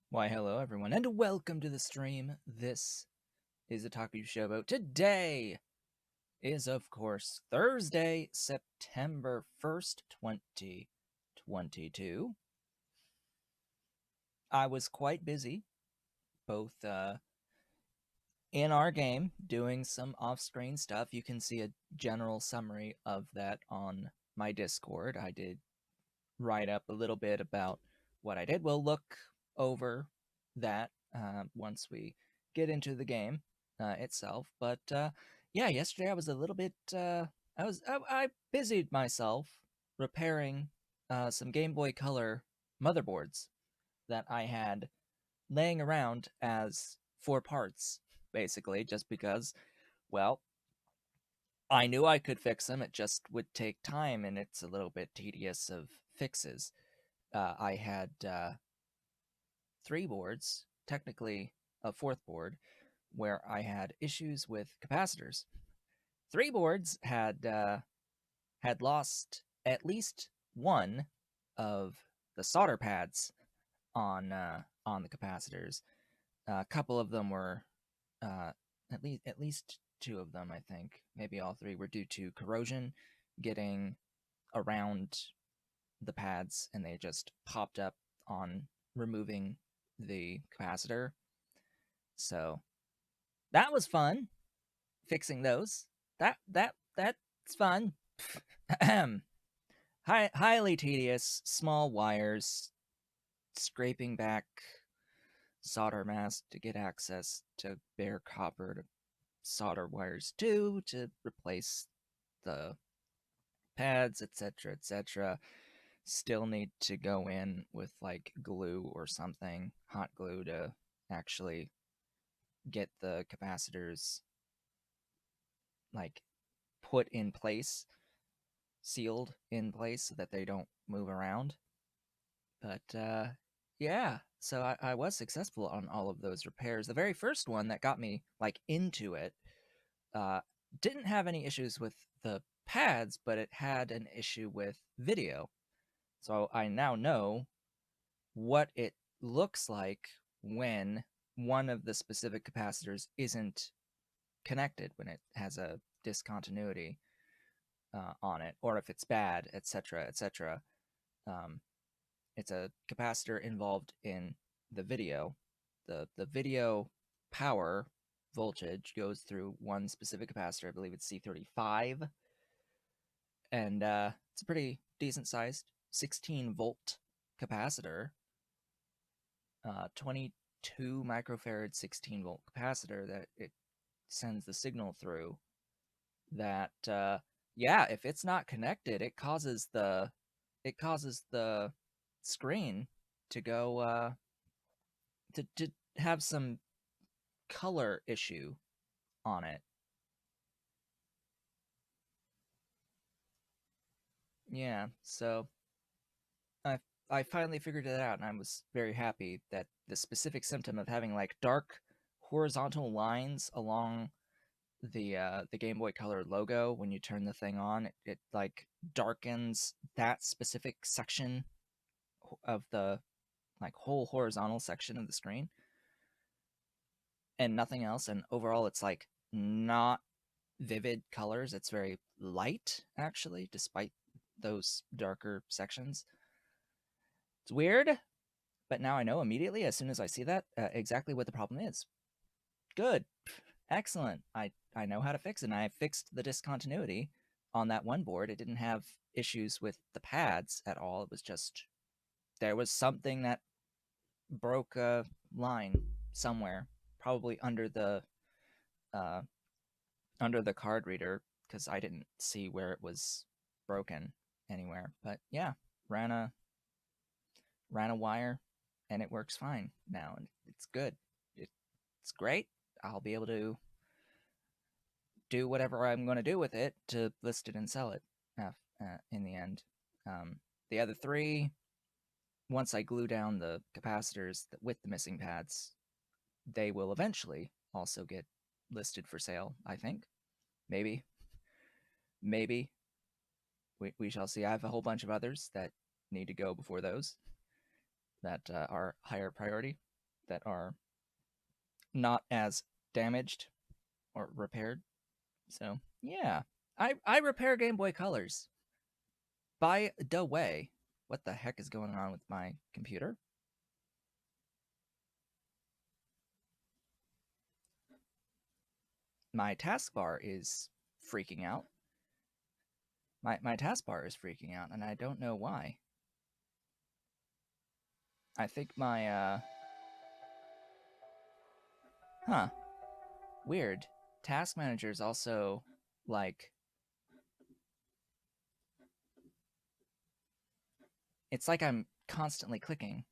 Why, hello everyone, and welcome to the stream. This is a Taku Showboat. Today is, of course, Thursday, September 1st, 2022. I was quite busy, both in our game, doing some off-screen stuff. You can see a general summary of that on my Discord. I did write up a little bit about what I did. We'll look over that once we get into the game itself. But yeah, yesterday I was a little bit. I busied myself repairing some Game Boy Color motherboards that I had laying around as four parts, basically, just because. Well, I knew I could fix them. It just would take time, and it's a little bit tedious of fixes. I had three boards, technically a fourth board, where I had issues with capacitors. Three boards had lost at least one of the solder pads on the capacitors. A couple of them were uh, at least two of them, I think, maybe all three, were due to corrosion getting around the pads, and they just popped up on removing the capacitor. So that was fun, fixing those. That's fun. Highly tedious, small wires, scraping back solder mask to get access to bare copper to solder wires too, to replace the pads, etc., etc. Still need to go in with like glue or something, hot glue, to actually get the capacitors like put in place, sealed in place so that they don't move around. But yeah, so I was successful on all of those repairs. The very first one that got me like into it uh, didn't have any issues with the pads, but it had an issue with video. So I now know what it looks like when one of the specific capacitors isn't connected, when it has a discontinuity on it, or if it's bad, etc., etc. Um, it's a capacitor involved in the video. The video power voltage goes through one specific capacitor. I believe it's C35, and it's a pretty decent sized 16-volt capacitor, 22 microfarad 16-volt capacitor that it sends the signal through. That yeah, if it's not connected, it causes the screen to go to have some color issue on it. Yeah, so I I finally figured it out, and I was very happy that the specific symptom of having like dark horizontal lines along the Game Boy Color logo when you turn the thing on, it like darkens that specific section of the like whole horizontal section of the screen and nothing else. And overall, it's like not vivid colors. It's very light, actually, despite those darker sections. It's weird, but now I know immediately, as soon as I see that, exactly what the problem is. Good. Excellent. I know how to fix it. And I fixed the discontinuity on that one board. It didn't have issues with the pads at all. It was just there was something that broke a line somewhere, probably uh, under the card reader, because I didn't see where it was broken anywhere. But yeah, ran a ran a wire, and it works fine now, and it's good. It's great. I'll be able to do whatever I'm going to do with it to list it and sell it in the end. The other three, once I glue down the capacitors with the missing pads, they will eventually also get listed for sale, I think. Maybe. Maybe. We shall see. I have a whole bunch of others that need to go before those that are higher priority. that are not as damaged or repaired. So yeah, I repair Game Boy Colors. By the way, what the heck is going on with my computer? My taskbar is freaking out. My taskbar is freaking out, and I don't know why. I think my huh, weird. Task Manager is also like it's like I'm constantly clicking.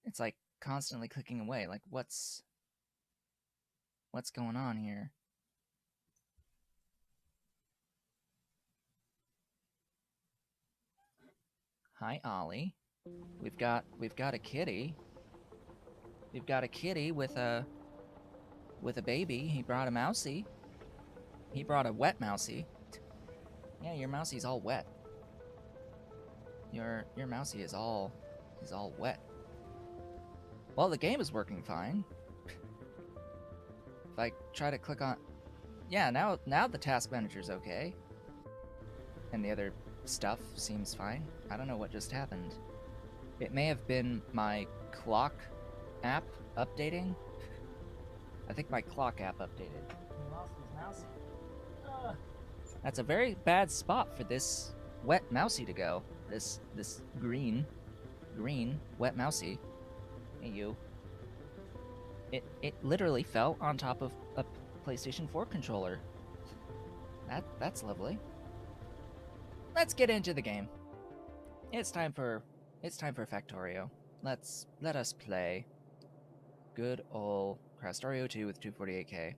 It's like constantly clicking away. Like what's going on here? Hi Ollie. We've got a kitty. We've got a kitty with a baby. He brought a mousey. He brought a wet mousey. Yeah, your mousey's all wet. Your mousey is all wet. Well, the game is working fine. If I try to click on, yeah, now the task manager's okay, and the other stuff seems fine. I don't know what just happened. It may have been my clock app updating. I think my clock app updated. He lost his mousey. That's a very bad spot for this wet mousey to go. This green wet mousey. Hey you. It literally fell on top of a PlayStation 4 controller. That's lovely. Let's get into the game. It's time for Factorio. Let us play good old Krastorio 2 with 248K.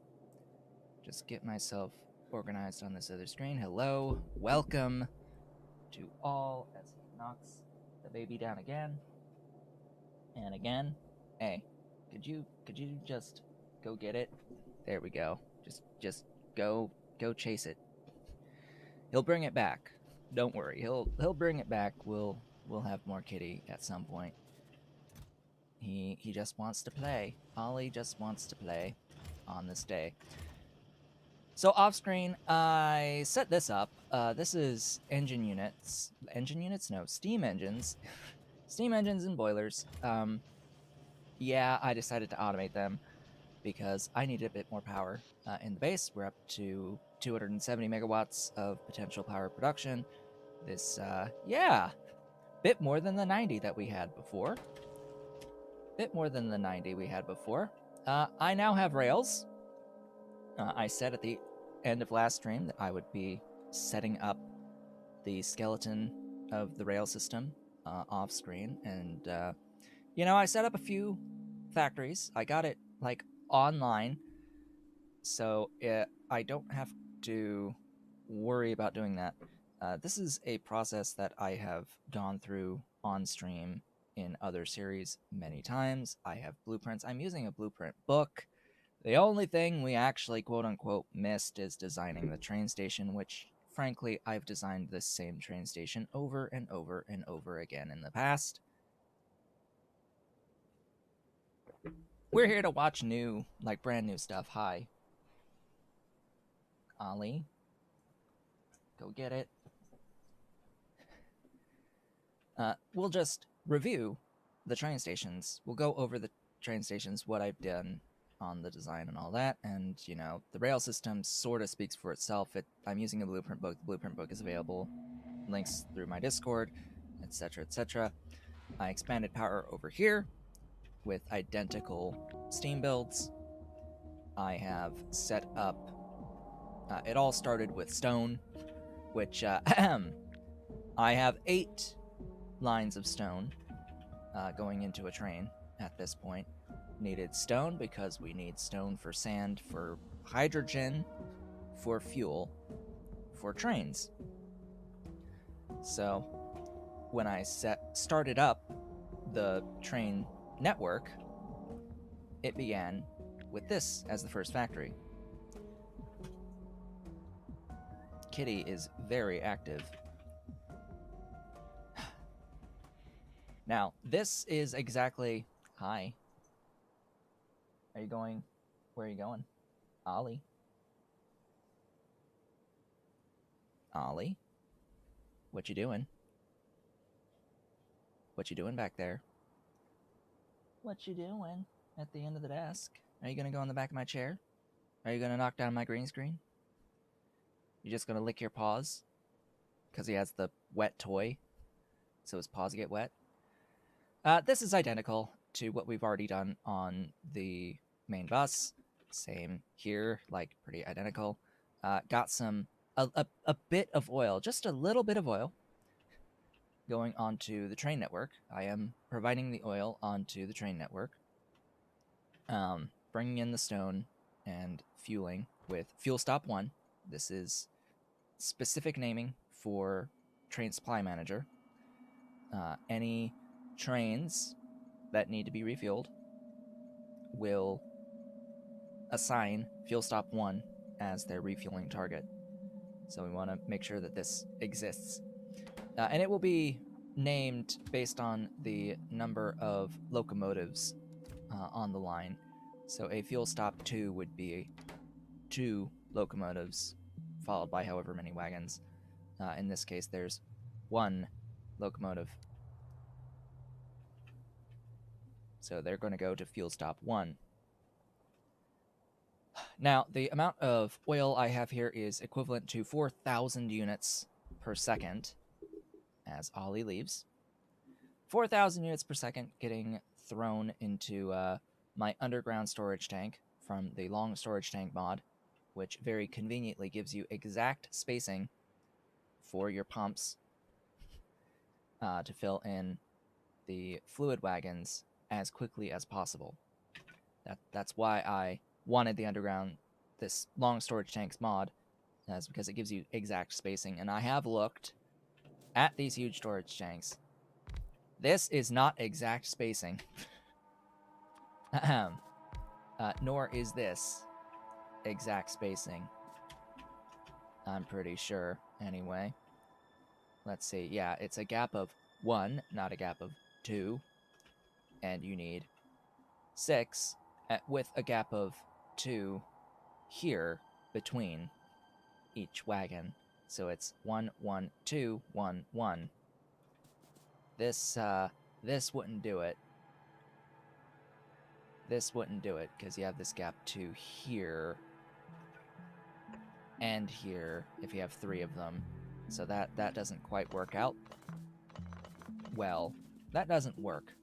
Just get myself organized on this other screen. Hello, welcome to all as he knocks the baby down again and again. Hey, could you just go get it? There we go. Just go chase it. He'll bring it back. Don't worry. He'll bring it back. We'll have more kitty at some point. He just wants to play. Ollie just wants to play on this day. So off screen, I set this up. This is engine units. Engine units? No, steam engines. Steam engines and boilers. Yeah, I decided to automate them because I needed a bit more power. In the base, we're up to 270 megawatts of potential power production. This, yeah, bit more than the 90 that we had before. Bit more than the 90 we had before. I now have rails. I said at the end of last stream that I would be setting up the skeleton of the rail system off screen, and you know, I set up a few factories. I got it like online, so I don't have to worry about doing that. This is a process that I have gone through on stream in other series many times. I have blueprints. I'm using a blueprint book. The only thing we actually quote unquote missed is designing the train station, which frankly I've designed this same train station over and over and over again in the past. We're here to watch new, like brand new stuff. Hi. Ollie. Go get it. We'll just review the train stations. We'll go over the train stations, what I've done on the design and all that, and you know, the rail system sort of speaks for itself. I'm using a blueprint book. The blueprint book is available, links through my Discord, etc., etc. I expanded power over here with identical steam builds. I have set up. It all started with stone, which I have 8 lines of stone going into a train at this point. Needed stone because we need stone for sand, for hydrogen, for fuel, for trains. So when I started up the train network, it began with this as the first factory. Kitty is very active. Now, this is exactly... Hi. Are you going... Where are you going? Ollie? Ollie? What you doing? What you doing back there? What you doing at the end of the desk? Are you gonna go in the back of my chair? Are you gonna knock down my green screen? You just gonna lick your paws? Because he has the wet toy, so his paws get wet. This is identical to what we've already done on the main bus. Same here, like pretty identical. Got a bit of oil, just a little bit of oil, going onto the train network. I am providing the oil onto the train network. Bringing in the stone and fueling with fuel stop 1. This is specific naming for train supply manager. Any trains that need to be refueled will assign fuel stop 1 as their refueling target. So we want to make sure that this exists. And it will be named based on the number of locomotives on the line. So a fuel stop 2 would be 2 locomotives, followed by however many wagons. In this case, there's 1 locomotive. So they're going to go to fuel stop 1. Now, the amount of oil I have here is equivalent to 4,000 units per second as Ollie leaves. 4,000 units per second getting thrown into my underground storage tank from the long storage tank mod, which very conveniently gives you exact spacing for your pumps to fill in the fluid wagons as quickly as possible. That's why I wanted the underground, this long storage tanks mod, is because it gives you exact spacing. And I have looked at these huge storage tanks. This is not exact spacing. Nor is this exact spacing. I'm pretty sure, anyway. Let's see. Yeah, it's a gap of 1, not a gap of 2. And you need 6 with a gap of 2 here between each wagon. So it's 1, 1, 2, 1, 1. This wouldn't do it. This wouldn't do it because you have this gap 2 here and here if you have 3 of them. So that doesn't quite work out. Well, that doesn't work.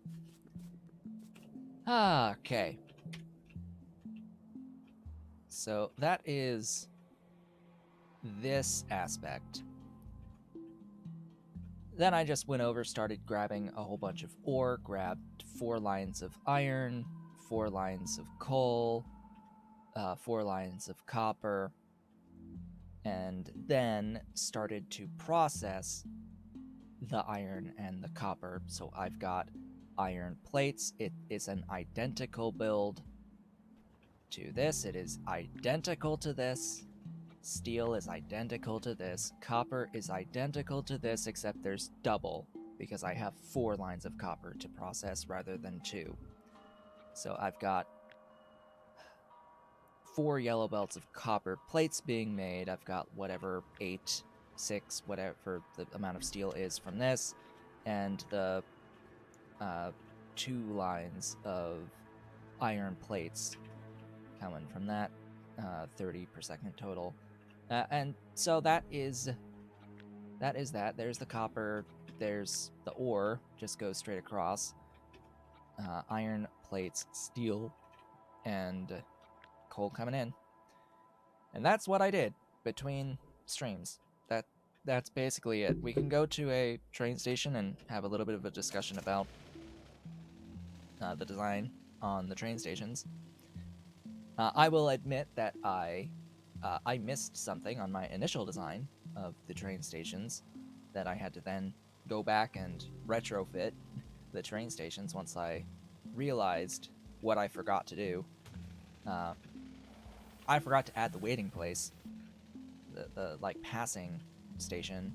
Okay. So that is this aspect. Then I just went over, started grabbing a whole bunch of ore, grabbed 4 lines of iron, 4 lines of coal, 4 lines of copper, and then started to process the iron and the copper. So I've got iron plates. It is an identical build to this. It is identical to this. Steel is identical to this. Copper is identical to this, except there's double, because I have 4 lines of copper to process rather than 2. So I've got 4 yellow belts of copper plates being made. I've got whatever 8, 6, whatever the amount of steel is from this, and the 2 lines of iron plates coming from that, 30 per second total. And so that is that. There's the copper, there's the ore, just goes straight across. Iron plates, steel, and coal coming in. And that's what I did between streams. That's basically it. We can go to a train station and have a little bit of a discussion about the design on the train stations. I will admit that I missed something on my initial design of the train stations that I had to then go back and retrofit the train stations once I realized what I forgot to do. I forgot to add the waiting place, the like passing station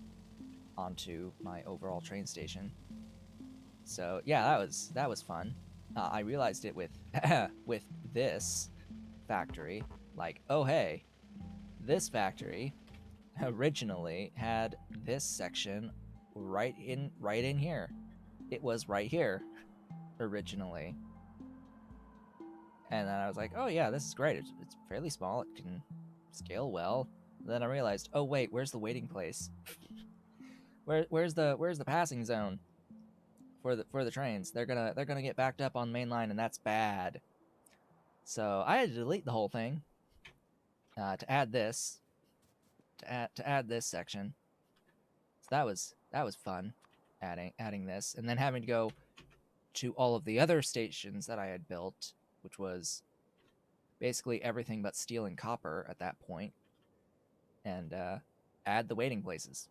onto my overall train station. So yeah, that was fun. I realized it with with this factory. Like, oh hey, this factory originally had this section right in here. It was right here originally. And then I was like, oh yeah, this is great. It's fairly small. It can scale well. Then I realized, oh wait, where's the waiting place? Where's the passing zone for the trains? They're gonna get backed up on the main line, and that's bad. So I had to delete the whole thing to add this to add this section. So that was fun, adding this, and then having to go to all of the other stations that I had built, which was basically everything but steel and copper at that point, and add the waiting places.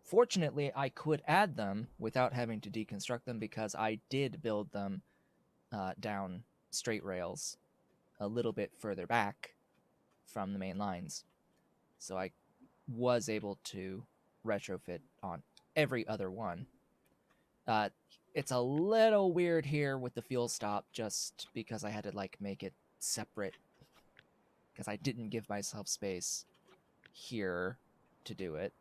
Fortunately, I could add them without having to deconstruct them because I did build them down straight rails a little bit further back from the main lines. So I was able to retrofit on every other one. It's a little weird here with the fuel stop just because I had to like make it separate because I didn't give myself space here to do it.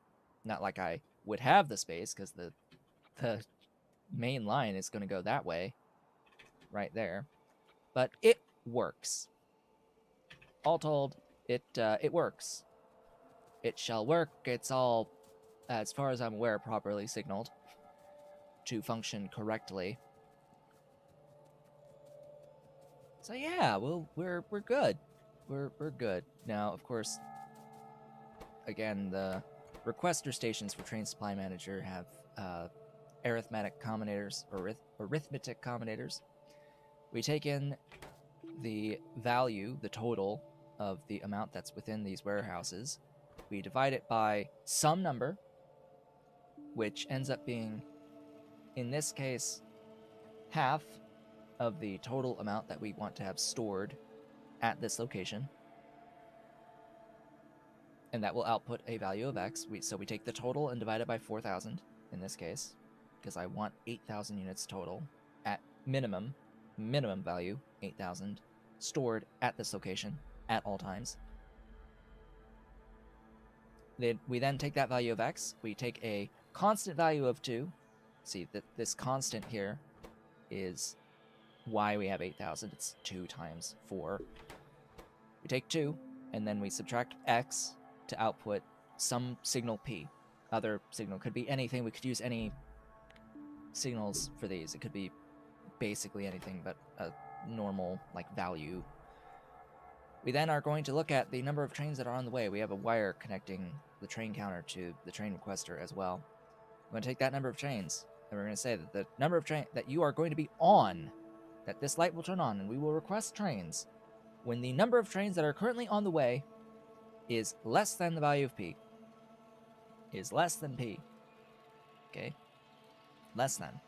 Not like I would have the space because the main line is going to go that way right there. But it works. All told, it works. It shall work. It's all, as far as I'm aware, properly signaled to function correctly. So yeah, well, we're good. We're good. Now, of course, again, the requester stations for Train Supply Manager have arithmetic combinators, or arithmetic combinators. We take in the value, the total of the amount that's within these warehouses. We divide it by some number, which ends up being, in this case, half of the total amount that we want to have stored at this location. And that will output a value of X. So we take the total and divide it by 4,000 in this case, because I want 8,000 units total at minimum value, 8,000, stored at this location at all times. We then take that value of X, we take a constant value of 2. See that this constant here is why we have 8,000. It's 2 times 4. We take 2, and then we subtract X to output some signal P. Other signal could be anything. We could use any signals for these. It could be basically anything but a normal like value. We then are going to look at the number of trains that are on the way. We have a wire connecting the train counter to the train requester as well. We're going to take that number of trains, and we're going to say that the number of trains that you are going to be on, that this light will turn on, and we will request trains when the number of trains that are currently on the way is less than the value of P. Is less than P. Okay? Less than.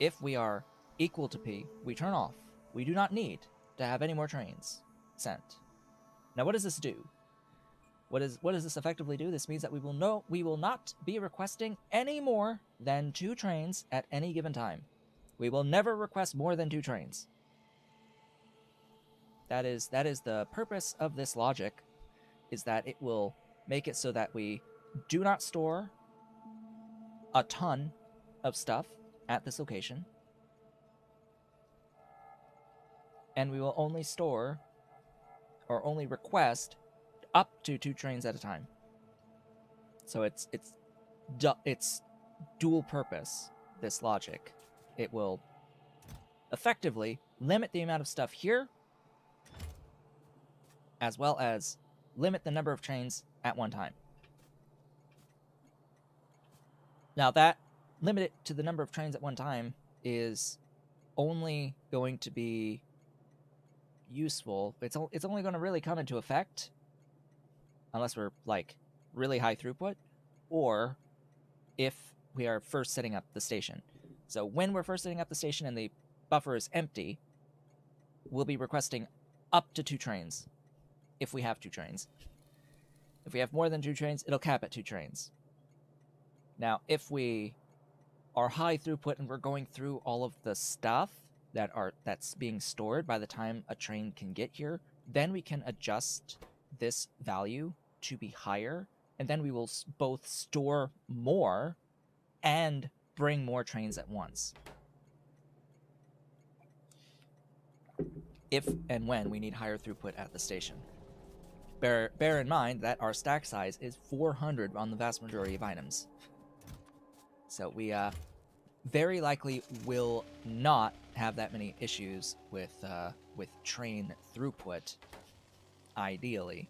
If we are equal to P, we turn off. We do not need to have any more trains sent. Now, what does this do? What does this effectively do? This means that we will not be requesting any more than 2 trains at any given time. We will never request more than 2 trains. That is the purpose of this logic, is that it will make it so that we do not store a ton of stuff at this location, and we will only store or only request up to 2 trains at a time. So it's dual purpose, this logic. It will effectively limit the amount of stuff here, as well as limit the number of trains at one time. Now, that limit it to the number of trains at one time is only going to be useful. It's only going to really come into effect unless we're like really high throughput, or if we are first setting up the station. So when we're first setting up the station and the buffer is empty, we'll be requesting up to 2 trains. If we have 2 trains. If we have more than 2 trains, it'll cap at 2 trains. Now, if we are high throughput and we're going through all of the stuff that's being stored by the time a train can get here, then we can adjust this value to be higher, and then we will both store more and bring more trains at once. If and when we need higher throughput at the station. Bear in mind that our stack size is 400 on the vast majority of items. So we very likely will not have that many issues with train throughput, ideally.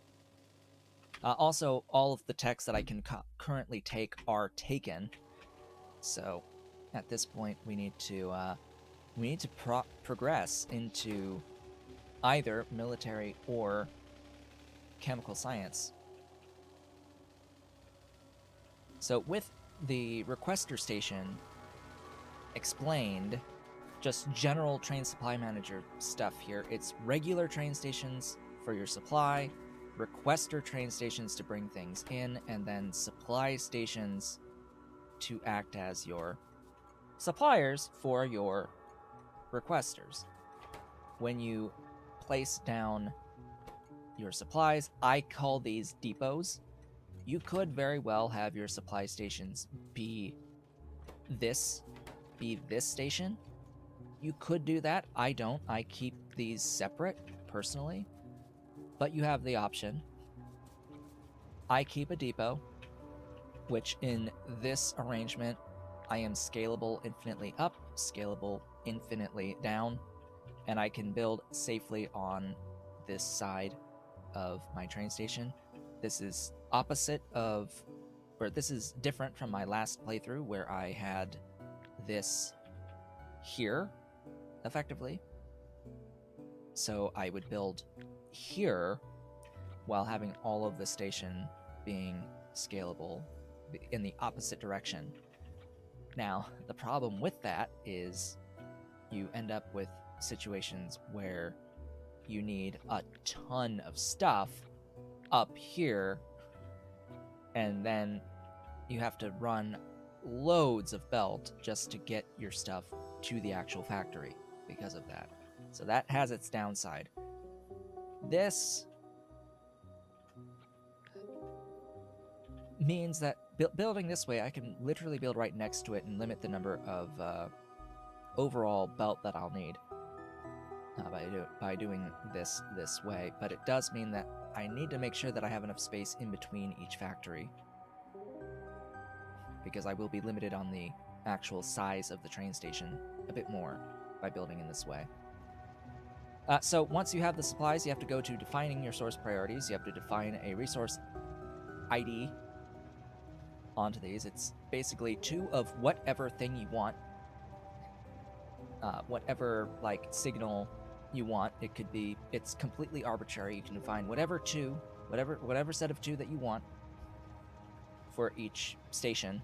Also, all of the techs that I can currently take are taken. So at this point, we need to progress into either military or chemical science. So with the requester station explained, just general train supply manager stuff here. It's regular train stations for your supply, requester train stations to bring things in, and then supply stations to act as your suppliers for your requesters. When you place down your supplies, I call these depots. You could very well have your supply stations be this station. You could do that. I don't. I keep these separate personally, but you have the option. I keep a depot, which in this arrangement, I am scalable infinitely up, scalable infinitely down, and I can build safely on this side of my train station. This is this is different from my last playthrough where I had this here, effectively. So I would build here while having all of the station being scalable in the opposite direction. Now, the problem with that is you end up with situations where you need a ton of stuff up here, and then you have to run loads of belt just to get your stuff to the actual factory because of that. So that has its downside. This means that building this way, I can literally build right next to it and limit the number of overall belt that I'll need by doing this way. But it does mean that I need to make sure that I have enough space in between each factory, because I will be limited on the actual size of the train station a bit more by building in this way. So once you have the supplies, you have to go to defining your source priorities. You have to define a resource ID onto these. It's basically 2 of whatever thing you want, whatever like signal you want. It's completely arbitrary. You can define whatever set of 2 that you want for each station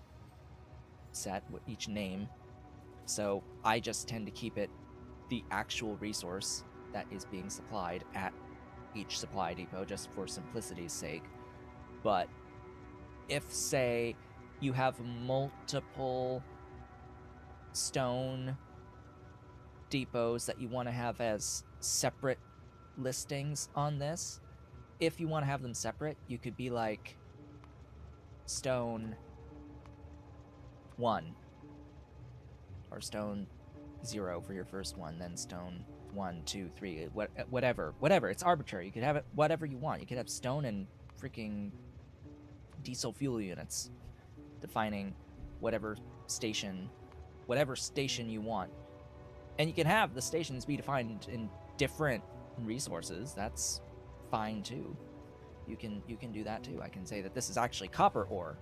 set, each name. So I just tend to keep it the actual resource that is being supplied at each supply depot, just for simplicity's sake. But if, say, you have multiple stone depots that you want to have as separate listings on this, if you want to have them separate, you could be like stone 1 or stone 0 for your first one, then stone 1, 2, 3, whatever. It's arbitrary. You could have it whatever you want. You could have stone and freaking diesel fuel units, defining whatever station you want. And you can have the stations be defined in different resources. That's fine too. You can do that too. I can say that this is actually copper ore.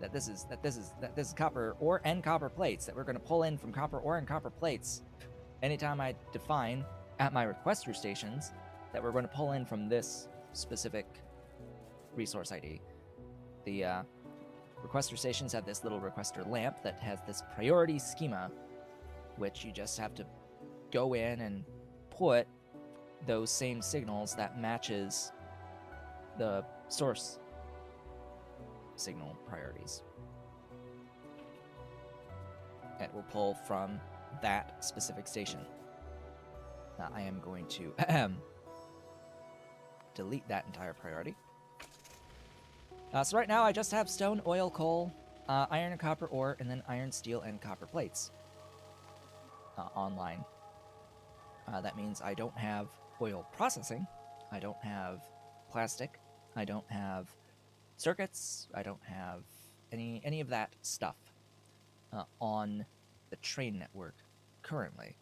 That this is copper ore and copper plates that we're going to pull in from copper ore and copper plates. Anytime I define at my requester stations that we're going to pull in from this specific resource ID. The requester stations have this little requester lamp that has this priority schema, which you just have to go in and put those same signals that matches the source signal priorities. It will pull from that specific station. I am going to delete that entire priority. So right now I just have stone, oil, coal, iron and copper ore, and then iron, steel, and copper plates online. That means I don't have oil processing, I don't have plastic, I don't have circuits, I don't have any of that stuff on the train network currently.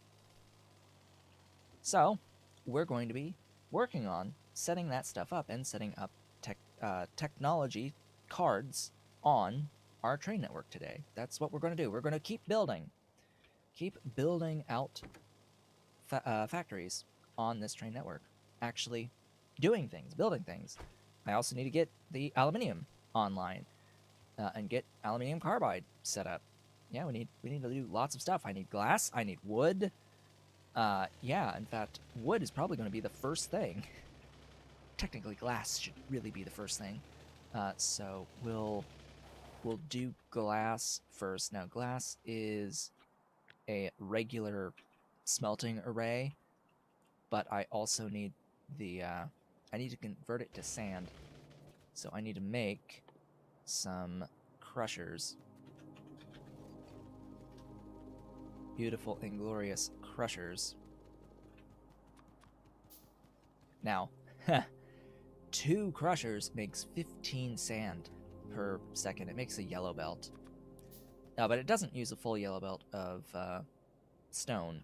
So we're going to be working on setting that stuff up and setting up technology cards on our train network today. That's what we're going to do. We're going to keep building out factories on this train network, actually doing things, building things. I also need to get the aluminium online and get aluminium carbide set up. Yeah, we need to do lots of stuff. I need glass. I need wood. Yeah, in fact, wood is probably going to be the first thing. Technically, glass should really be the first thing. So we'll do glass first. Now, glass is a regular smelting array, but I also need the I need to convert it to sand. So I need to make some crushers. Beautiful and glorious crushers. Now, 2 crushers makes 15 sand per second. It makes a yellow belt. But it doesn't use a full yellow belt of stone.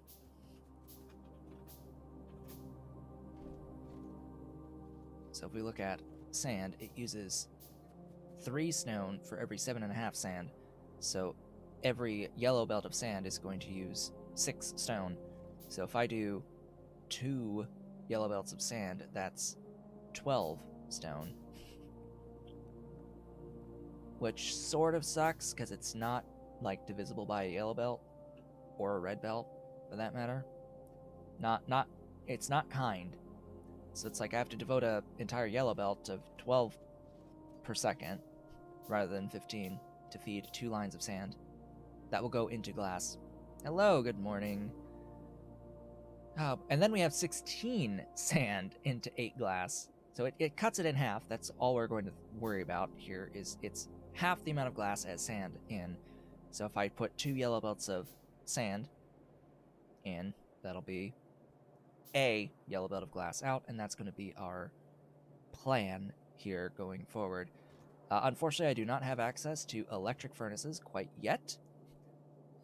So if we look at sand, it uses 3 stone for every 7.5 sand. So every yellow belt of sand is going to use 6 stone. So if I do 2 yellow belts of sand, that's 12 stone. Which sort of sucks, because it's not, like, divisible by a yellow belt, or a red belt, for that matter. It's not kind. So it's like I have to devote an entire yellow belt of 12 per second, rather than 15, to feed 2 lines of sand. That will go into glass. Hello, good morning. And then we have 16 sand into 8 glass. So it cuts it in half. That's all we're going to worry about here, is it's half the amount of glass as sand in. So if I put 2 yellow belts of sand in, that'll be a yellow belt of glass out, and that's going to be our plan here going forward. Unfortunately, I do not have access to electric furnaces quite yet.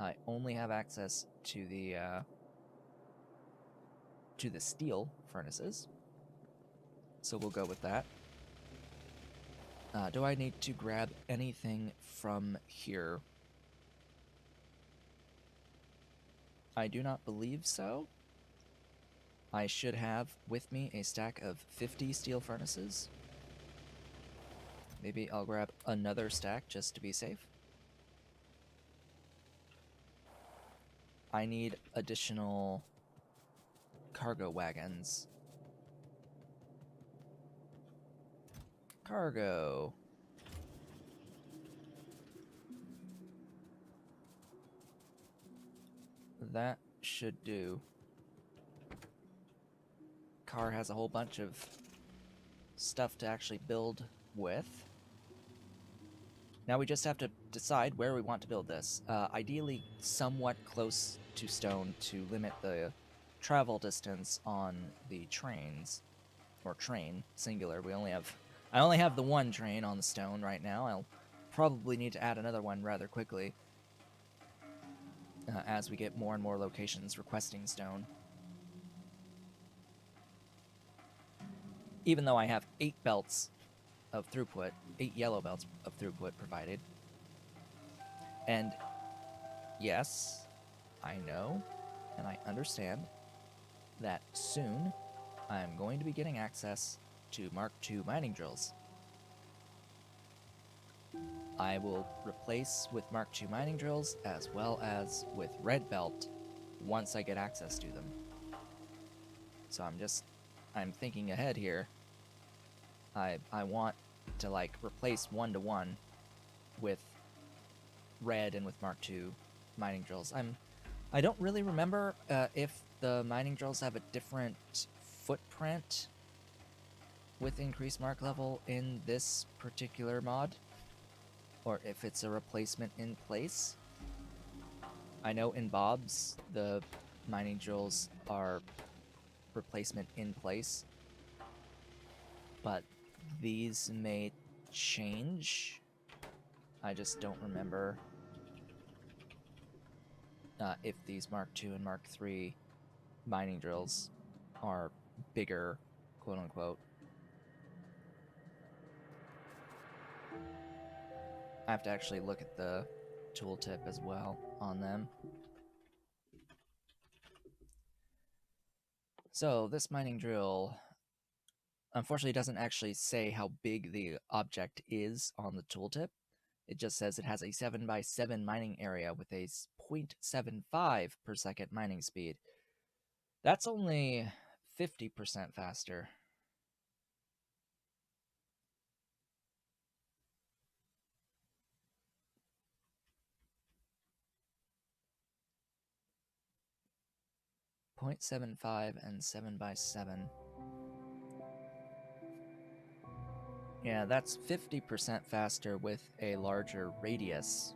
I only have access to the steel furnaces. So we'll go with that. Do I need to grab anything from here? I do not believe so. I should have with me a stack of 50 steel furnaces. Maybe I'll grab another stack just to be safe. I need additional cargo wagons. Cargo. That should do. Car has a whole bunch of stuff to actually build with. Now we just have to decide where we want to build this. Ideally somewhat close to stone to limit the travel distance on the trains. Or train, singular. I only have the one train on the stone right now. I'll probably need to add another one rather quickly. As we get more and more locations requesting stone. Even though I have 8 belts of throughput, 8 yellow belts of throughput provided. And yes, I know, and I understand that soon I'm going to be getting access to Mark II mining drills. I will replace with Mark II mining drills as well as with Red Belt once I get access to them. So I'm thinking ahead here. I want to, like, replace 1-to-1 with Red and with Mark II mining drills. I don't really remember if the mining drills have a different footprint with increased mark level in this particular mod, or if it's a replacement in place. I know in Bob's, the mining drills are replacement in place, but these may change. I just don't remember if these Mark II and Mark III mining drills are bigger, quote unquote. I have to actually look at the tooltip as well on them. So this mining drill, unfortunately, doesn't actually say how big the object is on the tooltip. It just says it has a 7x7 mining area with a 0.75 per second mining speed. That's only 50% faster. .75 and 7x7. Yeah, that's 50% faster with a larger radius.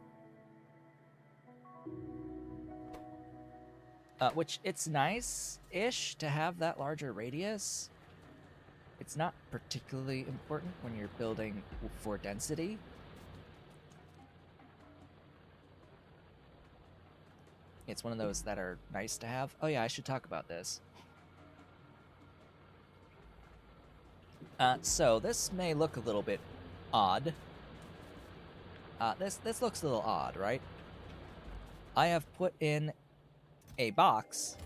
Which, it's nice-ish to have that larger radius. It's not particularly important when you're building for density. It's one of those that are nice to have. Oh yeah, I should talk about this. So this may look a little bit odd. This looks a little odd, right? I have put in a box,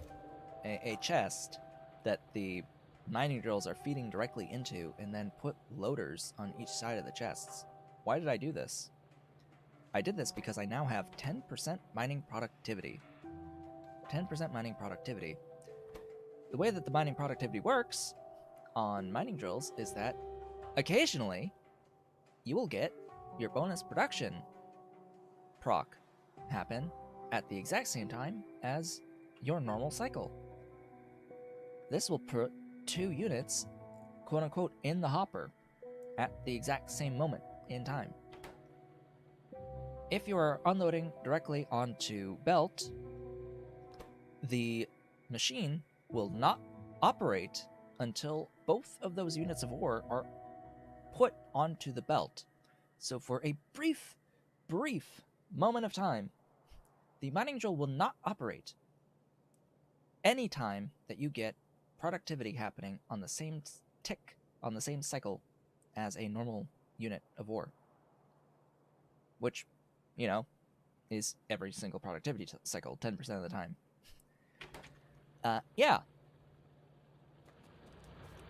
a chest, that the mining drills are feeding directly into, and then put loaders on each side of the chests. Why did I do this? I did this because I now have 10% mining productivity. 10% mining productivity. The way that the mining productivity works on mining drills is that occasionally you will get your bonus production proc happen at the exact same time as your normal cycle. This will put 2 units, quote unquote, in the hopper at the exact same moment in time. If you are unloading directly onto belt, the machine will not operate until both of those units of ore are put onto the belt. So for a brief moment of time, the mining drill will not operate any time that you get productivity happening on the same tick, on the same cycle as a normal unit of ore. Which, you know, is every single productivity cycle, 10% of the time. Yeah.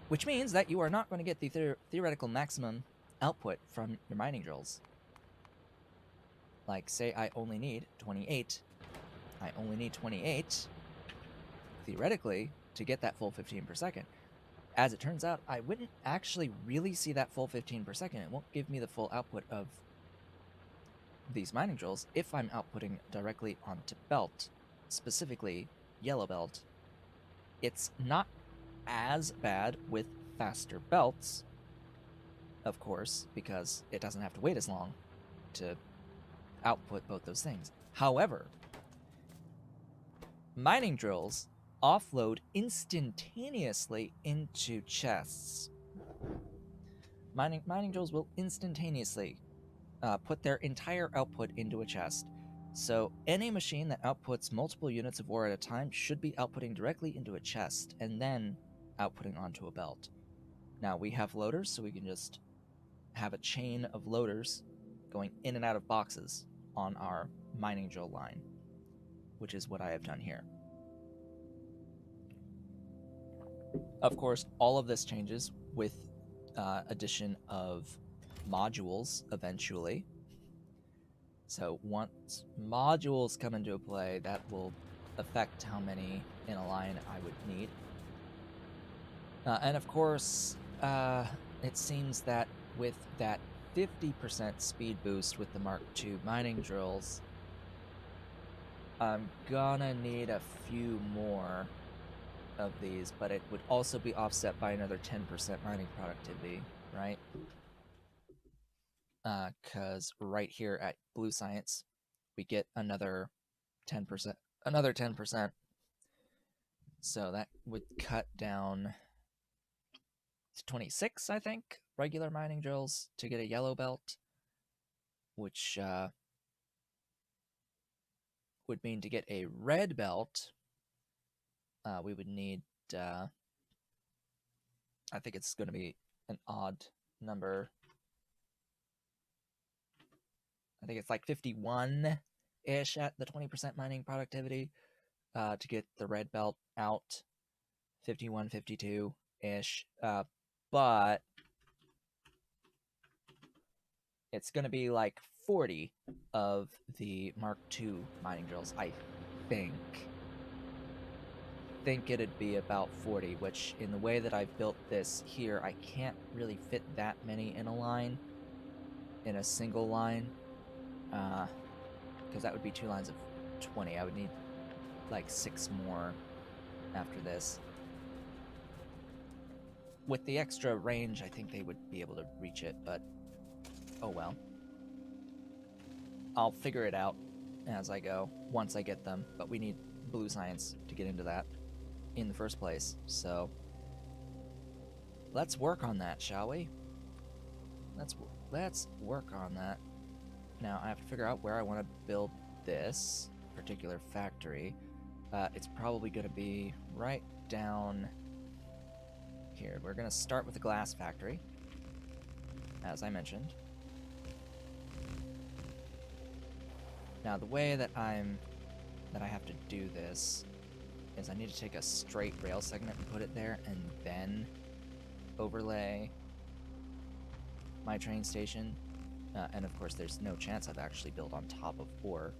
Which means that you are not going to get the theoretical maximum output from your mining drills. Like, say I only need 28. I only need 28, theoretically, to get that full 15 per second. As it turns out, I wouldn't actually really see that full 15 per second. It won't give me the full output of these mining drills if I'm outputting directly onto belt, specifically yellow belt. It's not as bad with faster belts, of course, because it doesn't have to wait as long to output both those things. However, mining drills offload instantaneously into chests. Mining drills will instantaneously put their entire output into a chest. So any machine that outputs multiple units of ore at a time should be outputting directly into a chest and then outputting onto a belt. Now we have loaders, so we can just have a chain of loaders going in and out of boxes on our mining drill line, which is what I have done here. Of course, all of this changes with addition of modules eventually. So once modules come into play, that will affect how many in a line I would need. And of course, it seems that with that 50% speed boost with the Mark II mining drills, I'm gonna need a few more of these, but it would also be offset by another 10% mining productivity, right? Because right here at Blue Science, we get another 10%. Another 10%. So that would cut down to 26, I think, regular mining drills to get a yellow belt, which would mean to get a red belt, we would need, I think it's going to be an odd number. I think it's like 51-ish at the 20% mining productivity to get the red belt out, 51, 52-ish. But it's going to be like 40 of the Mark II mining drills, I think. It'd be about 40, which in the way that I've built this here, I can't really fit that many in a line, in a single line, because that would be 2 lines of 20. I would need like 6 more after this. With the extra range, I think they would be able to reach it, but oh well. I'll figure it out as I go, once I get them, but we need Blue Science to get into that in the first place, so let's work on that, shall we? Let's work on that. Now I have to figure out where I want to build this particular factory. It's probably going to be right down here. We're going to start with the glass factory, as I mentioned. Now the way that I have to do this is I need to take a straight rail segment and put it there, and then overlay my train station. And of course, there's no chance I've actually built on top of ore.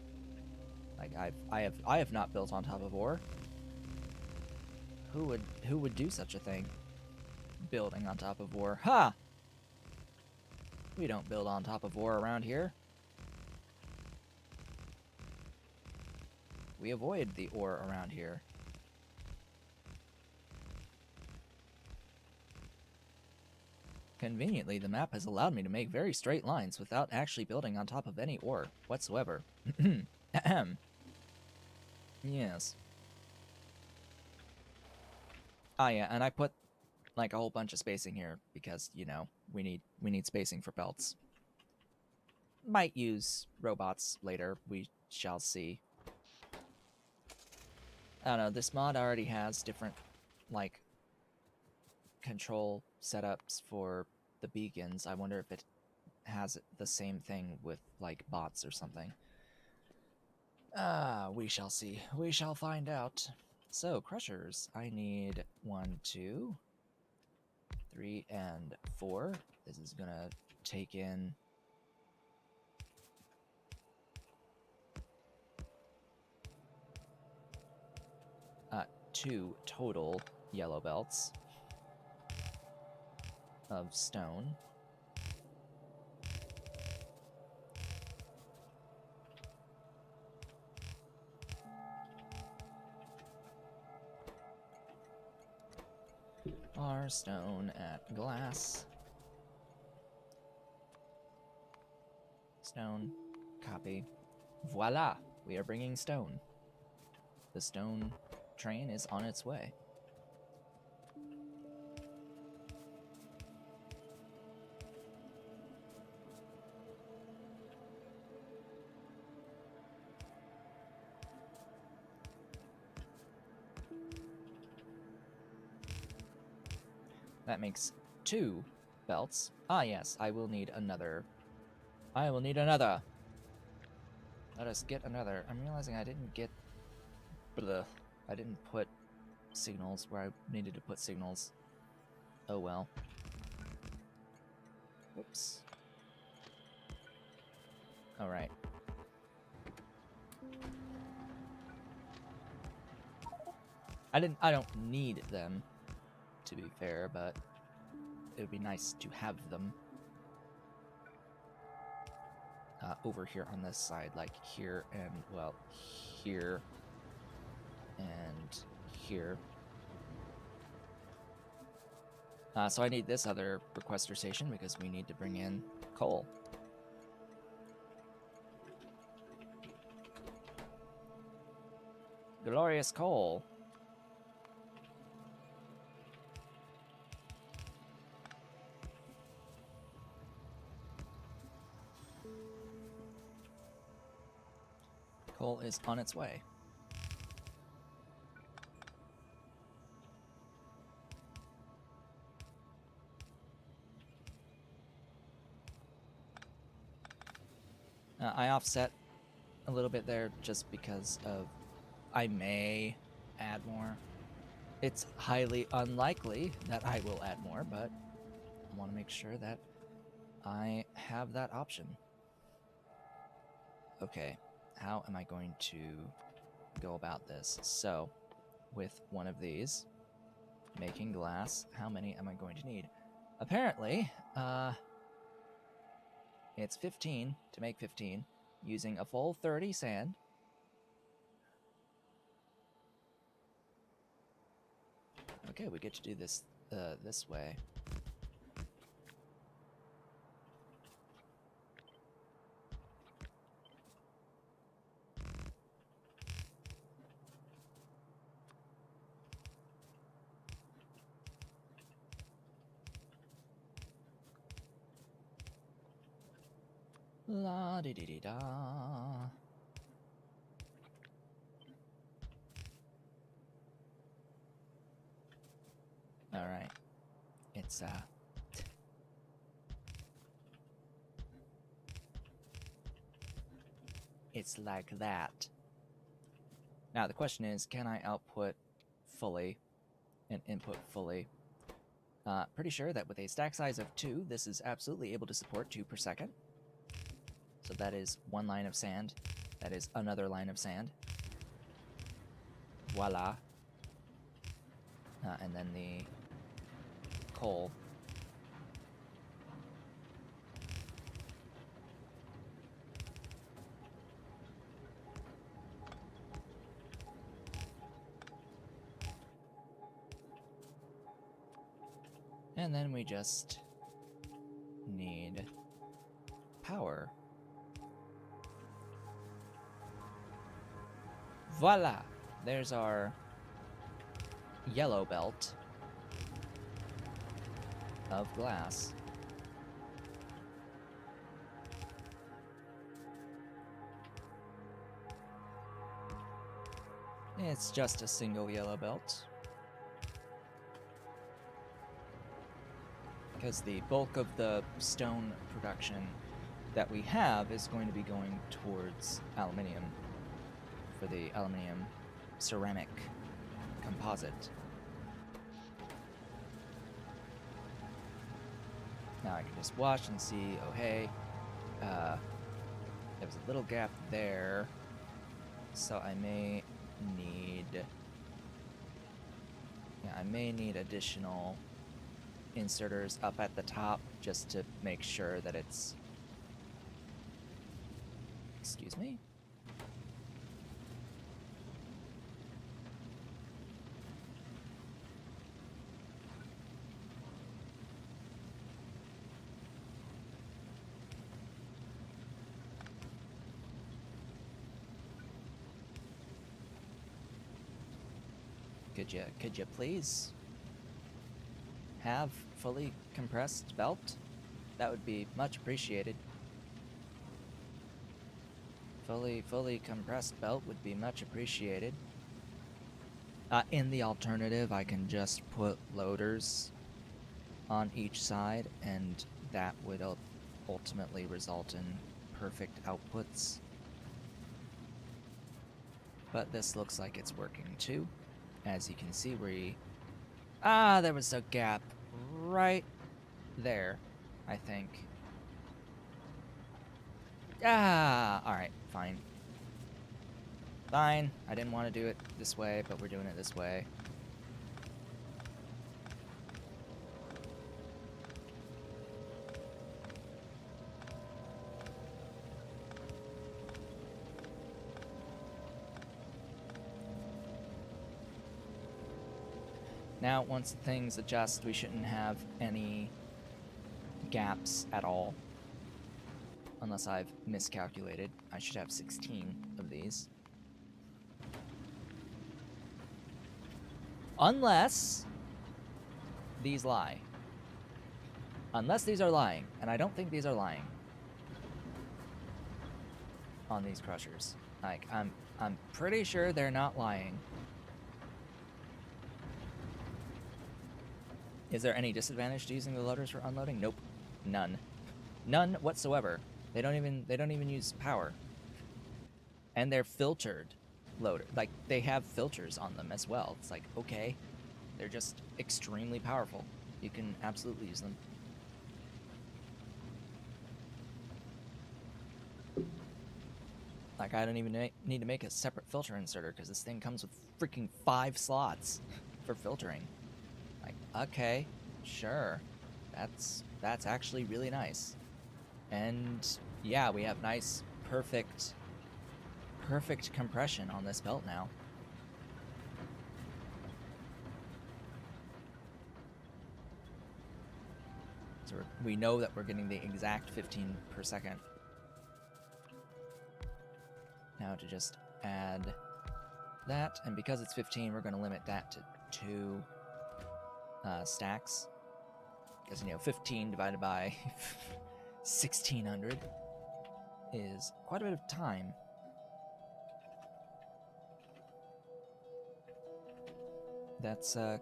Like I have not built on top of ore. Who would do such a thing? Building on top of ore? Ha! We don't build on top of ore around here. We avoid the ore around here. Conveniently, the map has allowed me to make very straight lines without actually building on top of any ore whatsoever. Ahem. Yes. Ah, yeah, and I put like a whole bunch of spacing here because, you know, we need spacing for belts. Might use robots later, we shall see. I don't know, this mod already has different, like, control setups for the beacons. I wonder if it has the same thing with, like, bots or something. We shall see. We shall find out. So, crushers. I need 1, 2, 3, and 4. This is gonna take in... 2 total yellow belts of stone. Our stone at glass. Stone. Copy. Voila! We are bringing stone. The stone train is on its way. That makes 2 belts. Ah, yes, I will need another. I will need another. Let us get another. I'm realizing I didn't get... Bleh. I didn't put signals where I needed to put signals. Oh well. Whoops. Alright. I don't need them, to be fair, but it would be nice to have them. over here on this side, like here and, well, here and here. So I need this other requester station because we need to bring in coal. Glorious coal. Coal is on its way. I offset a little bit there just because of I may add more. It's highly unlikely that I will add more, but I want to make sure that I have that option. Okay, how am I going to go about this? So, with one of these, making glass, how many am I going to need? Apparently, it's 15 to make 15, using a full 30 sand. Okay, we get to do this this way. La di di di da. All right, it's like that. Now the question is, can I output fully and input fully? Pretty sure that with a stack size of 2, this is absolutely able to support 2 per second. So that is one line of sand. That is another line of sand. Voila. And then the coal. And then we just need power. Voila! There's our yellow belt of glass. It's just a single yellow belt, because the bulk of the stone production that we have is going to be going towards aluminium for the aluminium ceramic composite. Now I can just watch and see, oh hey, there was a little gap there, so I may need additional inserters up at the top just to make sure that it's... Excuse me? Could you please have fully compressed belt? That would be much appreciated. Fully compressed belt would be much appreciated. In the alternative, I can just put loaders on each side, and that would ultimately result in perfect outputs. But this looks like it's working too. As you can see, there was a gap right there, I think. Alright, fine. Fine, I didn't want to do it this way, but we're doing it this way. Now, once things adjust, we shouldn't have any gaps at all. Unless I've miscalculated. I should have 16 of these. Unless these lie. Unless these are lying. And I don't think these are lying. On these crushers. Like, I'm pretty sure they're not lying. Is there any disadvantage to using the loaders for unloading? Nope. None. None whatsoever. They don't even use power. And they're filtered loader. Like, they have filters on them as well. It's like, okay, they're just extremely powerful. You can absolutely use them. Like, I don't even need to make a separate filter inserter because this thing comes with freaking 5 slots for filtering. Like, okay, sure. That's actually really nice. And yeah, we have nice, perfect compression on this belt now. So we know that we're getting the exact 15 per second. Now to just add that, and because it's 15, we're going to limit that to 2 stacks. Because, you know, 15 divided by 1600 is quite a bit of time. That's 1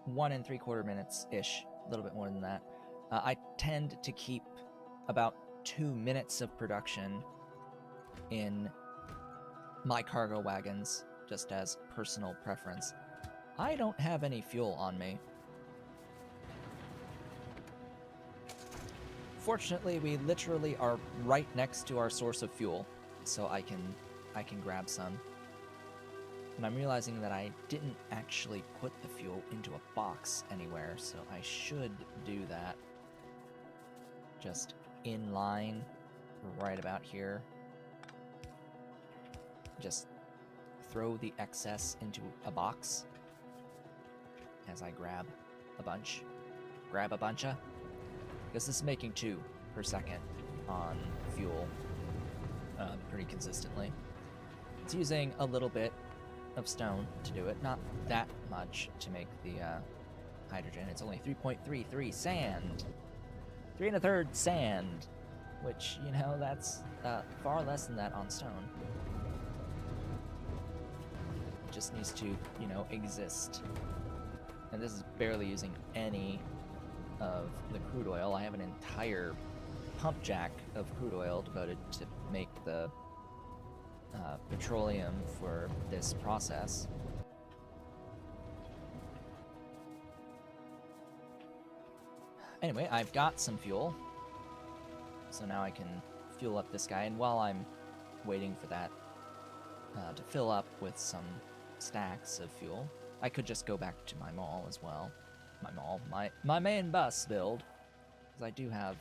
3/4 minutes-ish, a little bit more than that. I tend to keep about 2 minutes of production in my cargo wagons, just as personal preference. I don't have any fuel on me. Fortunately, we literally are right next to our source of fuel, so I can grab some. And I'm realizing that I didn't actually put the fuel into a box anywhere, so I should do that. Just in line, right about here. Just throw the excess into a box as I grab a bunch. Grab a buncha. Because this is making 2 per second on fuel pretty consistently. It's using a little bit of stone to do it, not that much to make the hydrogen. It's only 3.33 sand. 3 1/3 sand, which, you know, that's far less than that on stone. It just needs to, you know, exist. And this is barely using any of the crude oil. I have an entire pump jack of crude oil devoted to make the petroleum for this process. Anyway, I've got some fuel, so now I can fuel up this guy, and while I'm waiting for that to fill up with some stacks of fuel, I could just go back to my mall as well. My main bus build, because I do have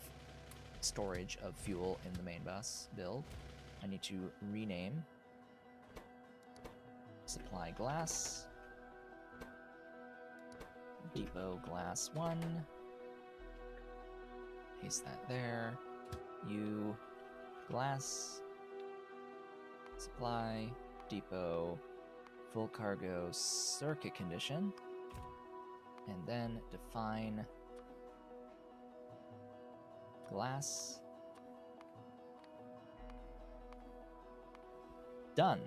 storage of fuel in the main bus build. I need to rename supply glass, depot glass 1, paste that there, U glass, supply, depot, full cargo circuit condition, and then define glass. Done.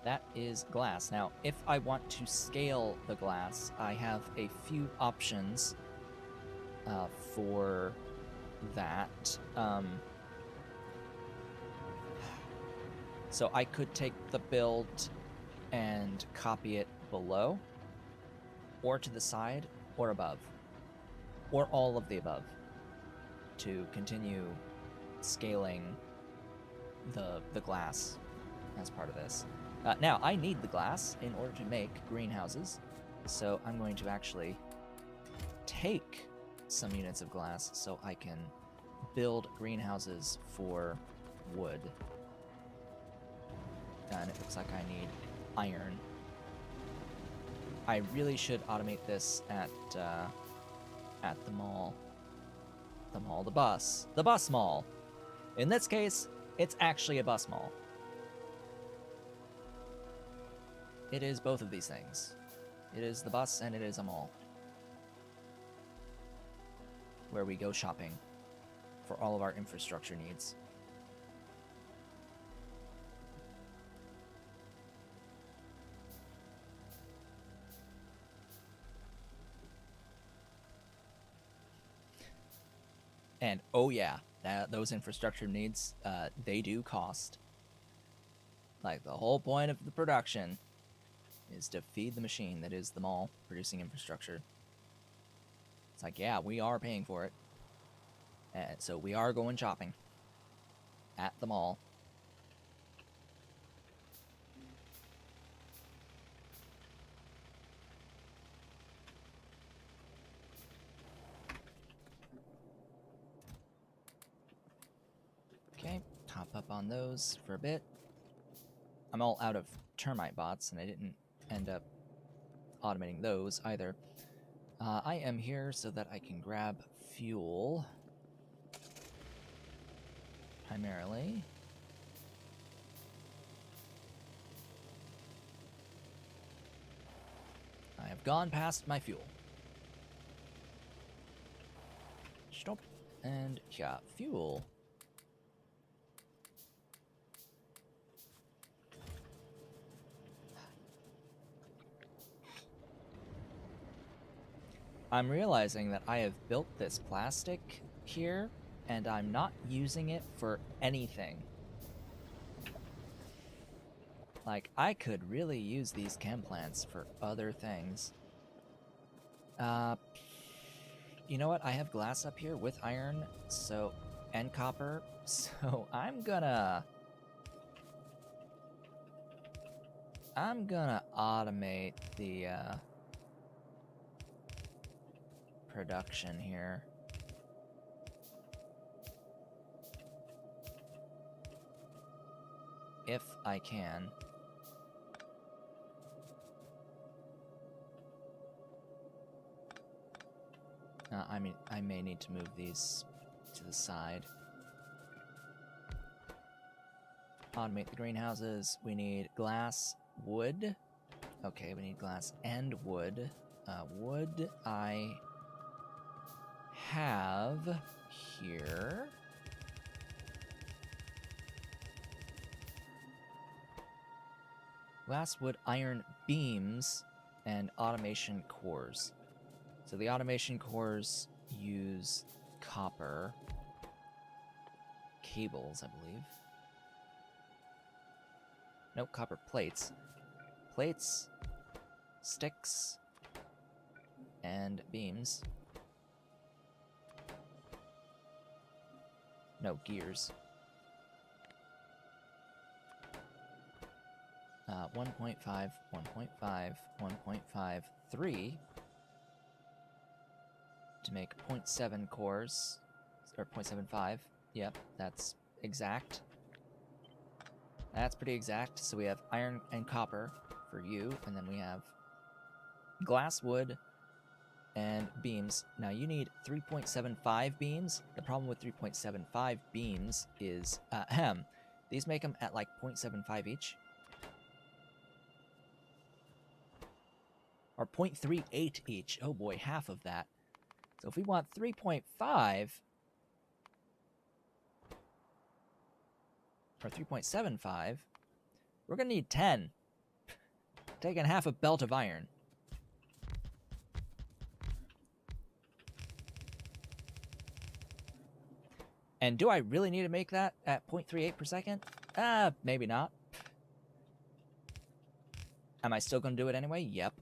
That is glass. Now, if I want to scale the glass, I have a few options for that. So I could take the build and copy it below, or to the side, or above, or all of the above, to continue scaling the glass as part of this. Now, I need the glass in order to make greenhouses, so I'm going to actually take some units of glass so I can build greenhouses for wood. And it looks like I need iron I really should automate this at the mall. The mall, the bus mall. In this case, it's actually a bus mall. It is both of these things. It is the bus and it is a mall. Where we go shopping for all of our infrastructure needs. And oh yeah, those infrastructure needs, they do cost. Like, the whole point of the production is to feed the machine that is the mall producing infrastructure. It's like, yeah, we are paying for it. And so we are going shopping at the mall. Okay, top up on those for a bit. I'm all out of termite bots, and I didn't end up automating those either. I am here so that I can grab fuel, primarily. I have gone past my fuel. Stop. And yeah, fuel. I'm realizing that I have built this plastic here, and I'm not using it for anything. Like, I could really use these chem plants for other things. You know what? I have glass up here with iron, so, and copper, so I'm gonna automate the production here. If I can. I mean, I may need to move these to the side. Automate the greenhouses. We need glass, wood. Okay, we need glass and wood. Wood I have here. Glass, wood, iron, beams, and automation cores. So the automation cores use copper cables, I believe. Nope, copper plates. Plates, sticks, and beams. No, gears. 1.5, 1.5, 1.5, 3 to make 0.7 cores, or 0.75. Yep, that's exact. That's pretty exact. So we have iron and copper for you, and then we have glass, wood, and beams. Now you need 3.75 beams. The problem with 3.75 beams is, these make them at like 0.75 each. Or 0.38 each. Oh boy, half of that. So if we want 3.5, or 3.75, we're going to need 10. Taking half a belt of iron. And do I really need to make that at 0.38 per second? Maybe not. Am I still going to do it anyway? Yep.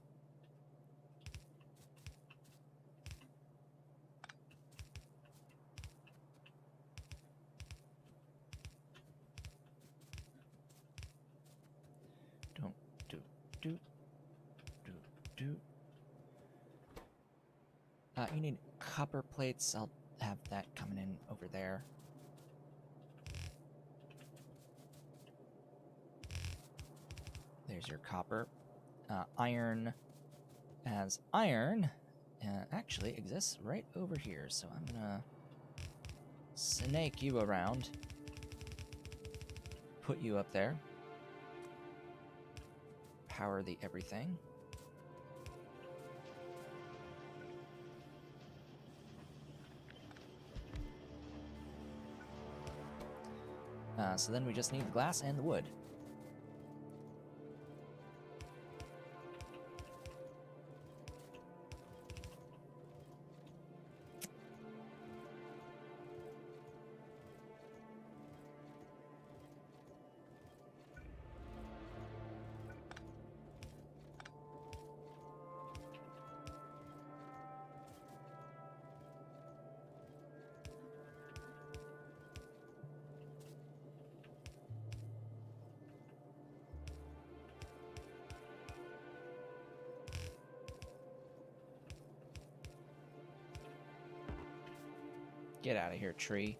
You need copper plates. I'll have that coming in over there. There's your copper. Iron. as iron actually exists right over here. So I'm gonna snake you around, put you up there, power the everything. So then we just need the glass and the wood. Get out of here, tree.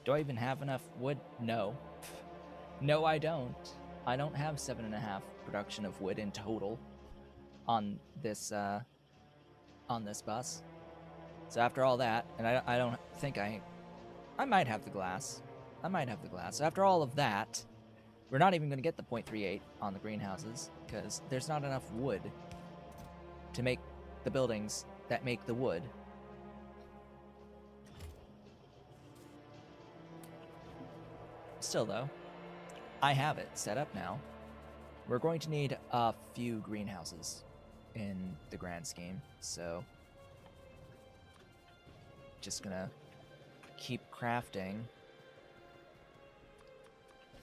Do I even have enough wood? No. No, I don't. I don't have 7.5 production of wood in total on this bus. So after all that, and I don't think I might have the glass. I might have the glass. So after all of that, we're not even going to get the 0.38 on the greenhouses because there's not enough wood to make the buildings that make the wood. Still, though, I have it set up now. We're going to need a few greenhouses in the grand scheme, so just gonna keep crafting.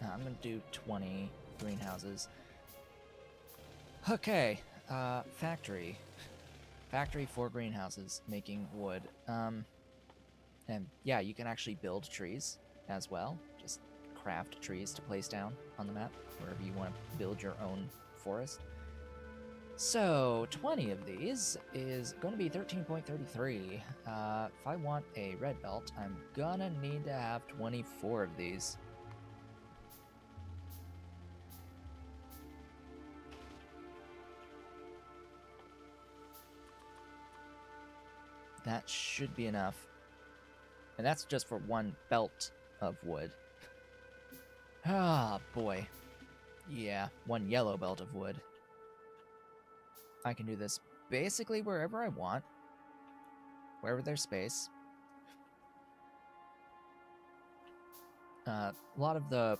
I'm gonna do 20 greenhouses. Okay, factory. Factory for greenhouses, making wood. And yeah, you can actually build trees as well. Just craft trees to place down on the map wherever you want to build your own forest. So 20 of these is going to be 13.33. If I want a red belt, I'm gonna need to have 24 of these. That should be enough. And that's just for one belt of wood. Ah, boy. Yeah, one yellow belt of wood. I can do this basically wherever I want. Wherever there's space. A lot of the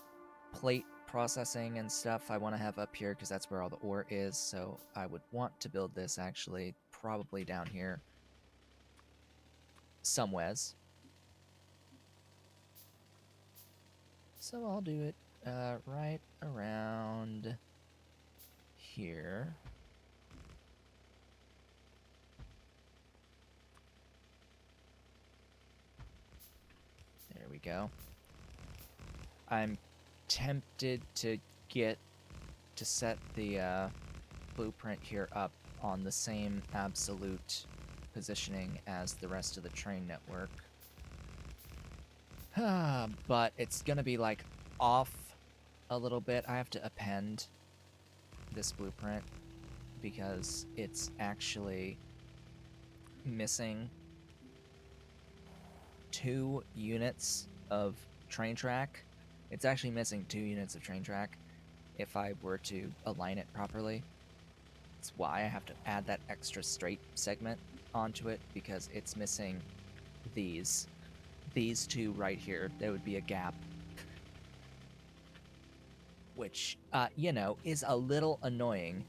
plate processing and stuff I want to have up here because that's where all the ore is. So I would want to build this actually probably down here. Somewheres. So I'll do it right around here. There we go. I'm tempted to set the blueprint here up on the same absolute positioning as the rest of the train network. But it's gonna be like off a little bit. I have to append this blueprint because it's actually missing 2 units of train track. It's actually missing 2 units of train track if I were to align it properly. That's why I have to add that extra straight segment onto it, because it's missing these 2 right here. There would be a gap, which you know, is a little annoying.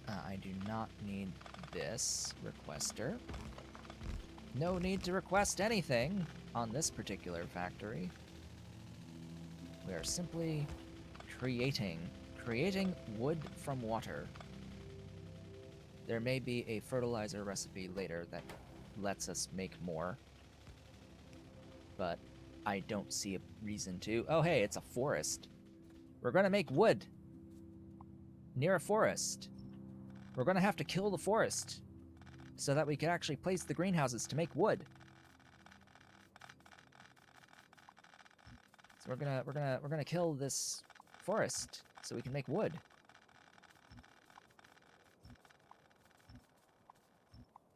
I do not need this requester. No need to request anything on this particular factory. We are simply creating wood from water. There may be a fertilizer recipe later that lets us make more, but I don't see a reason to. Oh hey, it's a forest. We're gonna make wood near a forest. We're gonna have to kill the forest so that we can actually place the greenhouses to make wood. So we're gonna kill this forest so we can make wood.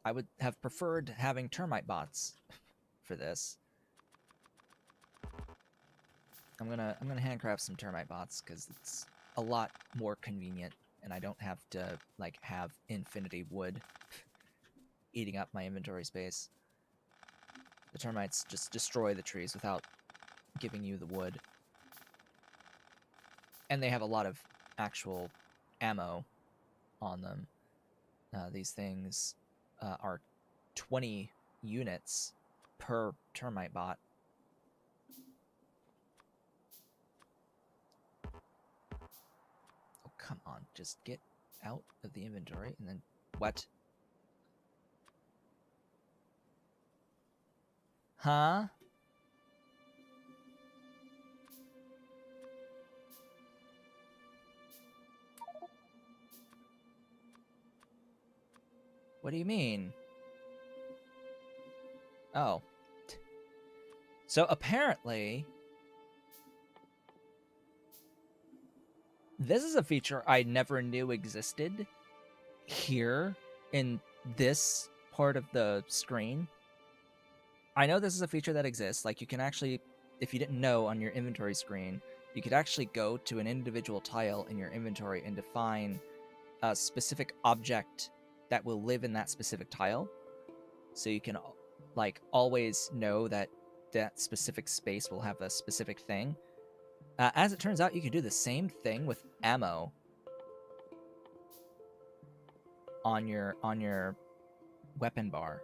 I would have preferred having termite bots for this. I'm gonna handcraft some termite bots because it's a lot more convenient, and I don't have to like have infinity wood eating up my inventory space. The termites just destroy the trees without giving you the wood, and they have a lot of actual ammo on them. These things are 20 units per termite bot. Oh, come on. Just get out of the inventory and then... What? Huh? What do you mean? Oh. So apparently... This is a feature I never knew existed here in this part of the screen. I know this is a feature that exists. Like, you can actually, if you didn't know, on your inventory screen, you could actually go to an individual tile in your inventory and define a specific object that will live in that specific tile. So you can, like, always know that that specific space will have a specific thing. As it turns out, you can do the same thing with ammo on your weapon bar.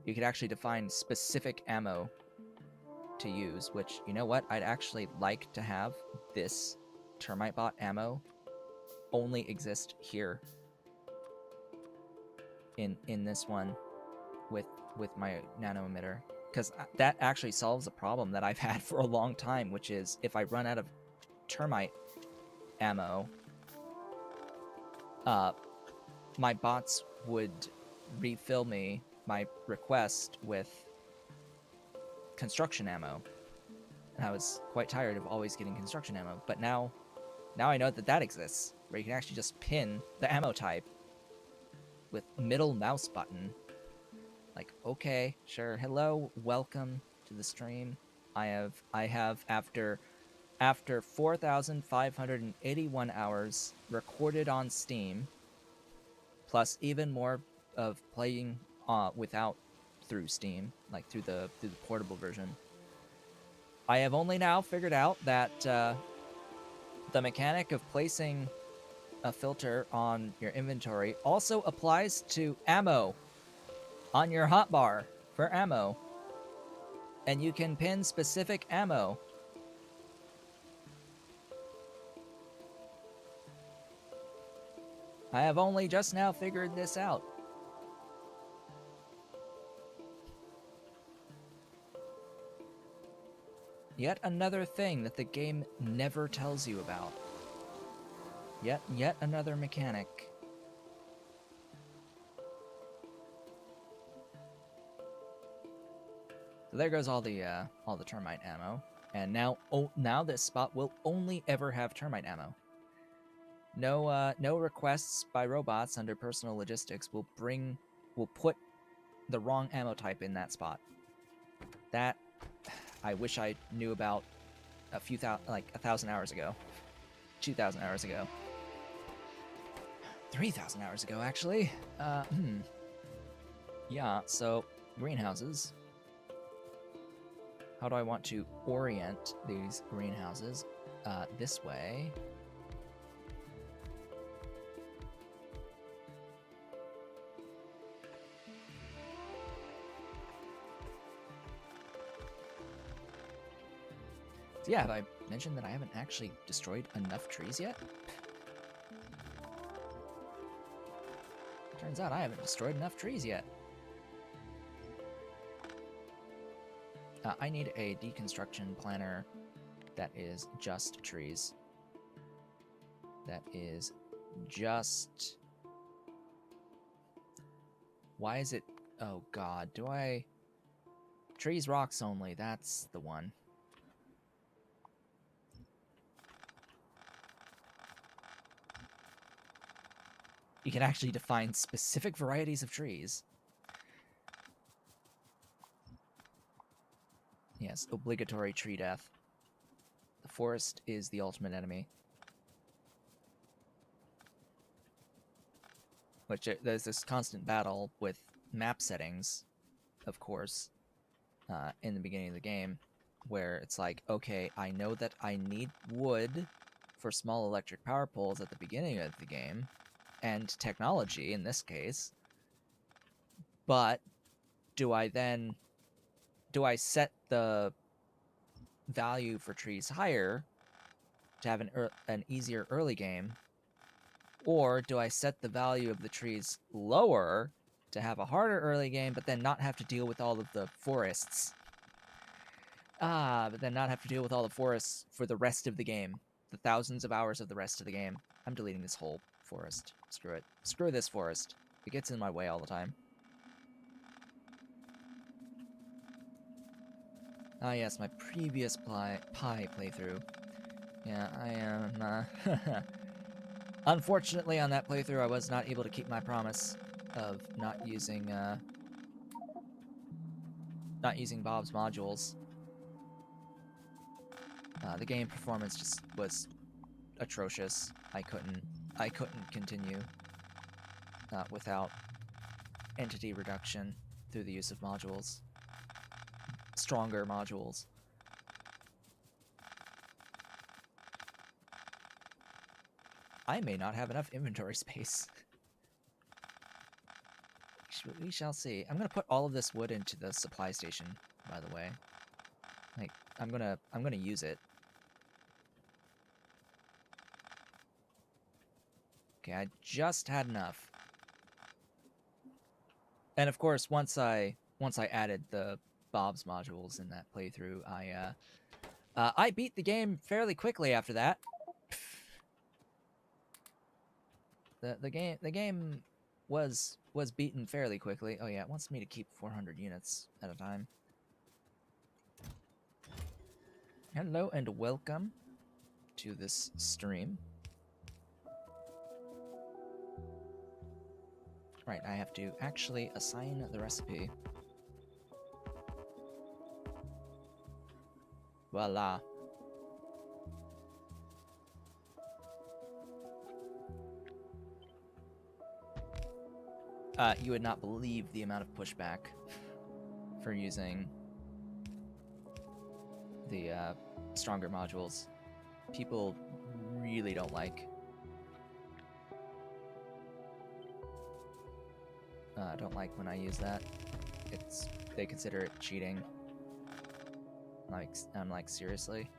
You could actually define specific ammo to use, which, you know what? I'd actually like to have this termite bot ammo only exist here in this one with my nano emitter, because that actually solves a problem that I've had for a long time, which is if I run out of termite ammo, my bots would refill me my request with construction ammo, and I was quite tired of always getting construction ammo. But now I know that that exists, where you can actually just pin the ammo type with middle mouse button. Like, okay, sure, hello, welcome to the stream. I have after 4,581 hours recorded on Steam, plus even more of playing without through Steam, like through the portable version. I have only now figured out that the mechanic of placing a filter on your inventory also applies to ammo on your hotbar for ammo, and you can pin specific ammo. I have only just now figured this out. Yet another thing that the game never tells you about. Yet another mechanic. So there goes all the termite ammo, and now this spot will only ever have termite ammo. No requests by robots under personal logistics will put the wrong ammo type in that spot. That I wish I knew about like 1,000 hours ago, 2,000 hours ago, 3,000 hours ago, actually. Yeah, so greenhouses. How do I want to orient these greenhouses? This way. So yeah, have I mentioned that I haven't actually destroyed enough trees yet? Turns out I haven't destroyed enough trees yet. I need a deconstruction planner that is just trees. That is just... Why is it... Oh god, do I... Trees, rocks only, that's the one. We can actually define specific varieties of trees. Yes, obligatory tree death. The forest is the ultimate enemy. Which there's this constant battle with map settings, of course, in the beginning of the game, where it's like, okay, I know that I need wood for small electric power poles at the beginning of the game, and technology in this case, but do I set the value for trees higher to have an easier early game, or do I set the value of the trees lower to have a harder early game, but then not have to deal with all of the forests? But then not have to deal with all the forests for the rest of the game. The thousands of hours of the rest of the game. I'm deleting this whole forest. Screw it. Screw this forest. It gets in my way all the time. Ah, yes, my previous Pi playthrough. Yeah, I am, Unfortunately, on that playthrough, I was not able to keep my promise of not using Bob's modules. The game performance just was atrocious. I couldn't continue without entity reduction through the use of modules. Stronger modules. I may not have enough inventory space. We shall see. I'm gonna put all of this wood into the supply station, by the way. Like, I'm gonna use it. Okay, I just had enough. And of course, once I added the Bob's modules in that playthrough, I beat the game fairly quickly after that. The game was beaten fairly quickly. Oh yeah, it wants me to keep 400 units at a time. Hello and welcome to this stream. Right, I have to actually assign the recipe. Voila. You would not believe the amount of pushback for using the stronger modules. People really don't like. Don't like when I use that. They consider it cheating. I'm like, seriously?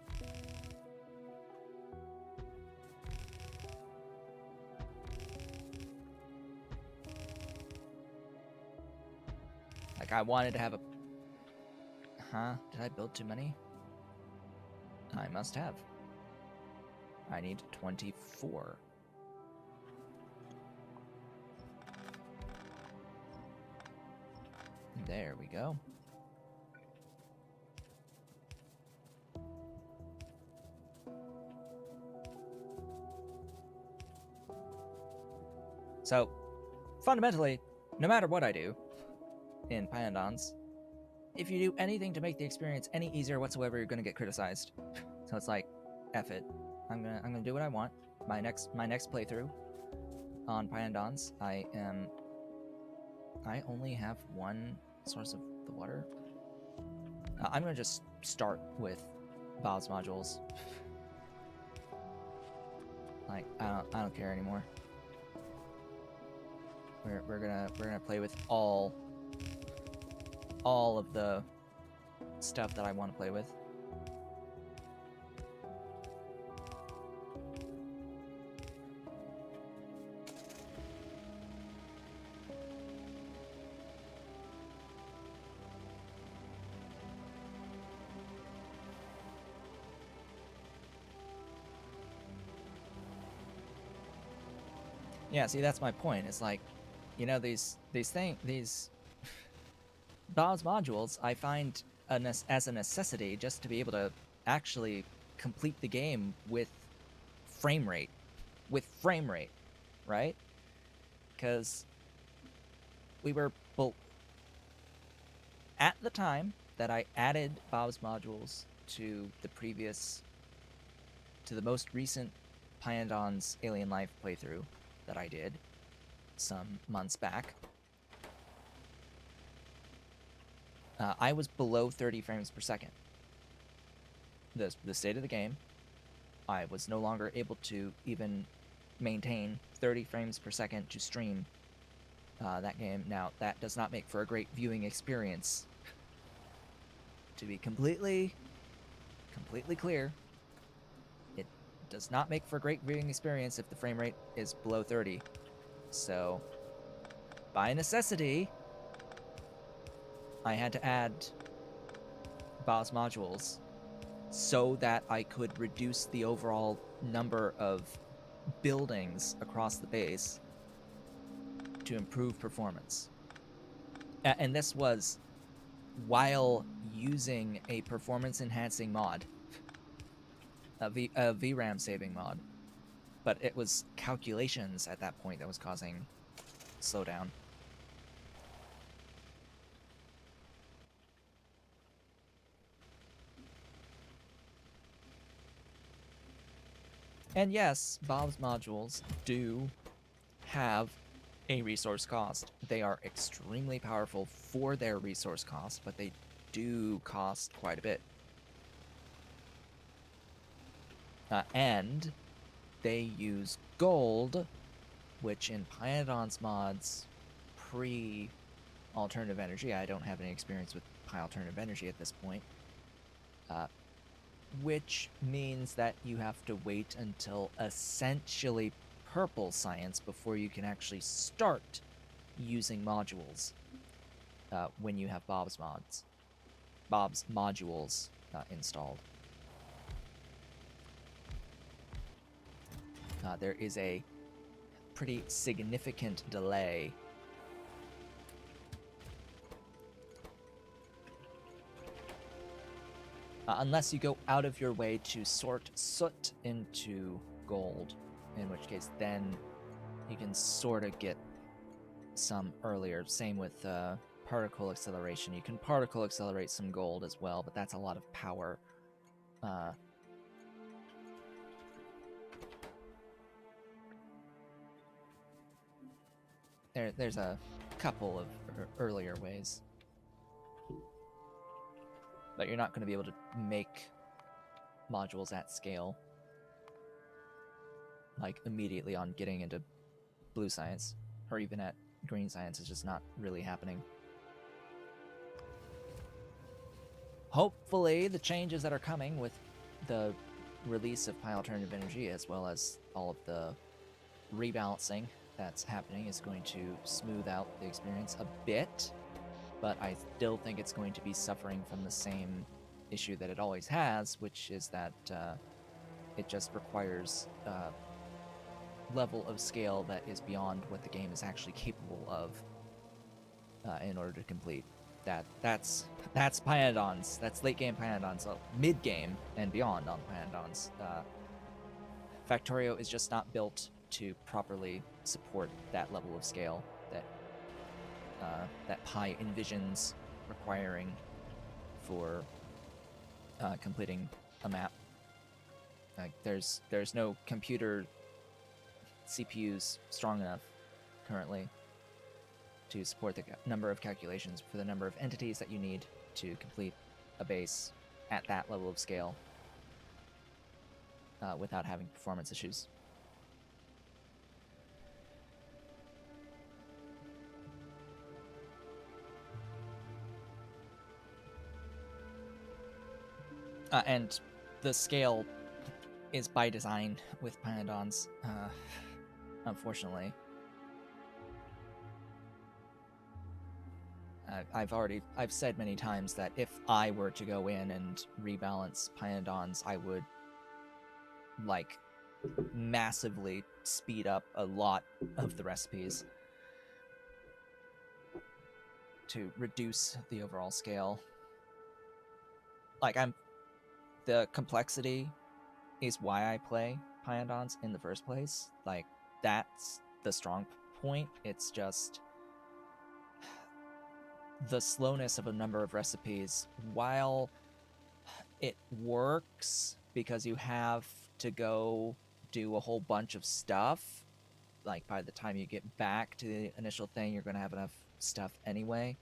Like, I wanted to have a... Huh? Did I build too many? I must have. I need 24. There we go. So, fundamentally, no matter what I do in Pyandons, if you do anything to make the experience any easier whatsoever, you're gonna get criticized. So it's like, F it. I'm gonna do what I want. My next playthrough on Pyandons, I only have one source of the water. I'm gonna just start with Bob's modules. Like, I don't care anymore. We're gonna play with all of the stuff that I want to play with. Yeah, see, that's my point. It's like, you know, these Bob's modules, I find as a necessity just to be able to actually complete the game with frame rate, right? because we were at the time that I added Bob's modules to the most recent Pyandon's Alien Life playthrough that I did some months back. I was below 30 frames per second. The state of the game, I was no longer able to even maintain 30 frames per second to stream that game. Now, that does not make for a great viewing experience. To be completely clear, it does not make for a great viewing experience if the frame rate is below 30. So, by necessity, I had to add BOS modules so that I could reduce the overall number of buildings across the base to improve performance. And this was while using a performance-enhancing mod, a VRAM saving mod. But it was calculations at that point that was causing slowdown. And yes, Bob's modules do have a resource cost. They are extremely powerful for their resource cost, but they do cost quite a bit. And they use gold, which in Pyandon's mods pre-alternative energy, I don't have any experience with alternative energy at this point, which means that you have to wait until essentially purple science before you can actually start using modules when you have Bob's modules installed. There is a pretty significant delay. Unless you go out of your way to sort soot into gold, in which case then you can sort of get some earlier. Same with particle acceleration. You can particle accelerate some gold as well, but that's a lot of power. There's a couple of earlier ways. But you're not going to be able to make modules at scale, like immediately on getting into blue science, or even at green science. It's just not really happening. Hopefully, the changes that are coming with the release of Pi Alternative Energy, as well as all of the rebalancing that's happening, is going to smooth out the experience a bit. But I still think it's going to be suffering from the same issue that it always has, which is that it just requires a level of scale that is beyond what the game is actually capable of in order to complete. That's Pyandon's. That's late game Pyandon's. So mid game and beyond on Pyandon's. Factorio is just not built to properly support that level of scale that Pi envisions requiring for completing a map. There's no computer CPUs strong enough currently to support the number of calculations for the number of entities that you need to complete a base at that level of scale without having performance issues. And the scale is by design with Pyandon's, unfortunately. I've said many times that if I were to go in and rebalance Pyandon's, I would, like, massively speed up a lot of the recipes to reduce the overall scale. Like, the complexity is why I play Pyandon's in the first place. Like, that's the strong point. It's just the slowness of a number of recipes. While it works because you have to go do a whole bunch of stuff, like by the time you get back to the initial thing, you're going to have enough stuff anyway.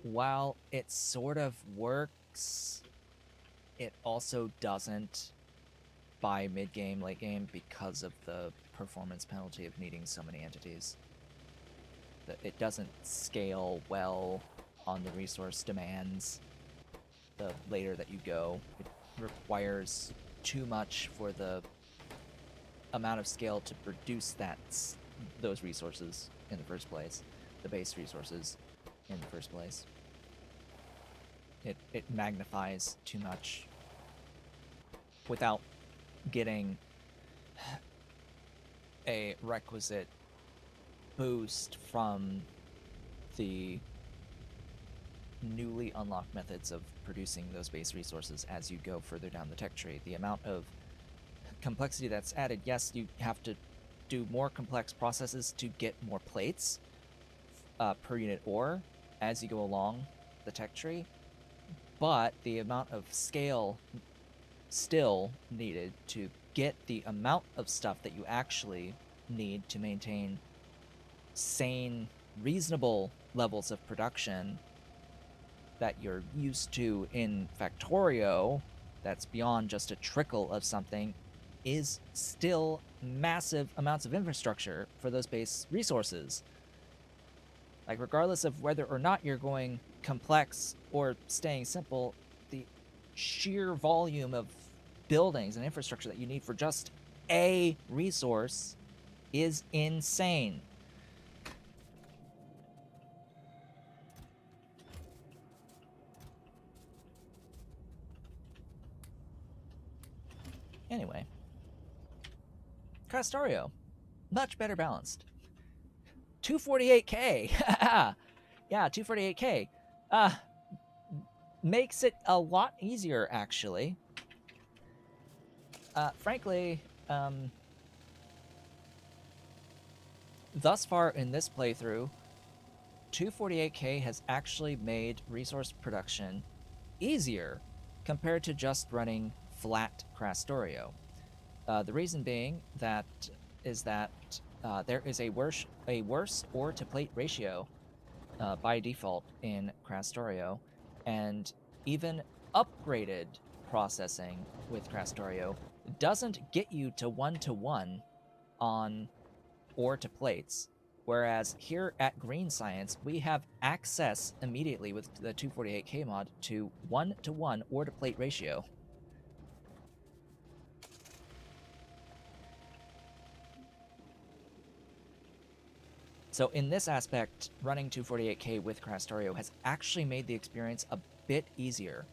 While it sort of works, it also doesn't by mid-game, late game, because of the performance penalty of needing so many entities. It doesn't scale well on the resource demands the later that you go. It requires too much for the amount of scale to produce those resources in the first place, the base resources in the first place. It magnifies too much without getting a requisite boost from the newly unlocked methods of producing those base resources as you go further down the tech tree. The amount of complexity that's added, yes, you have to do more complex processes to get more plates per unit ore as you go along the tech tree, but the amount of scale still needed to get the amount of stuff that you actually need to maintain sane, reasonable levels of production that you're used to in Factorio, that's beyond just a trickle of something, is still massive amounts of infrastructure for those base resources. Like, regardless of whether or not you're going complex or staying simple, the sheer volume of buildings and infrastructure that you need for just a resource is insane. Anyway, Krastorio, much better balanced. 248K. Yeah, 248K. Makes it a lot easier, actually. Frankly, thus far in this playthrough, 248K has actually made resource production easier compared to just running flat Krastorio. The reason being is that there is a worse ore to plate ratio by default in Krastorio, and even upgraded processing with Krastorio doesn't get you to 1-to-1 on ore to plates, whereas here at Green Science we have access immediately with the 248K mod to 1-to-1 ore to plate ratio. So in this aspect, running 248K with Krastorio has actually made the experience a bit easier.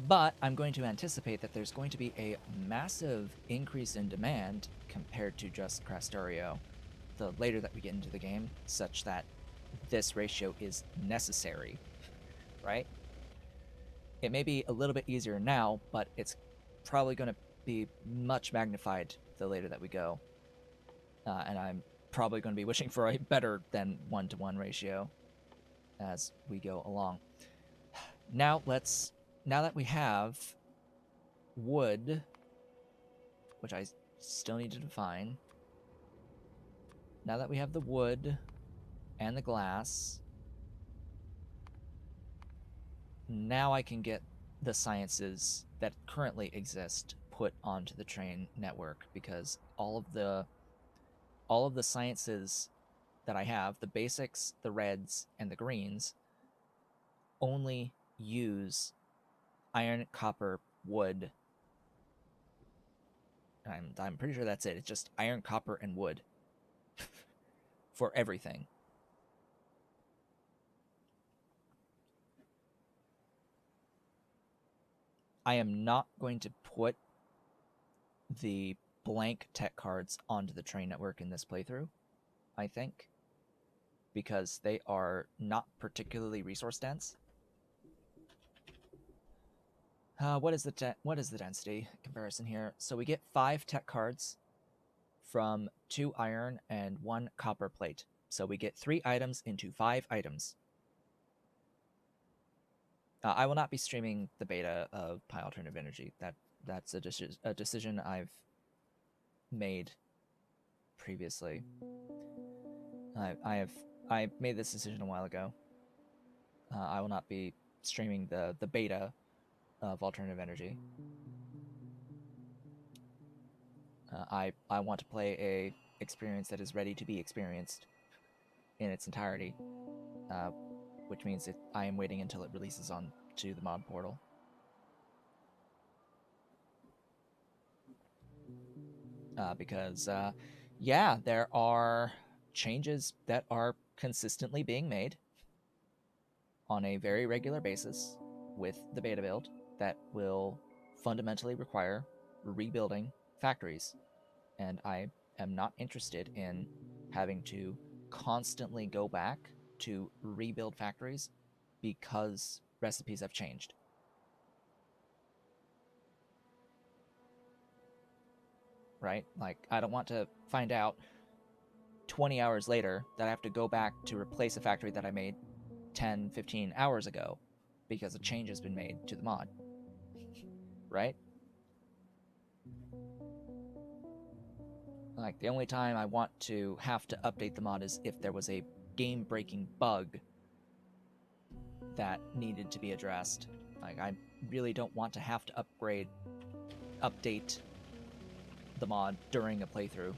But I'm going to anticipate that there's going to be a massive increase in demand compared to just Krastorio the later that we get into the game, such that this ratio is necessary, right? It may be a little bit easier now, but it's probably going to be much magnified the later that we go. And I'm probably going to be wishing for a better than 1-to-1 ratio as we go along. Now that we have wood, which I still need to define, now that we have the wood and the glass, now I can get the sciences that currently exist put onto the train network, because all of the sciences that I have, the basics, the reds, and the greens, only use iron, copper, wood. I'm pretty sure that's it. It's just iron, copper, and wood for everything. I am not going to put the blank tech cards onto the train network in this playthrough, I think, because they are not particularly resource dense. What is the density comparison here? So we get 5 tech cards from 2 iron and 1 copper plate. So we get 3 items into 5 items. I will not be streaming the beta of Pi Alternative Energy. That's a decision I've made previously. I made this decision a while ago. I will not be streaming the beta of Alternative Energy. I want to play a experience that is ready to be experienced in its entirety, which means that I am waiting until it releases on to the mod portal. Because yeah, there are changes that are consistently being made on a very regular basis with the beta build that will fundamentally require rebuilding factories. And I am not interested in having to constantly go back to rebuild factories because recipes have changed. Right? Like, I don't want to find out 20 hours later that I have to go back to replace a factory that I made 10, 15 hours ago because a change has been made to the mod. Right? Like, the only time I want to have to update the mod is if there was a game-breaking bug that needed to be addressed. Like, I really don't want to have to update the mod during a playthrough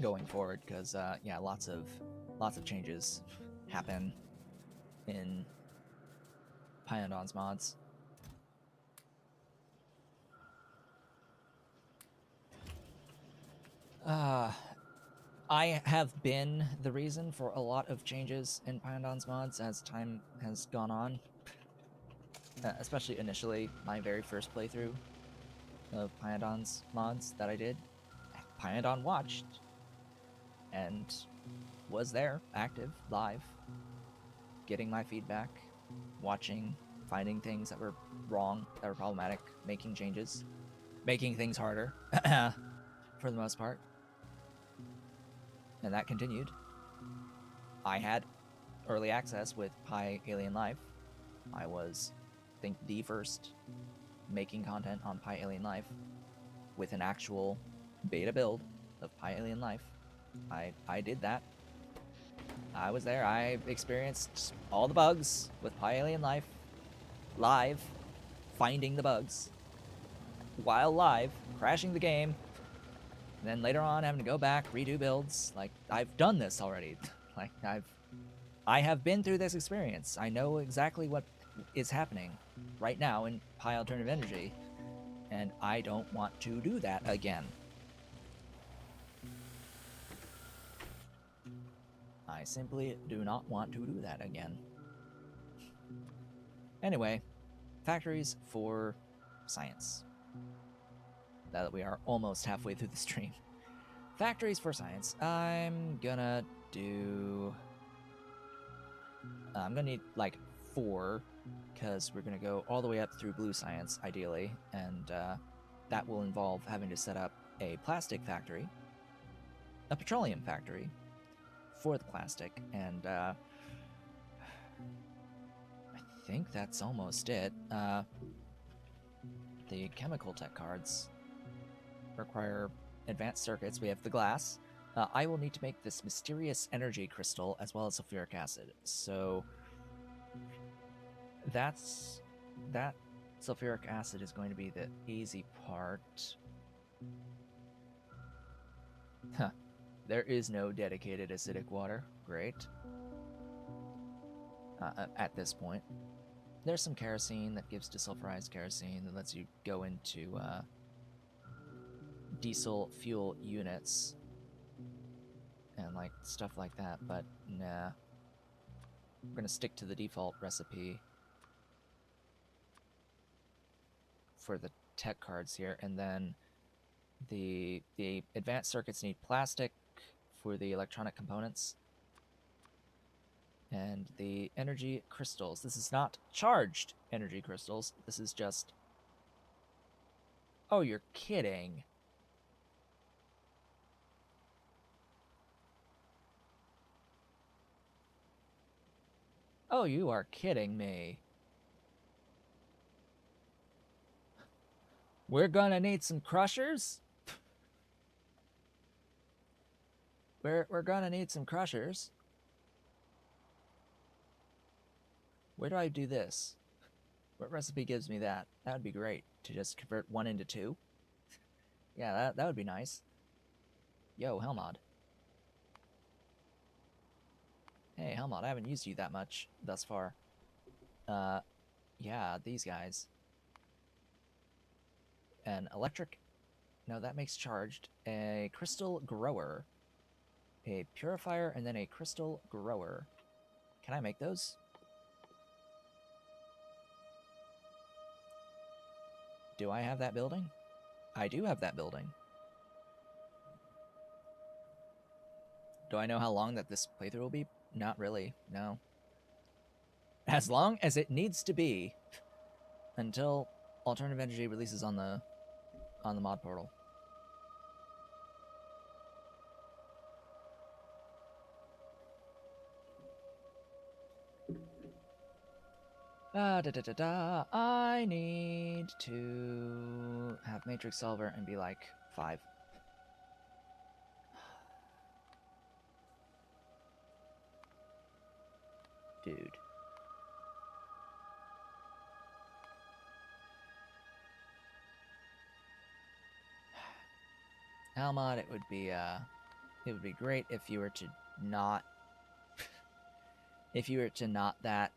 going forward, because yeah, lots of changes happen in Pyondon's mods. I have been the reason for a lot of changes in Pyondon's mods as time has gone on. Especially initially, my very first playthrough of Pyondon's mods that I did, Pyondon watched and was there, active, live, getting my feedback, watching, finding things that were wrong, that were problematic, making changes, making things harder for the most part. And that continued. I had early access with Pi Alien Life. I was, I think, the first making content on Pi Alien Life with an actual beta build of Pi Alien Life. I did that. I was there. I experienced all the bugs with Pi Alien Life live, finding the bugs while live, crashing the game, and then later on having to go back, redo builds. Like, I've done this already. Like, I have been through this experience. I know exactly what is happening right now in Pi Alternative Energy, and I don't want to do that again. I simply do not want to do that again. Anyway, factories for science. Now that we are almost halfway through the stream. Factories for science. I'm gonna need like 4, because we're gonna go all the way up through blue science, ideally, and that will involve having to set up a plastic factory, a petroleum factory for the plastic, and I think that's almost it. The chemical tech cards require advanced circuits. We have the glass. I will need to make this mysterious energy crystal as well as sulfuric acid. So that sulfuric acid is going to be the easy part. Huh. There is no dedicated acidic water. Great. At this point. There's some kerosene that gives desulfurized kerosene that lets you go into diesel fuel units and like stuff like that, but nah. We're gonna stick to the default recipe for the tech cards here, and then the advanced circuits need plastic for the electronic components, And the energy crystals. This is not charged energy crystals. This is just... Oh, you're kidding. Oh, you are kidding me. We're gonna need some crushers? We're gonna need some crushers. Where do I do this? What recipe gives me that? That would be great, to just convert 1 into 2. Yeah, that would be nice. Yo, Helmod. Hey, Helmod, I haven't used you that much thus far. Yeah, these guys. An electric... No, that makes charged. A crystal grower. A purifier, and then a crystal grower. Can I make those? Do I have that building? I do have that building. Do I know how long that this playthrough will be? Not really, no. As long as it needs to be until Alternative Energy releases on the mod portal. I need to have Matrix Solver and be like 5. Dude. Almod, it would be great if you were to not that.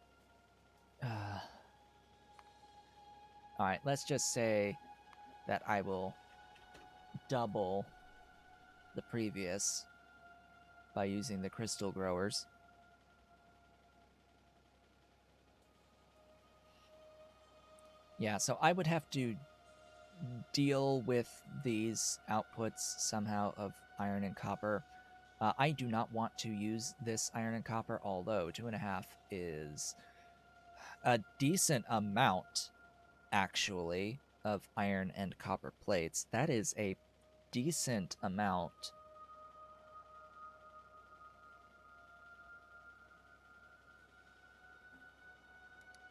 Alright, let's just say that I will double the previous by using the crystal growers. Yeah, so I would have to deal with these outputs somehow of iron and copper. I do not want to use this iron and copper, although 2.5 is a decent amount, actually, of iron and copper plates. That is a decent amount.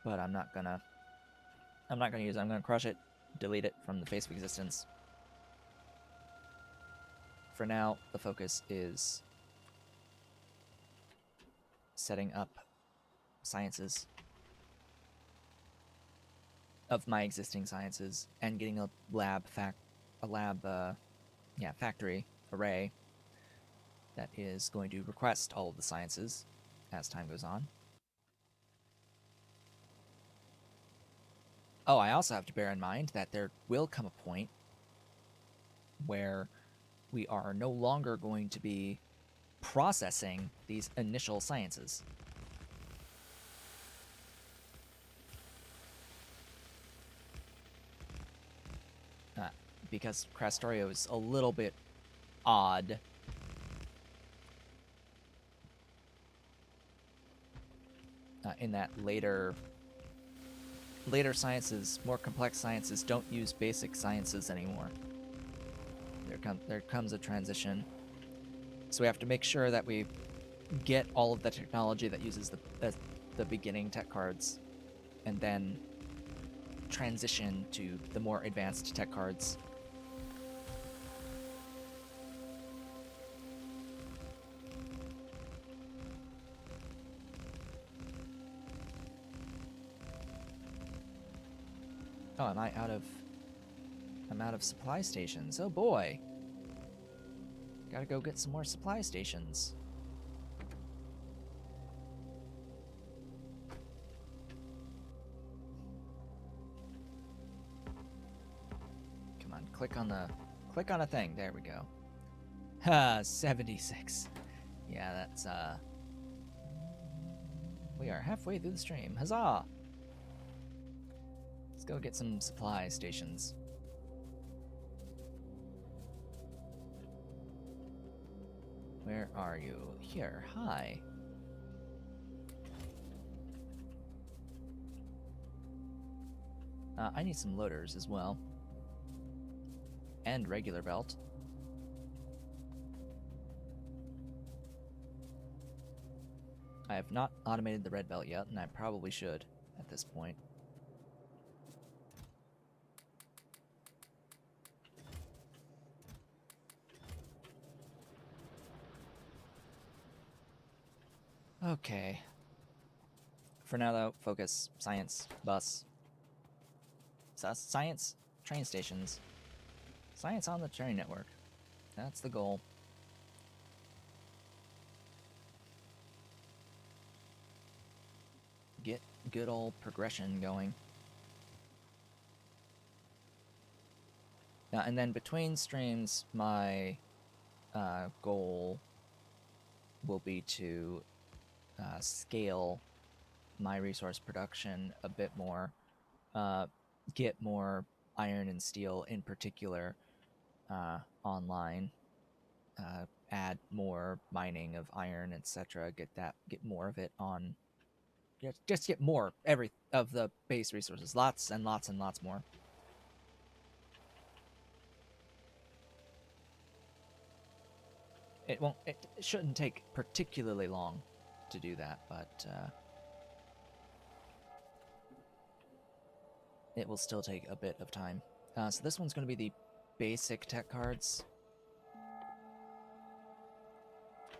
But I'm not gonna use it. I'm gonna crush it, delete it from the face of existence. For now, the focus is setting up sciences of my existing sciences and getting a factory array that is going to request all of the sciences as time goes on. Oh, I also have to bear in mind that there will come a point where we are no longer going to be processing these initial sciences. Because Krastorio is a little bit odd. In that later sciences, more complex sciences, don't use basic sciences anymore. There comes a transition. So we have to make sure that we get all of the technology that uses the beginning tech cards, and then transition to the more advanced tech cards. Oh, I'm out of supply stations. Oh boy. Gotta go get some more supply stations. Come on, click on a thing. There we go. Ha, 76. Yeah, that's we are halfway through the stream. Huzzah! Let's go get some supply stations. Where are you? Here. Hi. I need some loaders as well. And regular belt. I have not automated the red belt yet, and I probably should at this point. Okay. For now, though, focus, science, bus. Science, train stations. Science on the train network. That's the goal. Get good old progression going. And then between streams, my goal will be to scale my resource production a bit more, get more iron and steel in particular online, add more mining of iron, etc. Get more of it on. Just get more every of the base resources, lots and lots and lots more. It won't. It shouldn't take particularly long to do that, but it will still take a bit of time. So this one's going to be the basic tech cards.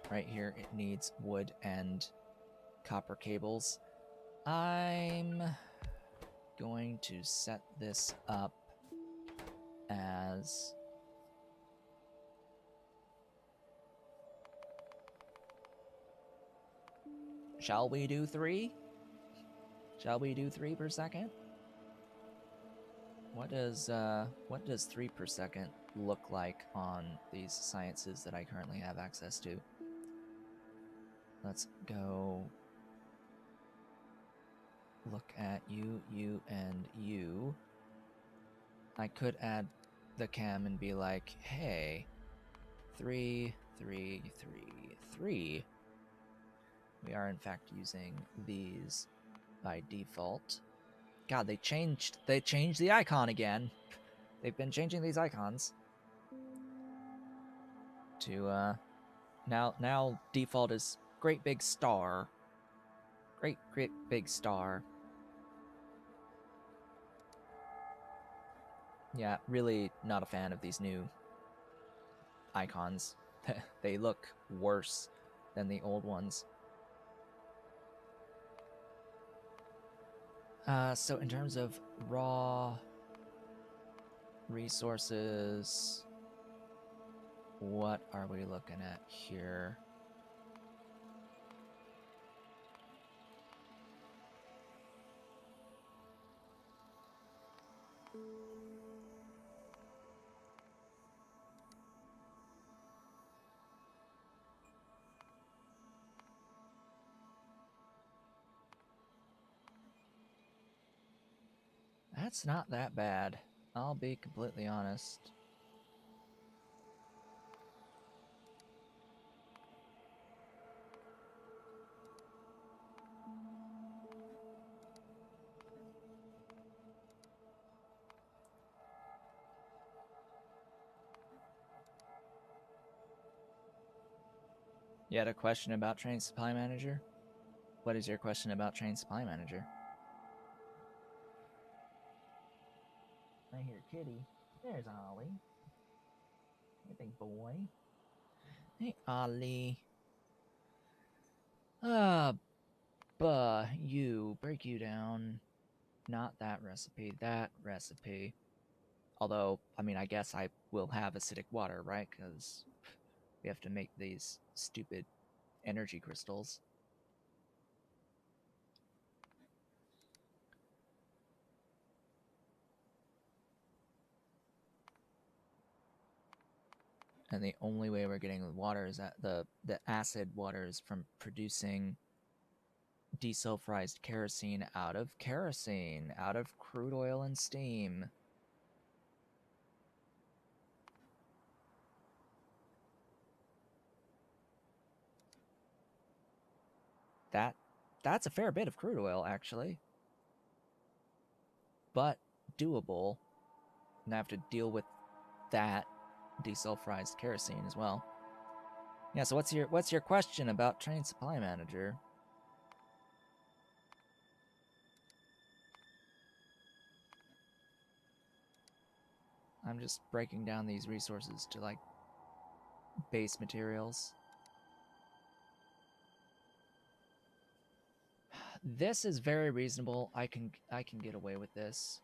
Right here, it needs wood and copper cables. I'm going to set this up as shall we do 3? Shall we do 3 per second? What does 3 per second look like on these sciences that I currently have access to? Let's go look at you, and you. I could add the cam and be like, hey, 3, 3, 3, 3. We are in fact using these by default. God, they changed the icon again. They've been changing these icons to now default is great big star. Great big star. Yeah, really not a fan of these new icons. They look worse than the old ones. So in terms of raw resources, what are we looking at here? That's not that bad. I'll be completely honest. You had a question about Train Supply Manager? What is your question about Train Supply Manager? I hear Kitty. There's Ollie. Hey, big boy. Hey, Ollie. Break you down. Not that recipe, that recipe. Although, I mean, I guess I will have acidic water, right? Because we have to make these stupid energy crystals. And the only way we're getting the water is that the acid water is from producing desulfurized kerosene, out of crude oil and steam. That's a fair bit of crude oil, actually. But doable. And I have to deal with that desulfurized kerosene as well. Yeah, so what's your question about train supply manager? I'm just breaking down these resources to like base materials. This is very reasonable. I can get away with this.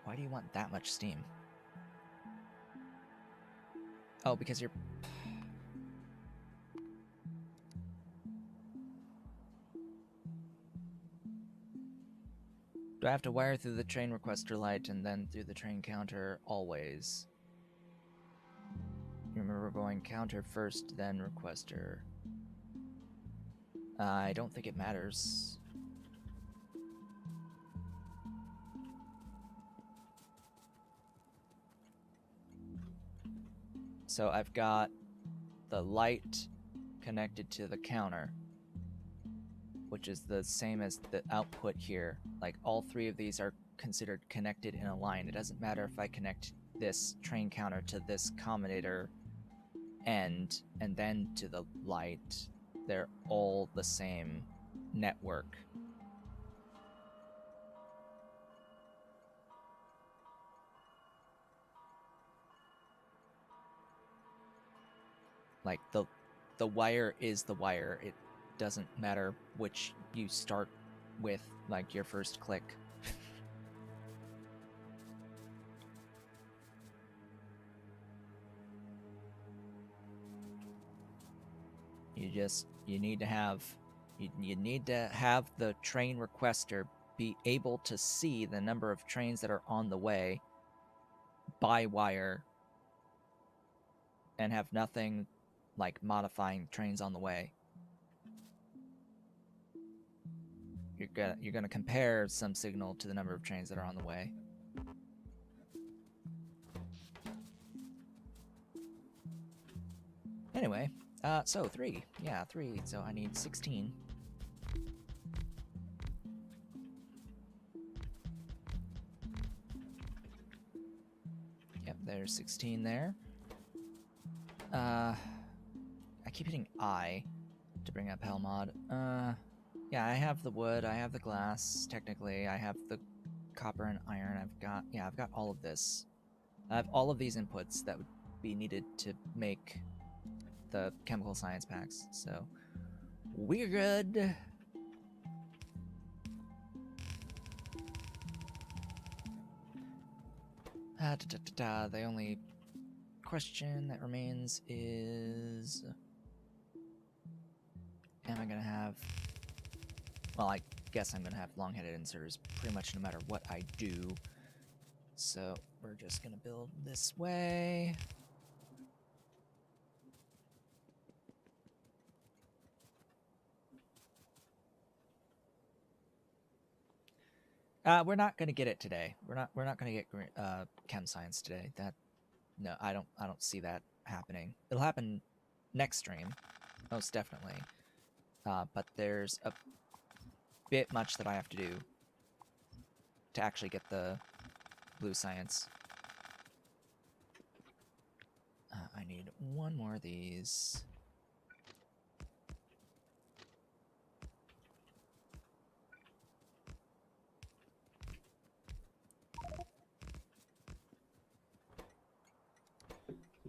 Why do you want that much steam? Oh, because you're... Do I have to wire through the train requester light and then through the train counter always? You remember going counter first, then requester. I don't think it matters. So I've got the light connected to the counter, which is the same as the output here. Like, all three of these are considered connected in a line. It doesn't matter if I connect this train counter to this combinator end and then to the light. They're all the same network. Like, the wire is the wire. It doesn't matter which you start with, like, your first click. You need to have the train requester be able to see the number of trains that are on the way by wire and have nothing like modifying trains on the way. You're gonna compare some signal to the number of trains that are on the way. Anyway, so 3. Yeah, 3. So I need 16. Yep, there's 16 there. I keep hitting I to bring up Hellmod. Yeah, I have the wood, I have the glass, technically. I have the copper and iron. I've got all of this. I have all of these inputs that would be needed to make the chemical science packs, so we're good. The only question that remains is, am I gonna have... Well, I guess I'm gonna have long-headed inserters pretty much no matter what I do. So we're just gonna build this way. We're not gonna get it today. We're not gonna get chem science today. No, I don't see that happening. It'll happen next stream, most definitely. But there's a bit much that I have to do to actually get the blue science. I need one more of these.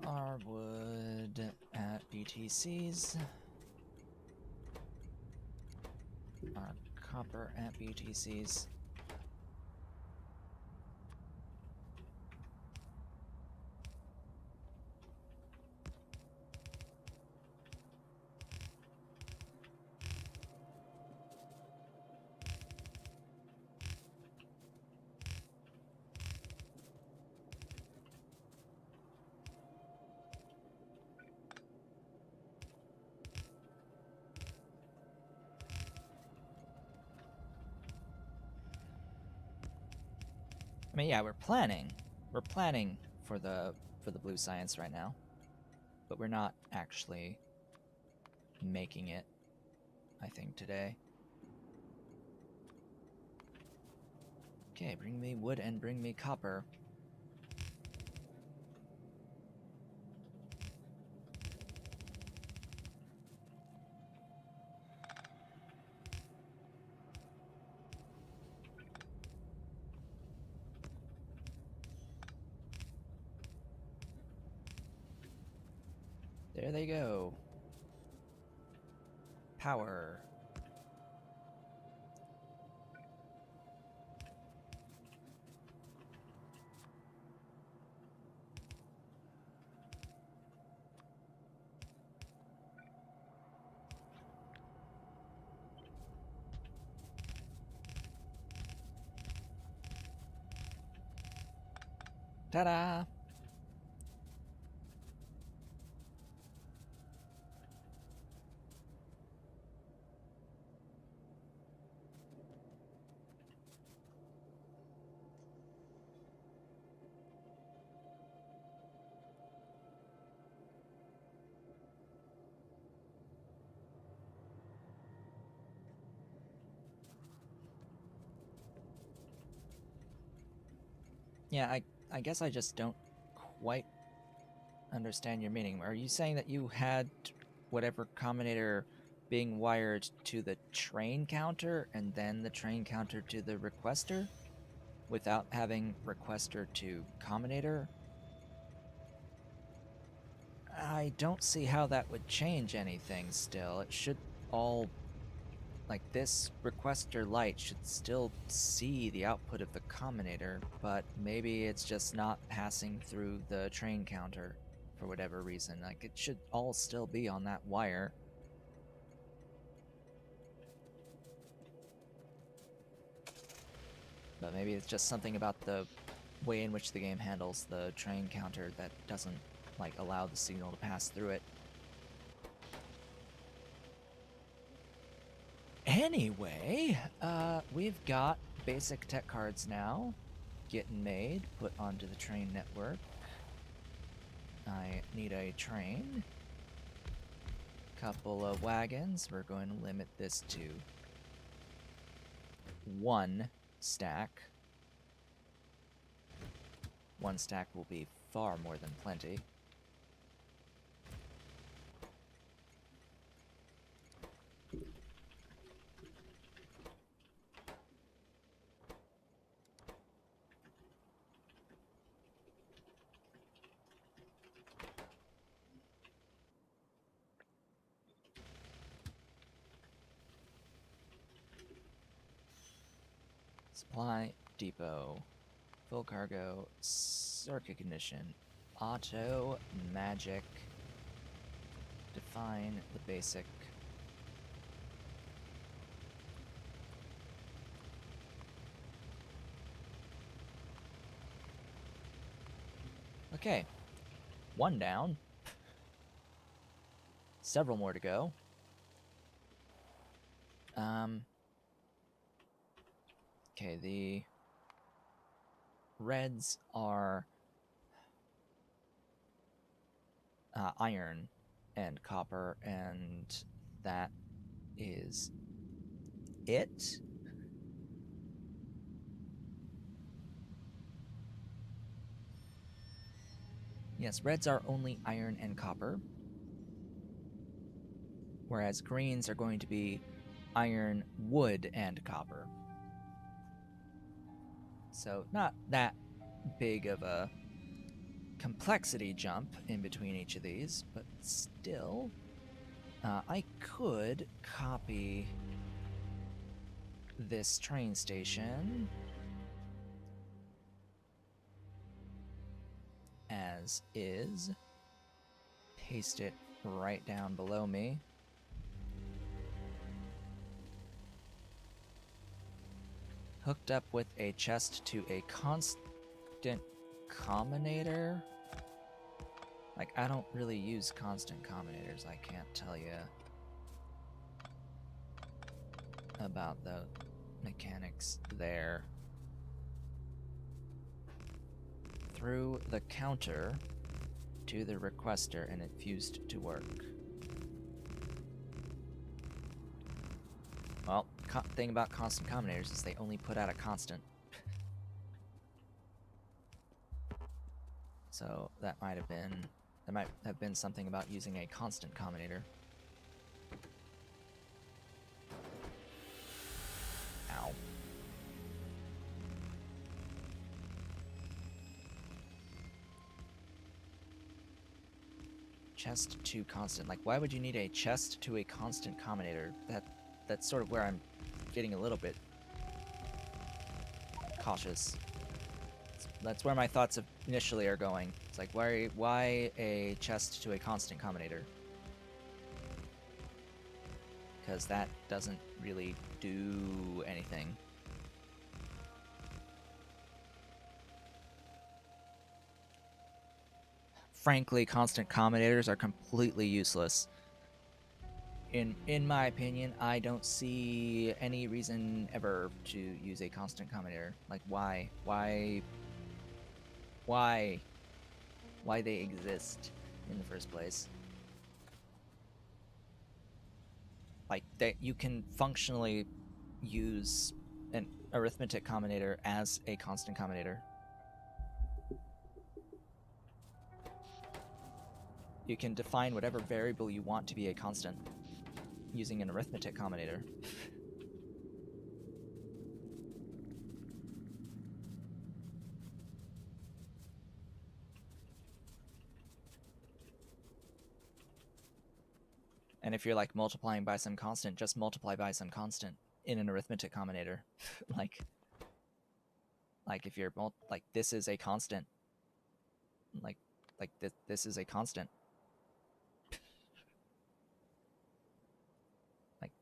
Our wood at BTCs. Our copper at BTCs. I mean, yeah, we're planning for the blue science right now, but we're not actually making it, I think, today. Okay, bring me wood and bring me copper. There they go. Power. Ta-da! Yeah, I guess I just don't quite understand your meaning. Are you saying that you had whatever combinator being wired to the train counter and then the train counter to the requester without having requester to combinator? I don't see how that would change anything still. It should all, like, this requester light should still see the output of the combinator, but maybe it's just not passing through the train counter for whatever reason. Like, it should all still be on that wire. But maybe it's just something about the way in which the game handles the train counter that doesn't, like, allow the signal to pass through it. Anyway, we've got basic tech cards now getting made, put onto the train network. I need a train, couple of wagons. We're going to limit this to 1 stack. 1 stack will be far more than plenty. Supply depot. Full cargo. Circuit ignition. Auto magic. Define the basic. Okay. 1 down. Several more to go. Okay, the reds are iron and copper, and that is it. Yes, reds are only iron and copper, whereas greens are going to be iron, wood, and copper. So not that big of a complexity jump in between each of these, but still, I could copy this train station as is, paste it right down below me. Hooked up with a chest to a constant combinator. Like, I don't really use constant combinators. I can't tell you about the mechanics there. Through the counter to the requester, and it fused to work. Well, thing about constant combinators is they only put out a constant. So that might have been something about using a constant combinator. Ow. Chest to constant. Like, why would you need a chest to a constant combinator? That's sort of where I'm getting a little bit cautious. That's where my thoughts initially are going. It's like, why a chest to a constant combinator? Because that doesn't really do anything. Frankly, constant combinators are completely useless. In my opinion, I don't see any reason ever to use a constant combinator. Like, why they exist in the first place? Like, that you can functionally use an arithmetic combinator as a constant combinator. You can define whatever variable you want to be a constant using an arithmetic combinator. And if you're like multiplying by some constant, just multiply by some constant in an arithmetic combinator. like if you're like, this is a constant. Like this is a constant.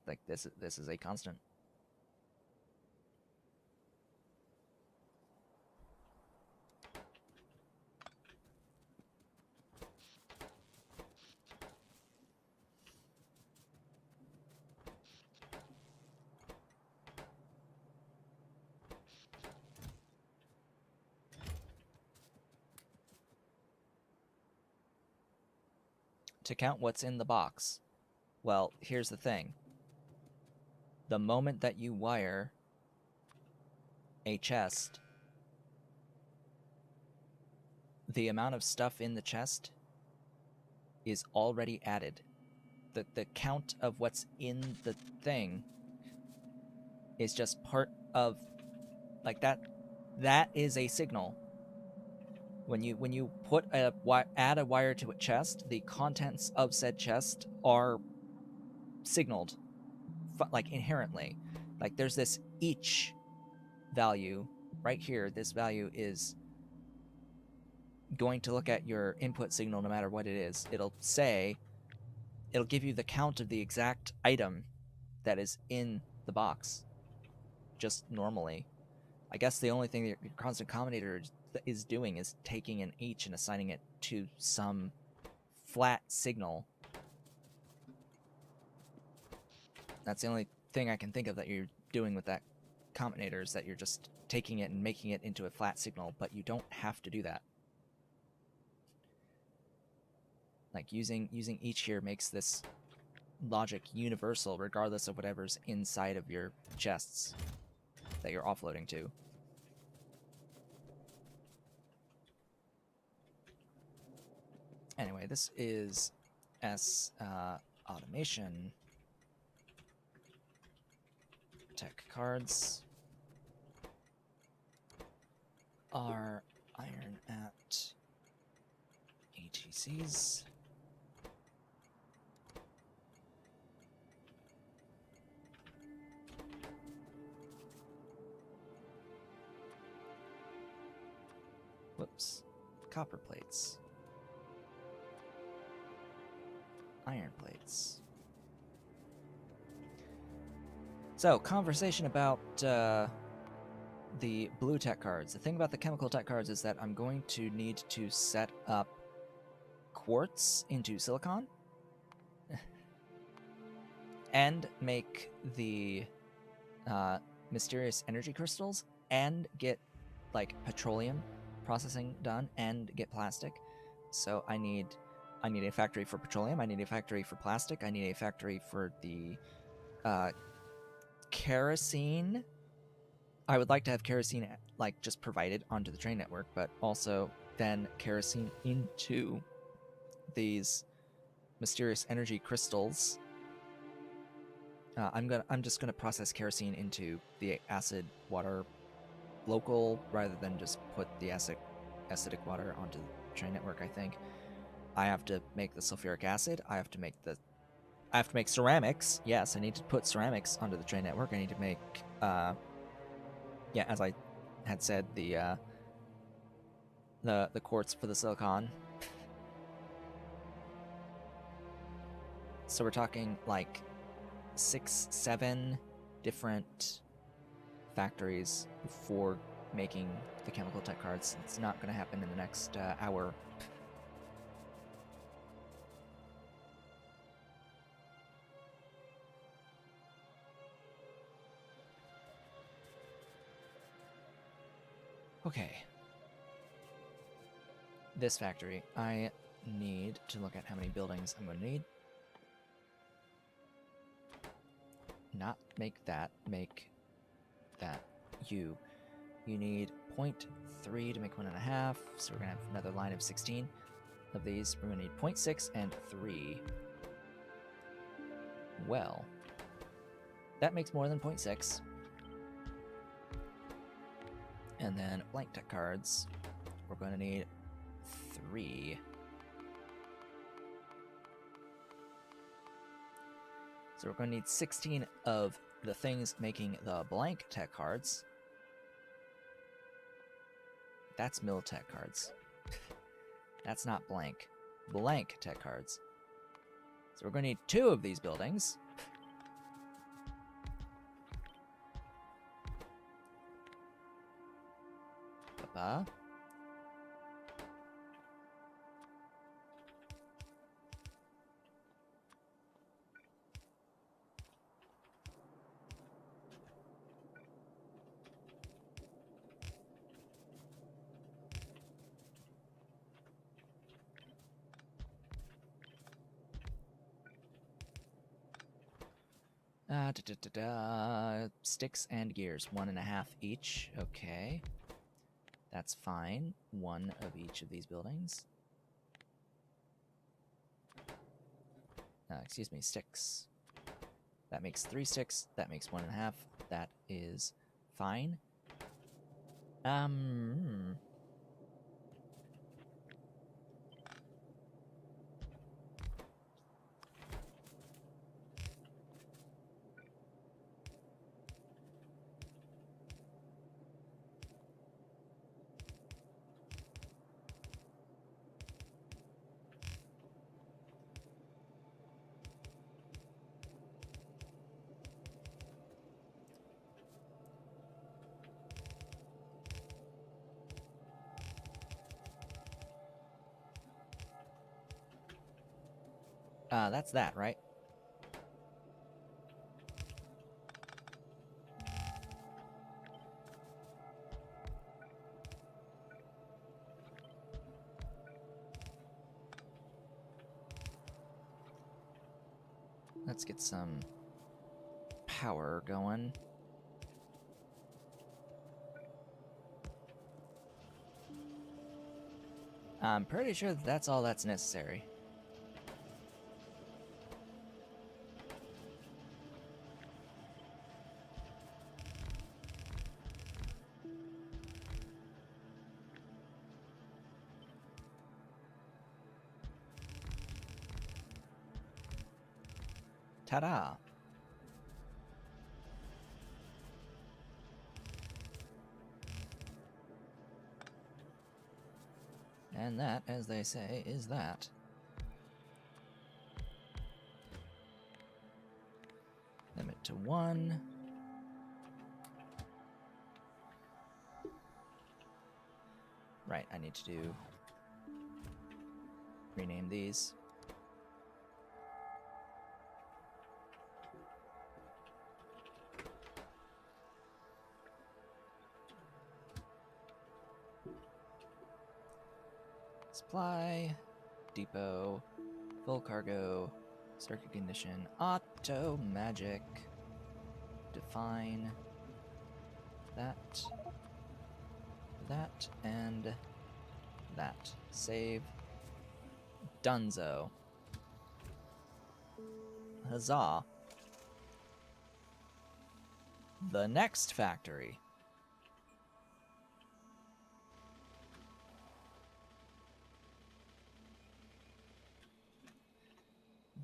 Like this is a constant. To count what's in the box. Well, here's the thing. The moment that you wire a chest, the amount of stuff in the chest is already added. The count of what's in the thing is just part of, like, that is a signal. When you add a wire to a chest, the contents of said chest are signaled, like, inherently. Like, there's this each value right here. This value is going to look at your input signal no matter what it is. It'll give you the count of the exact item that is in the box, just normally. I guess the only thing that your constant combinator is doing is taking an each and assigning it to some flat signal. That's the only thing I can think of that you're doing with that combinator, is that you're just taking it and making it into a flat signal, but you don't have to do that. Like, using each here makes this logic universal regardless of whatever's inside of your chests that you're offloading to. Anyway, this is S automation tech cards. R iron at ATCs. Whoops. Copper plates. Iron plates. So, conversation about the blue tech cards. The thing about the chemical tech cards is that I'm going to need to set up quartz into silicon and make the mysterious energy crystals and get, like, petroleum processing done and get plastic. So I need a factory for petroleum, I need a factory for plastic, I need a factory for the kerosene. I would like to have kerosene, like, just provided onto the train network, but also then kerosene into these mysterious energy crystals. I'm just gonna process kerosene into the acid water local rather than just put the acidic water onto the train network. I think I have to make the sulfuric acid. I have to make ceramics. Yes, I need to put ceramics onto the train network. I need to make yeah, as I had said, the quartz for the silicon. So we're talking like 6, 7 different factories for making the chemical tech cards. It's not going to happen in the next hour. Okay. This factory, I need to look at how many buildings I'm going to need. Not make that, make that. You need 0.3 to make 1.5, so we're going to have another line of 16 of these. We're going to need 0.6 and 3. Well, that makes more than 0.6. And then blank tech cards, we're going to need 3. So we're going to need 16 of the things making the blank tech cards. That's mill tech cards. That's not blank. Blank tech cards. So we're going to need 2 of these buildings. Papa. Sticks and gears, 1.5 each. Okay. That's fine. 1 of each of these buildings. Excuse me, sticks. That makes 3 sticks. That makes 1.5. That is fine. That's that, right? Let's get some power going. I'm pretty sure that's all that's necessary. Ta-da! And that, as they say, is that. Limit to 1. Right, I need to rename these. Supply, depot, full cargo, circuit condition, auto magic, define that, and that. Save. Dunzo. Huzzah. The next factory.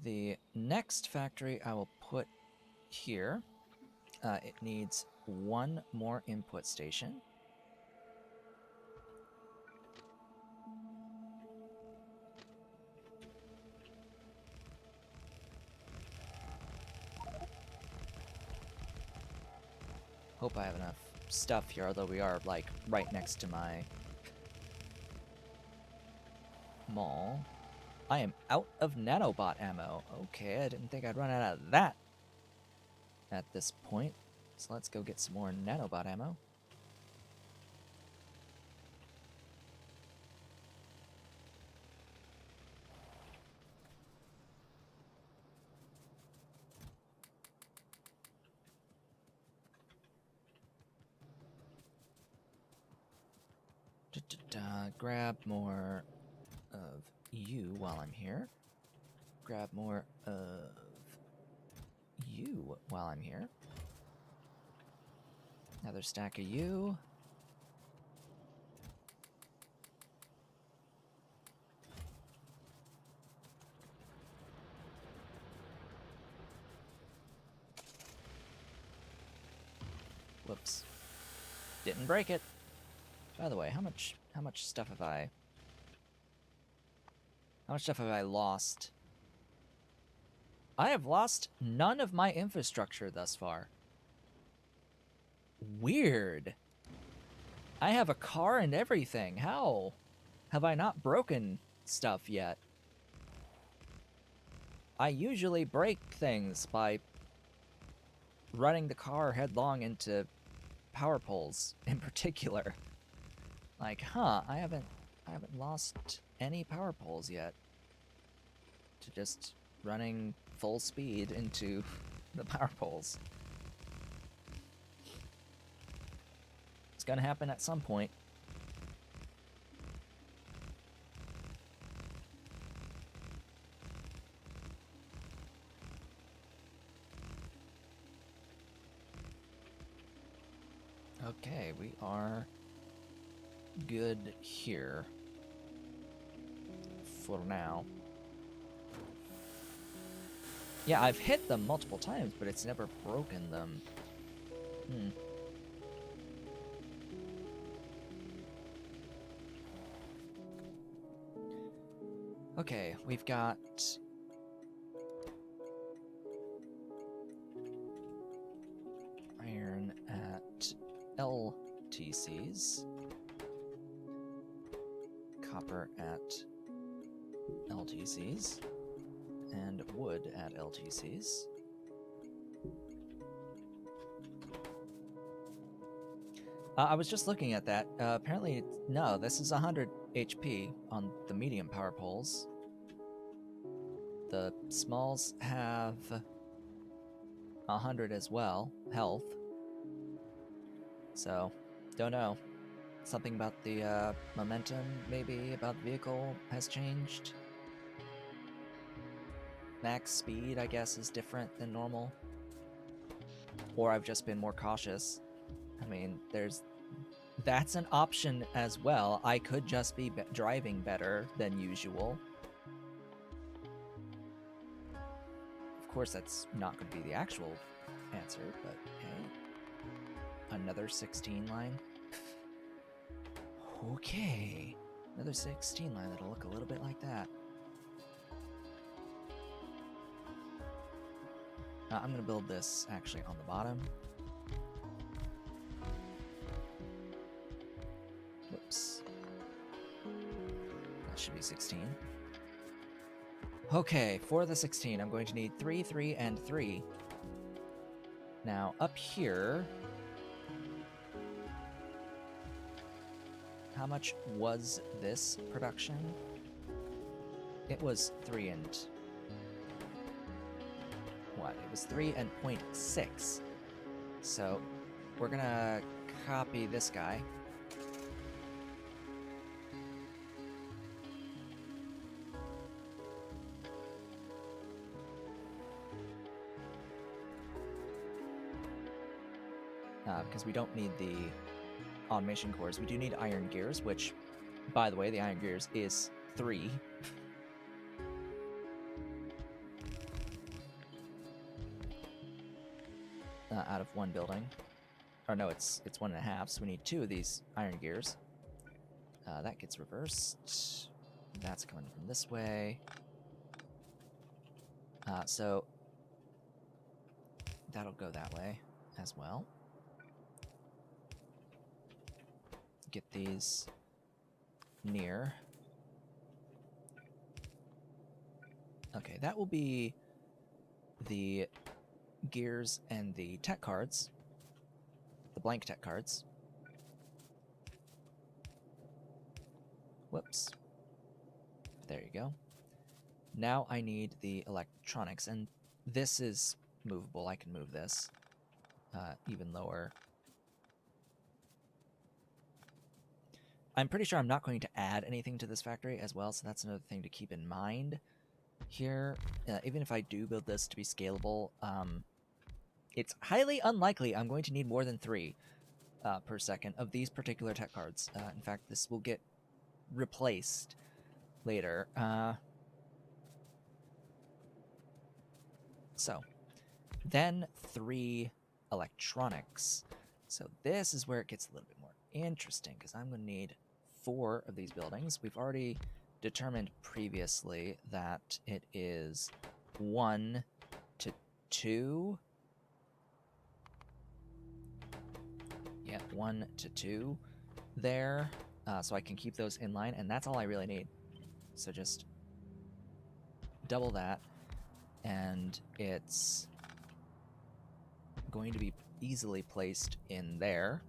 The next factory I will put here. It needs one more input station. Hope I have enough stuff here, although we are, like, right next to my mall. I am out of nanobot ammo. Okay, I didn't think I'd run out of that at this point. So let's go get some more nanobot ammo. Grab more of you while I'm here. Grab more of you while I'm here. Another stack of you. Whoops. Didn't break it. By the way, how much stuff have I... How much stuff have I lost? I have lost none of my infrastructure thus far. Weird. I have a car and everything. How have I not broken stuff yet? I usually break things by running the car headlong into power poles in particular. Like, I haven't lost any power poles yet. To just running full speed into the power poles. It's gonna happen at some point. Okay, we are good here for now. Yeah, I've hit them multiple times, but it's never broken them. Okay, we've got... iron at LTCs. Copper at LTCs. And wood at LTCs. I was just looking at that. Apparently, no, this is 100 HP on the medium power poles. The smalls have 100 as well, health. So, don't know. Something about the momentum, maybe, about the vehicle has changed. Max speed, I guess, is different than normal. Or I've just been more cautious. I mean, that's an option as well. I could just be driving better than usual. Of course, that's not going to be the actual answer, but hey. Another 16 line. Okay. Another 16 line that'll look a little bit like that. I'm going to build this actually on the bottom. Whoops. That should be 16. Okay, for the 16, I'm going to need 3, 3, and 3. Now, up here... How much was this production? It was 3 and... What? It was 3 and 0.6. So, we're gonna copy this guy. because we don't need the automation cores. We do need iron gears, which, by the way, the iron gears is 3. Out of 1 building. Or no, it's 1.5, so we need 2 of these iron gears. That gets reversed. That's coming from this way. So that'll go that way as well. Get these near. Okay, that will be the gears and the tech cards. The blank tech cards. Whoops. There you go. Now I need the electronics, and this is movable. I can move this even lower. I'm pretty sure I'm not going to add anything to this factory as well, so that's another thing to keep in mind here. Even if I do build this to be scalable, it's highly unlikely I'm going to need more than 3 per second of these particular tech cards. In fact, this will get replaced later. So, then 3 electronics. So this is where it gets a little bit more interesting, because I'm going to need 4 of these buildings. We've already determined previously that it is 1 to 2. Yeah, 1 to 2 there. So I can keep those in line, and that's all I really need. So just double that, and it's going to be easily placed in there.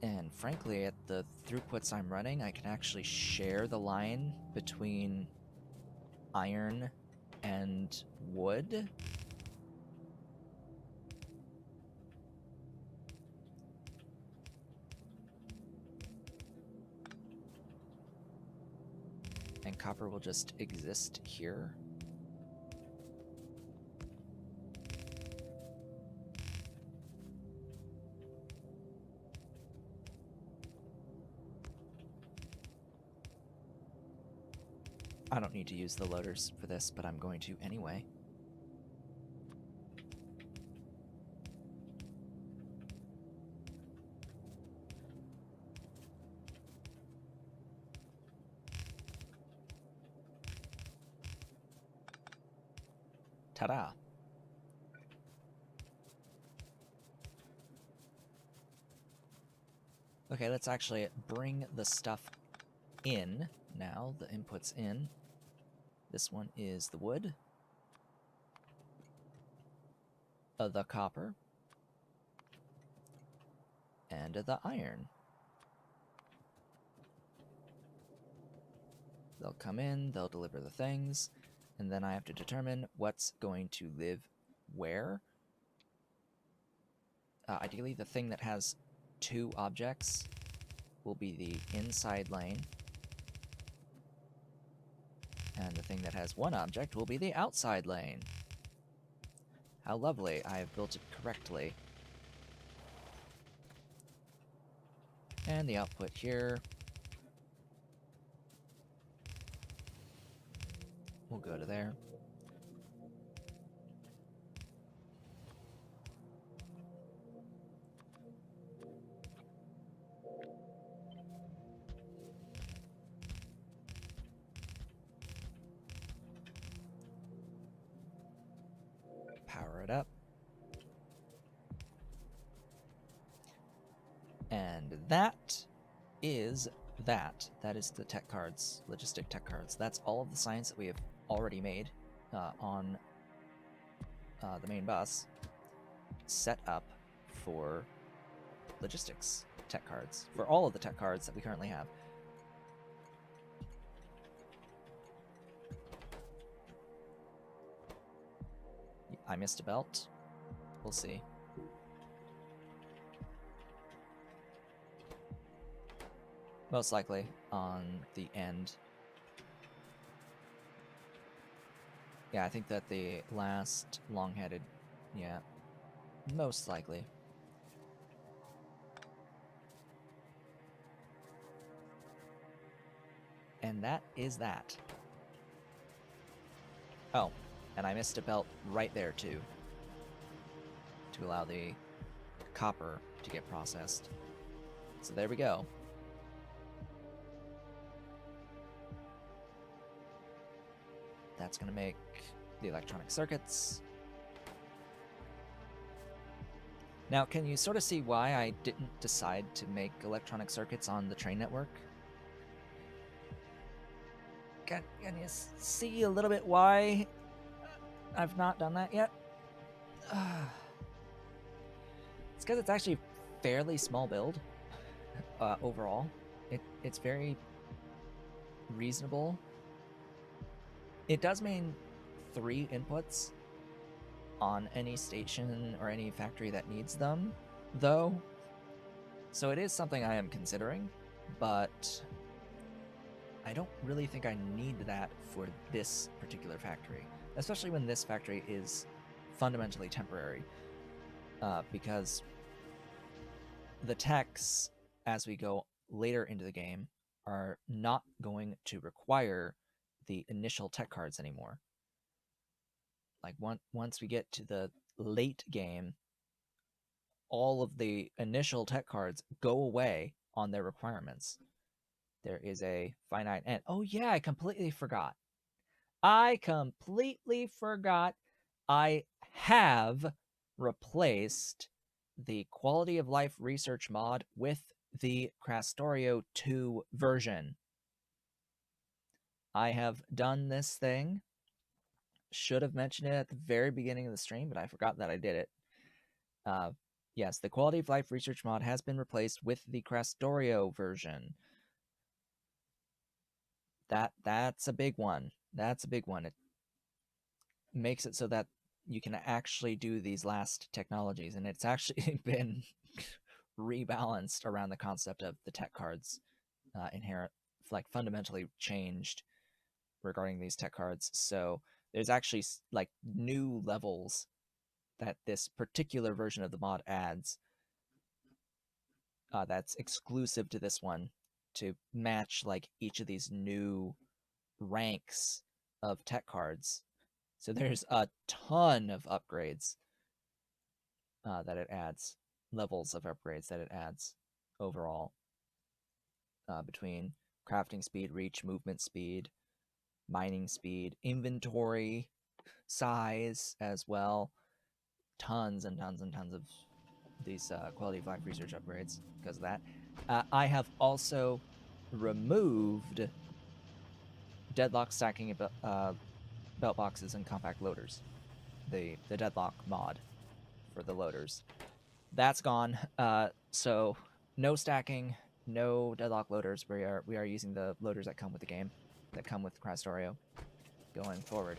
And frankly, at the throughputs I'm running, I can actually share the line between iron and wood. And copper will just exist here. I don't need to use the loaders for this, but I'm going to anyway. Ta-da! Okay, let's actually bring the stuff in now, the inputs in. This one is the wood, the copper, and the iron. They'll come in, they'll deliver the things, and then I have to determine what's going to live where. Ideally, the thing that has 2 objects will be the inside lane, and the thing that has 1 object will be the outside lane. How lovely, I have built it correctly. And the output here will go to there. Power it up. And that is that. That is the tech cards, logistic tech cards. That's all of the science that we have already made on the main bus, set up for logistics tech cards, for all of the tech cards that we currently have. I missed a belt. We'll see. Most likely on the end. Yeah, I think that the last long-headed, yeah. Most likely. And that is that. Oh, and I missed a belt right there too, to allow the copper to get processed. So there we go. That's going to make the electronic circuits. Now, can you sort of see why I didn't decide to make electronic circuits on the train network? Can you see a little bit why I've not done that yet? It's because it's actually fairly small build overall. It's very reasonable. It does mean 3 inputs on any station or any factory that needs them, though. So it is something I am considering, but I don't really think I need that for this particular factory, especially when this factory is fundamentally temporary, because the techs, as we go later into the game, are not going to require the initial tech cards anymore. Like once we get to the late game, all of the initial tech cards go away on their requirements. There is a finite end. Oh yeah, I completely forgot. I have replaced the quality of life research mod with the Krastorio 2 version. I have done this thing. Should have mentioned it at the very beginning of the stream, but I forgot that I did it. Yes, the quality of life research mod has been replaced with the Krastorio version. That's a big one. That's a big one. It makes it so that you can actually do these last technologies, and it's actually been rebalanced around the concept of the tech cards inherent, like fundamentally changed regarding these tech cards. So there's actually like new levels that this particular version of the mod adds that's exclusive to this one to match like each of these new ranks of tech cards. So there's a ton of upgrades that it adds, levels of upgrades that it adds overall between crafting speed, reach, movement speed, mining speed, inventory size as well. Tons and tons and tons of these quality of life research upgrades because of that. I have also removed deadlock stacking belt boxes and compact loaders. The deadlock mod for the loaders. That's gone. So no stacking, no deadlock loaders. We are using the loaders that come with the game, that come with Krastorio going forward.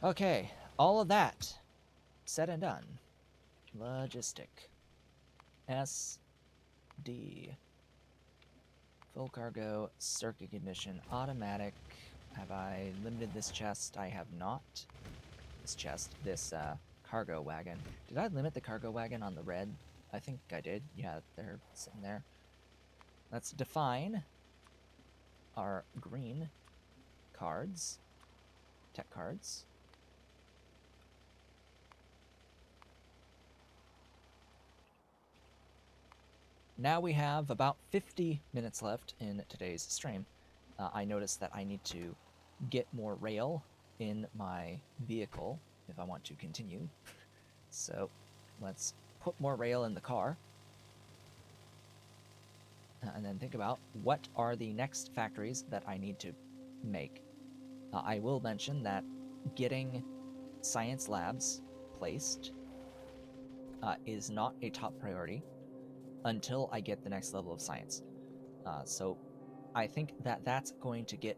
Okay, all of that said and done. Logistic. SD. Full cargo, circuit ignition, automatic. Have I limited this chest? I have not. This cargo wagon. Did I limit the cargo wagon on the red? I think I did. Yeah, they're sitting there. Let's define our green cards, tech cards. Now we have about 50 minutes left in today's stream. I noticed that I need to get more rail in my vehicle if I want to continue. So let's put more rail in the car. And then think about what are the next factories that I need to make. I will mention that getting science labs placed is not a top priority until I get the next level of science. So I think that that's going to get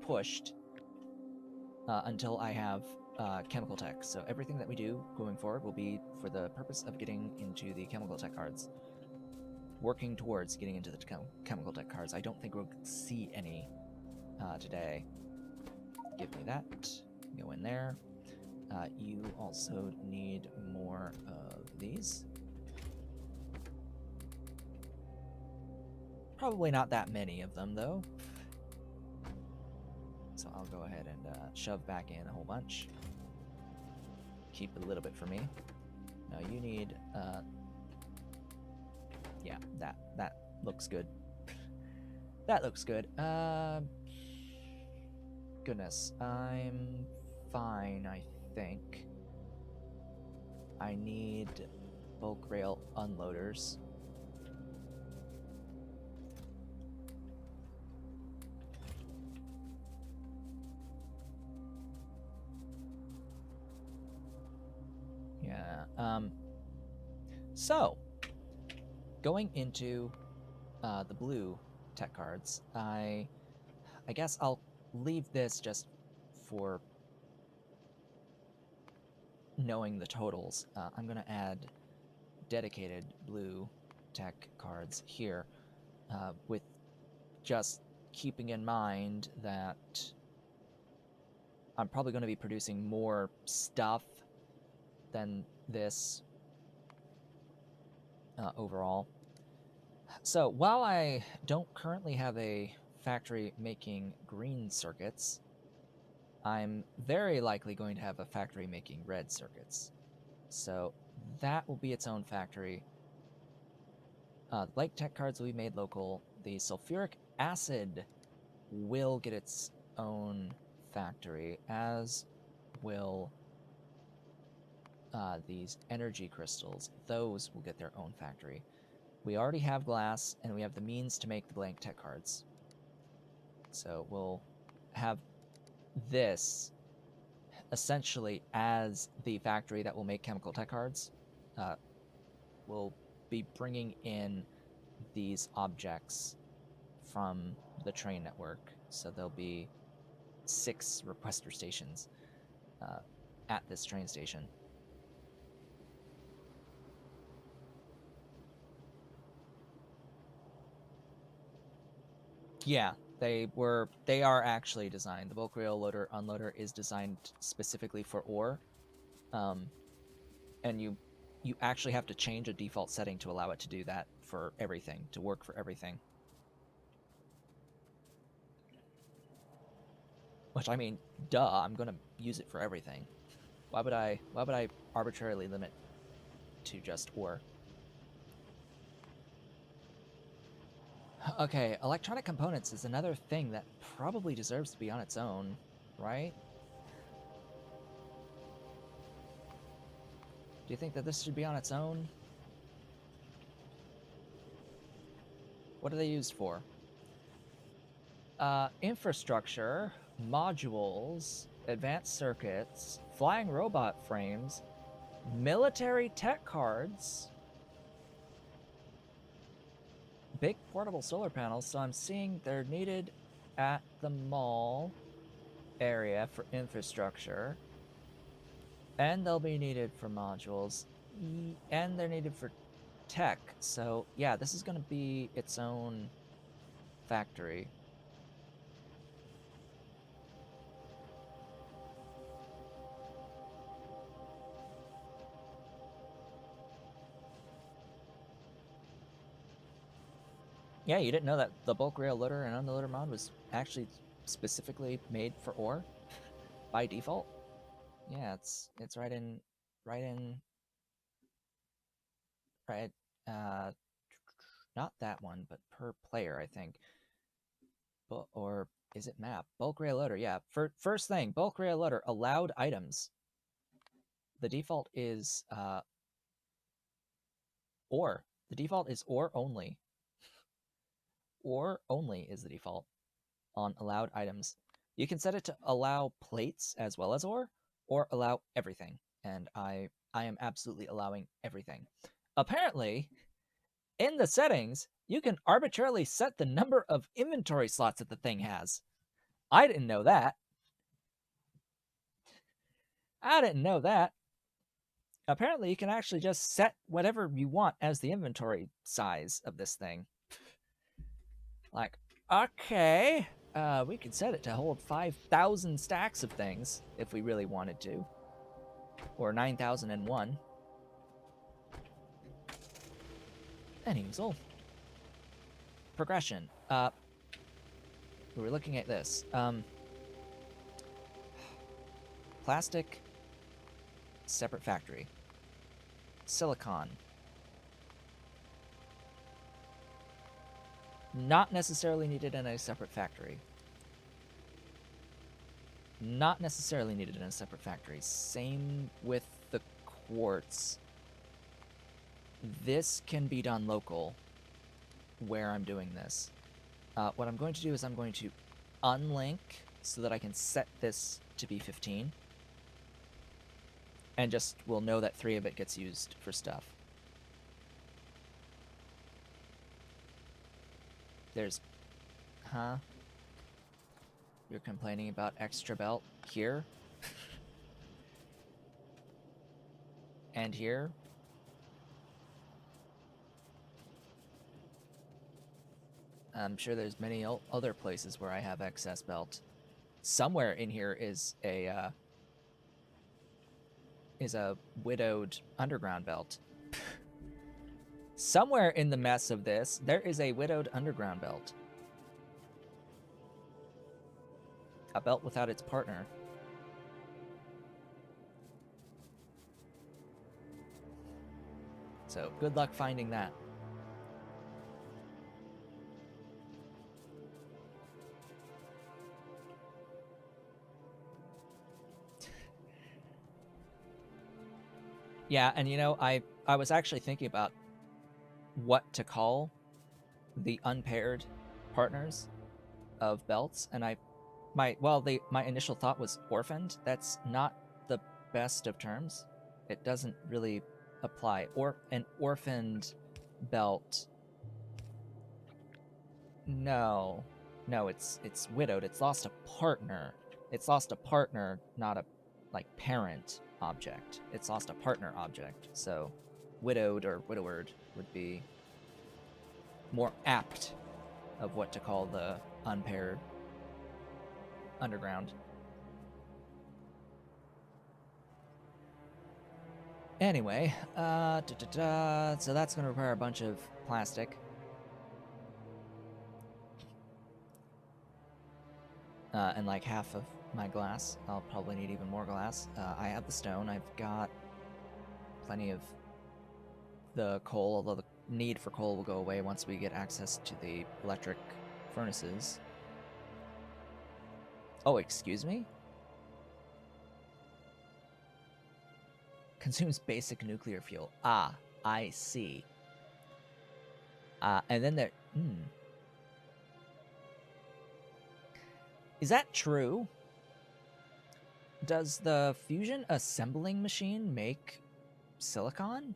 pushed until I have chemical tech. So everything that we do going forward will be for the purpose of getting into the chemical tech cards. Working towards getting into the chemical tech cards. I don't think we'll see any today. Give me that. Go in there. You also need more of these. Probably not that many of them, though. So I'll go ahead and shove back in a whole bunch. Keep a little bit for me. Now you need, yeah, that looks good. That looks good. Goodness, I'm fine, I think. I need bulk rail unloaders. Yeah, so, going into the blue tech cards, I guess I'll leave this just for knowing the totals. I'm going to add dedicated blue tech cards here, with just keeping in mind that I'm probably going to be producing more stuff than this overall. So while I don't currently have a factory making green circuits, I'm very likely going to have a factory making red circuits. So that will be its own factory. Like tech cards will be made local. The sulfuric acid will get its own factory, as will these energy crystals. Those will get their own factory. We already have glass, and we have the means to make the blank tech cards. So we'll have this essentially as the factory that will make chemical tech cards. We'll be bringing in these objects from the train network. So there'll be 6 requester stations at this train station. Yeah, they are actually designed. The bulk rail loader unloader is designed specifically for ore, and you actually have to change a default setting to allow it to do that for everything, to work for everything. Which, I mean, duh, I'm gonna use it for everything. Why would I arbitrarily limit to just ore? Okay, electronic components is another thing that probably deserves to be on its own, right? Do you think that this should be on its own? What are they used for? Infrastructure, modules, advanced circuits, flying robot frames, military tech cards, big portable solar panels. So I'm seeing they're needed at the mall area for infrastructure, and they'll be needed for modules, and they're needed for tech. So yeah, this is going to be its own factory. Yeah, you didn't know that the bulk rail loader and unloader mod was actually specifically made for ore by default? Yeah, it's right in uh not that one, but per player, I think. But or is it map? Bulk rail loader, yeah. First thing, bulk rail loader, allowed items. The default is ore. The default is ore only. Ore only is the default on allowed items. You can set it to allow plates as well as ore, or allow everything. And I am absolutely allowing everything. Apparently, in the settings, you can arbitrarily set the number of inventory slots that the thing has. I didn't know that. I didn't know that. Apparently, you can actually just set whatever you want as the inventory size of this thing. Like, okay, we could set it to hold 5,000 stacks of things if we really wanted to. Or 9001. Anyways, progression. We were looking at this. Plastic, separate factory. Silicon. Not necessarily needed in a separate factory. Not necessarily needed in a separate factory. Same with the quartz. This can be done local where I'm doing this. What I'm going to do is I'm going to unlink so that I can set this to be 15. And just will know that 3 of it gets used for stuff. There's... Huh? You're complaining about extra belt here? And here? I'm sure there's many other places where I have excess belt. Somewhere in here is a widowed underground belt. Somewhere in the mess of this, there is a widowed underground belt. A belt without its partner. So, good luck finding that. Yeah, and you know, I was actually thinking about what to call the unpaired partners of belts, and my initial thought was orphaned. That's not the best of terms. It doesn't really apply. Or an orphaned belt. No, it's widowed. It's lost a partner. It's lost a partner, not a parent object. It's lost a partner object. So, widowed or widowered would be more apt of what to call the unpaired underground. Anyway, so that's going to require a bunch of plastic. And like half of my glass. I'll probably need even more glass. I have the stone. I've got plenty of the coal, although the need for coal will go away once we get access to the electric furnaces. Oh, excuse me? Consumes basic nuclear fuel. Ah, I see. And then there... Is that true? Does the fusion assembling machine make silicon?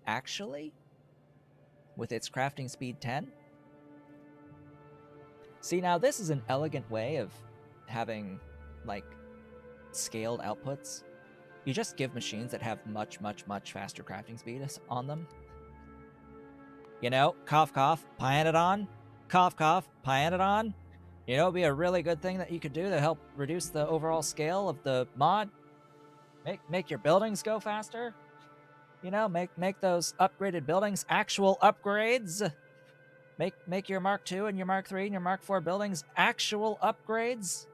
Actually? With its crafting speed 10? See, now this is an elegant way of having, scaled outputs. You just give machines that have much, much, much faster crafting speed on them. You know, cough, cough, Pyanodon. Cough, cough, Pyanodon. You know, it'd be a really good thing that you could do to help reduce the overall scale of the mod. Make your buildings go faster. You know, make those upgraded buildings actual upgrades. Make your Mark II and your Mark III and your Mark IV buildings actual upgrades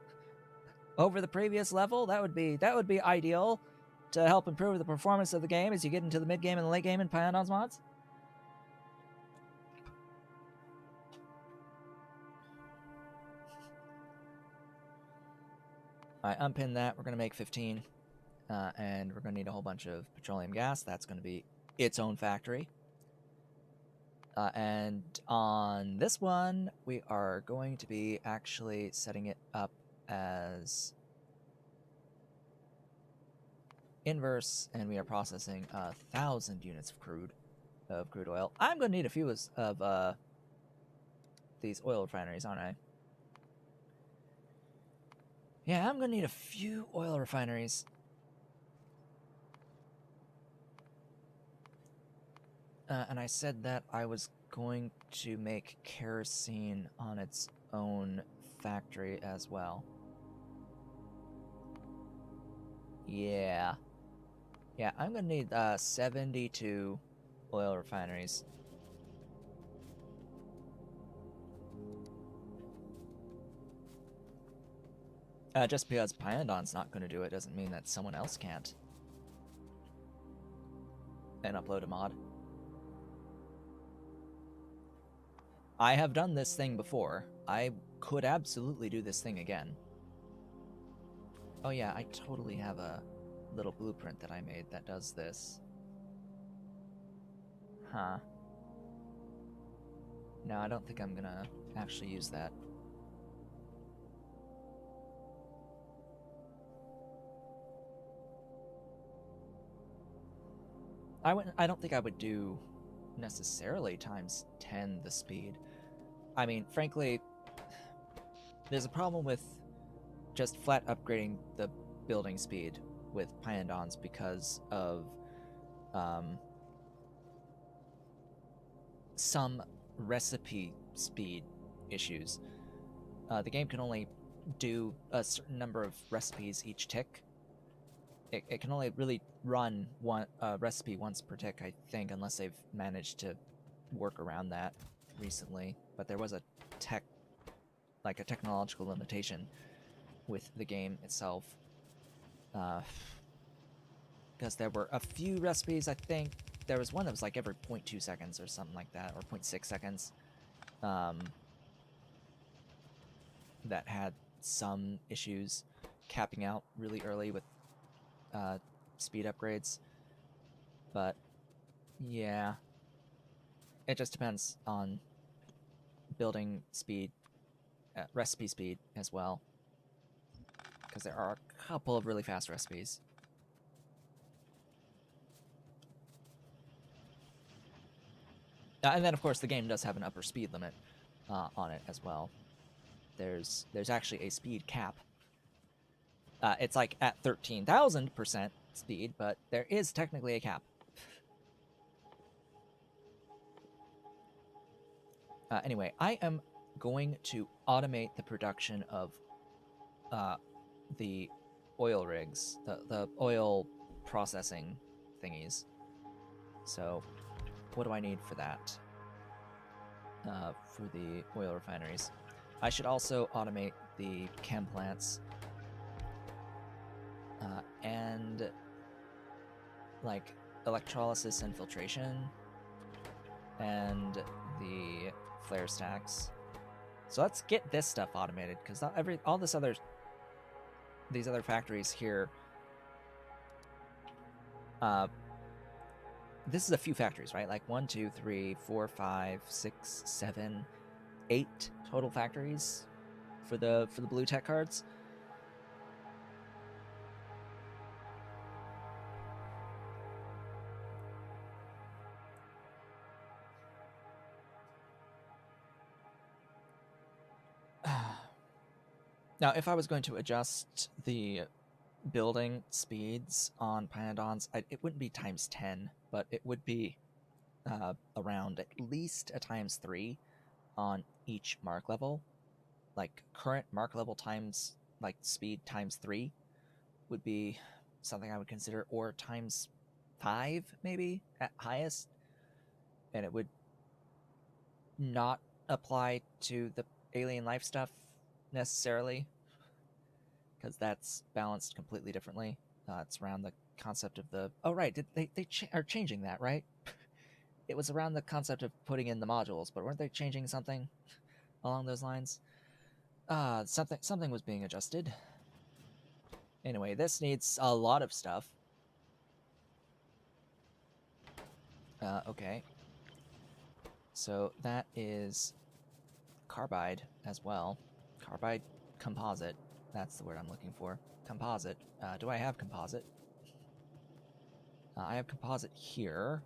over the previous level. That would be ideal to help improve the performance of the game as you get into the mid game and the late game in Pyanodon's mods. I unpin that. We're going to make 15. And we're going to need a whole bunch of petroleum gas. That's going to be its own factory. And on this one, we are going to be actually setting it up as inverse, and we are processing 1,000 units of crude oil. I'm going to need a few of these oil refineries, aren't I? Yeah, I'm going to need a few oil refineries. And I said that I was going to make kerosene on its own factory as well. Yeah. Yeah, I'm gonna need 72 oil refineries. Just because Pyandon's not going to do it doesn't mean that someone else can't. And upload a mod. I have done this thing before. I could absolutely do this thing again. Oh yeah, I totally have a little blueprint that I made that does this. Huh. No, I don't think I'm gonna actually use that. I don't think I would do necessarily times 10 the speed. I mean, frankly, there's a problem with just flat upgrading the building speed with Pyandons because of some recipe speed issues. The game can only do a certain number of recipes each tick. It can only really run one recipe once per tick, I think, unless they've managed to work around that recently. But there was a technological limitation with the game itself, because there were a few recipes. I think there was one that was like every 0.2 seconds or something like that, or 0.6 seconds, that had some issues capping out really early with speed upgrades. But yeah, it just depends on building speed, recipe speed as well, because there are a couple of really fast recipes. And then, of course, the game does have an upper speed limit on it as well. There's actually a speed cap. It's like at 13,000% speed, but there is technically a cap. Anyway, I am going to automate the production of the oil rigs, the oil processing thingies. So what do I need for that? For the oil refineries. I should also automate the chem plants and like electrolysis and filtration and the flare stacks. So let's get this stuff automated, because all these other factories here. This is a few factories, right? Like 1, 2, 3, 4, 5, 6, 7, 8 total factories for the blue tech cards. Now, if I was going to adjust the building speeds on Pyandons, it wouldn't be times 10, but it would be around at least a times 3 on each mark level. Like current mark level times, like speed times 3 would be something I would consider, or times 5 maybe at highest. And it would not apply to the alien life stuff necessarily, because that's balanced completely differently. It's around the concept of the... Oh, right, they are changing that, right? It was around the concept of putting in the modules, but weren't they changing something along those lines? Something was being adjusted. Anyway, this needs a lot of stuff. Okay. So that is carbide as well. Carbide composite. That's the word I'm looking for. Composite. Do I have composite? I have composite here.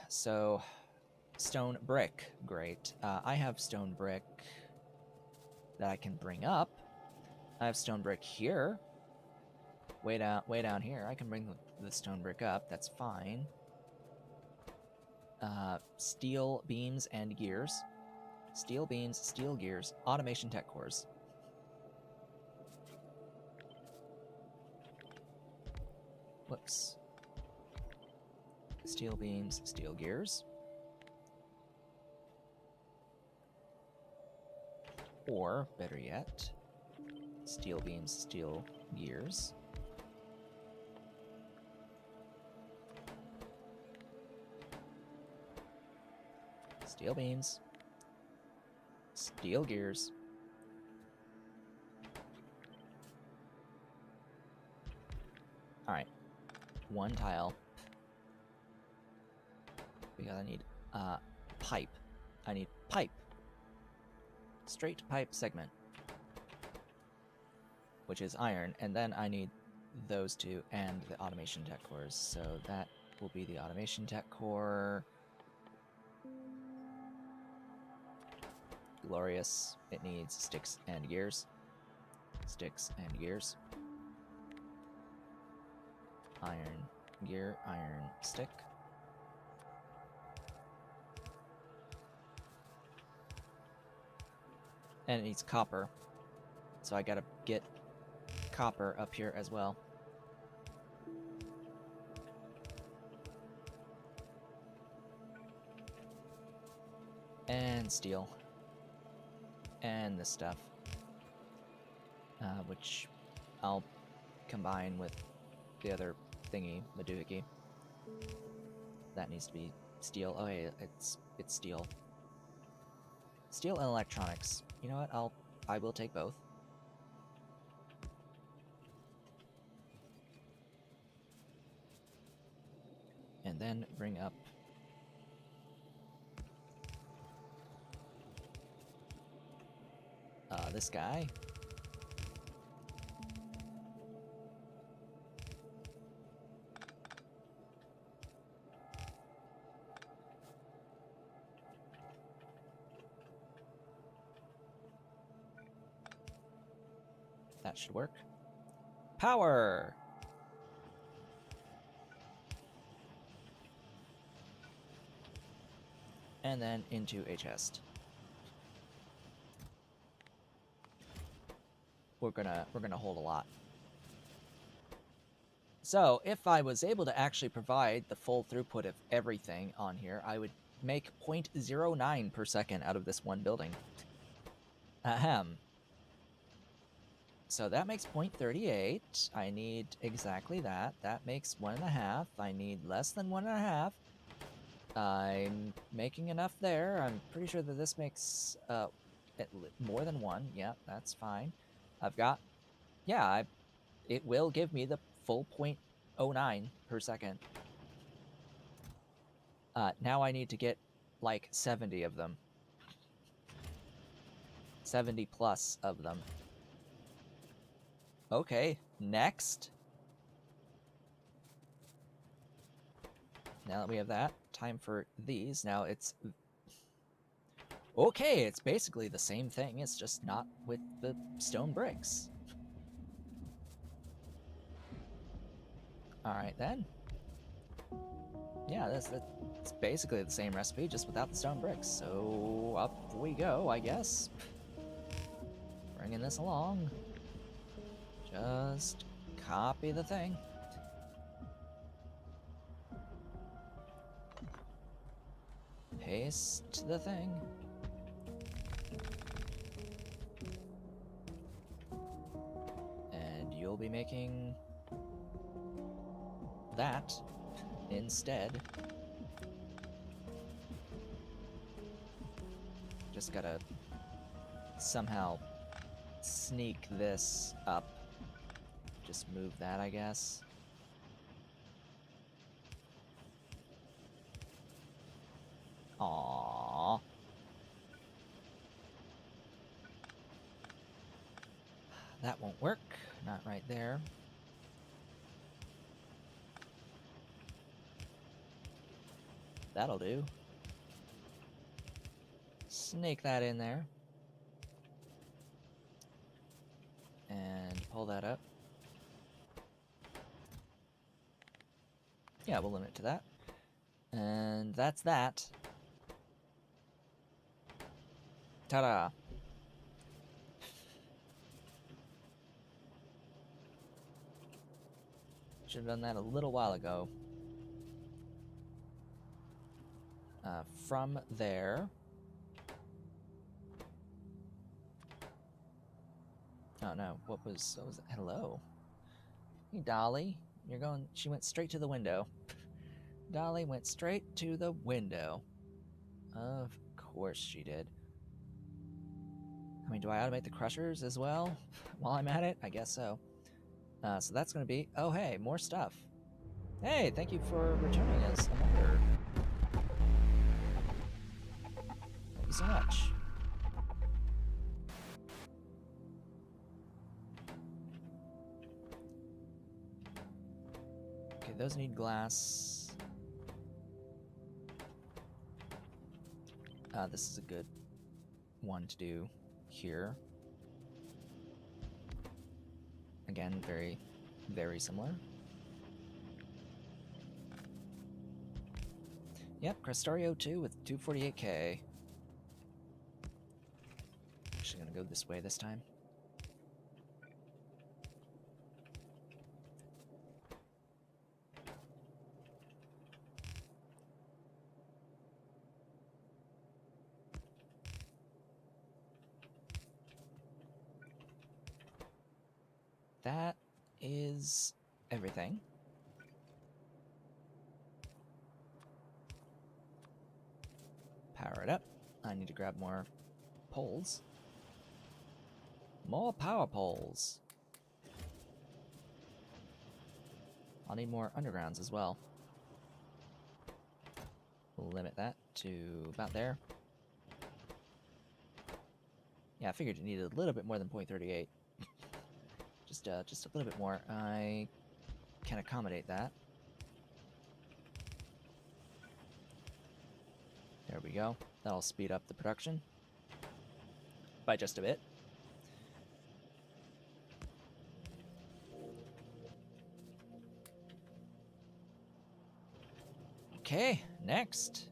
So, stone brick. Great. I have stone brick that I can bring up. I have stone brick here. Way down here. I can bring the stone brick up. That's fine. Steel beams and gears. Steel beams, steel gears, automation tech cores. Whoops. Steel beams, steel gears. Or, better yet, steel beams, steel gears. Steel beams. Steel gears. Alright. One tile. Because I need pipe. I need pipe. Straight pipe segment. Which is iron. And then I need those two and the automation tech cores. So that will be the automation tech core. Glorious. It needs sticks and gears. Sticks and gears. Iron gear, iron stick. And it needs copper. So I gotta get copper up here as well. And steel. And this stuff. Which I'll combine with the other thingy, the doohickey. That needs to be steel. Oh, hey, it's steel. Steel and electronics. You know what? I will take both. And then bring up this guy. That should work. Power! And then into a chest. We're gonna hold a lot. So, if I was able to actually provide the full throughput of everything on here, I would make 0.09 per second out of this one building. Ahem. So that makes 0.38. I need exactly that. That makes 1.5. I need less than 1.5. I'm making enough there. I'm pretty sure that this makes more than 1. Yeah, that's fine. I've got... Yeah, it will give me the full 0.09 per second. Now I need to get, like, 70 of them. 70 plus of them. Okay, next. Now that we have that, time for these. Now it's... Okay, it's basically the same thing. It's just not with the stone bricks. Alright then. Yeah, that's basically the same recipe, just without the stone bricks. So up we go, I guess. Bringing this along. Just copy the thing. Paste the thing. And you'll be making that instead. Just gotta somehow sneak this up. Just move that, I guess. Aww. That won't work. Not right there. That'll do. Snake that in there. And pull that up. Yeah, we'll limit it to that. And that's that. Ta-da! Should have done that a little while ago. From there... Oh no, what was it? Hello. Hey, Dolly. You're going... She went straight to the window. Dolly went straight to the window. Of course she did. I mean, do I automate the crushers as well while I'm at it? I guess so. So that's going to be... Oh, hey, more stuff. Hey, thank you for returning us a member. Thank you so much. Okay, those need glass. This is a good one to do here. Again, very, very similar. Yep, Krastorio 2 with 248K. Actually gonna go this way this time. That is everything. Power it up. I need to grab more poles. More power poles. I'll need more undergrounds as well. We'll limit that to about there. Yeah, I figured it needed a little bit more than 0.38. Just a little bit more. I can accommodate that. There we go. That'll speed up the production by just a bit. Okay, next.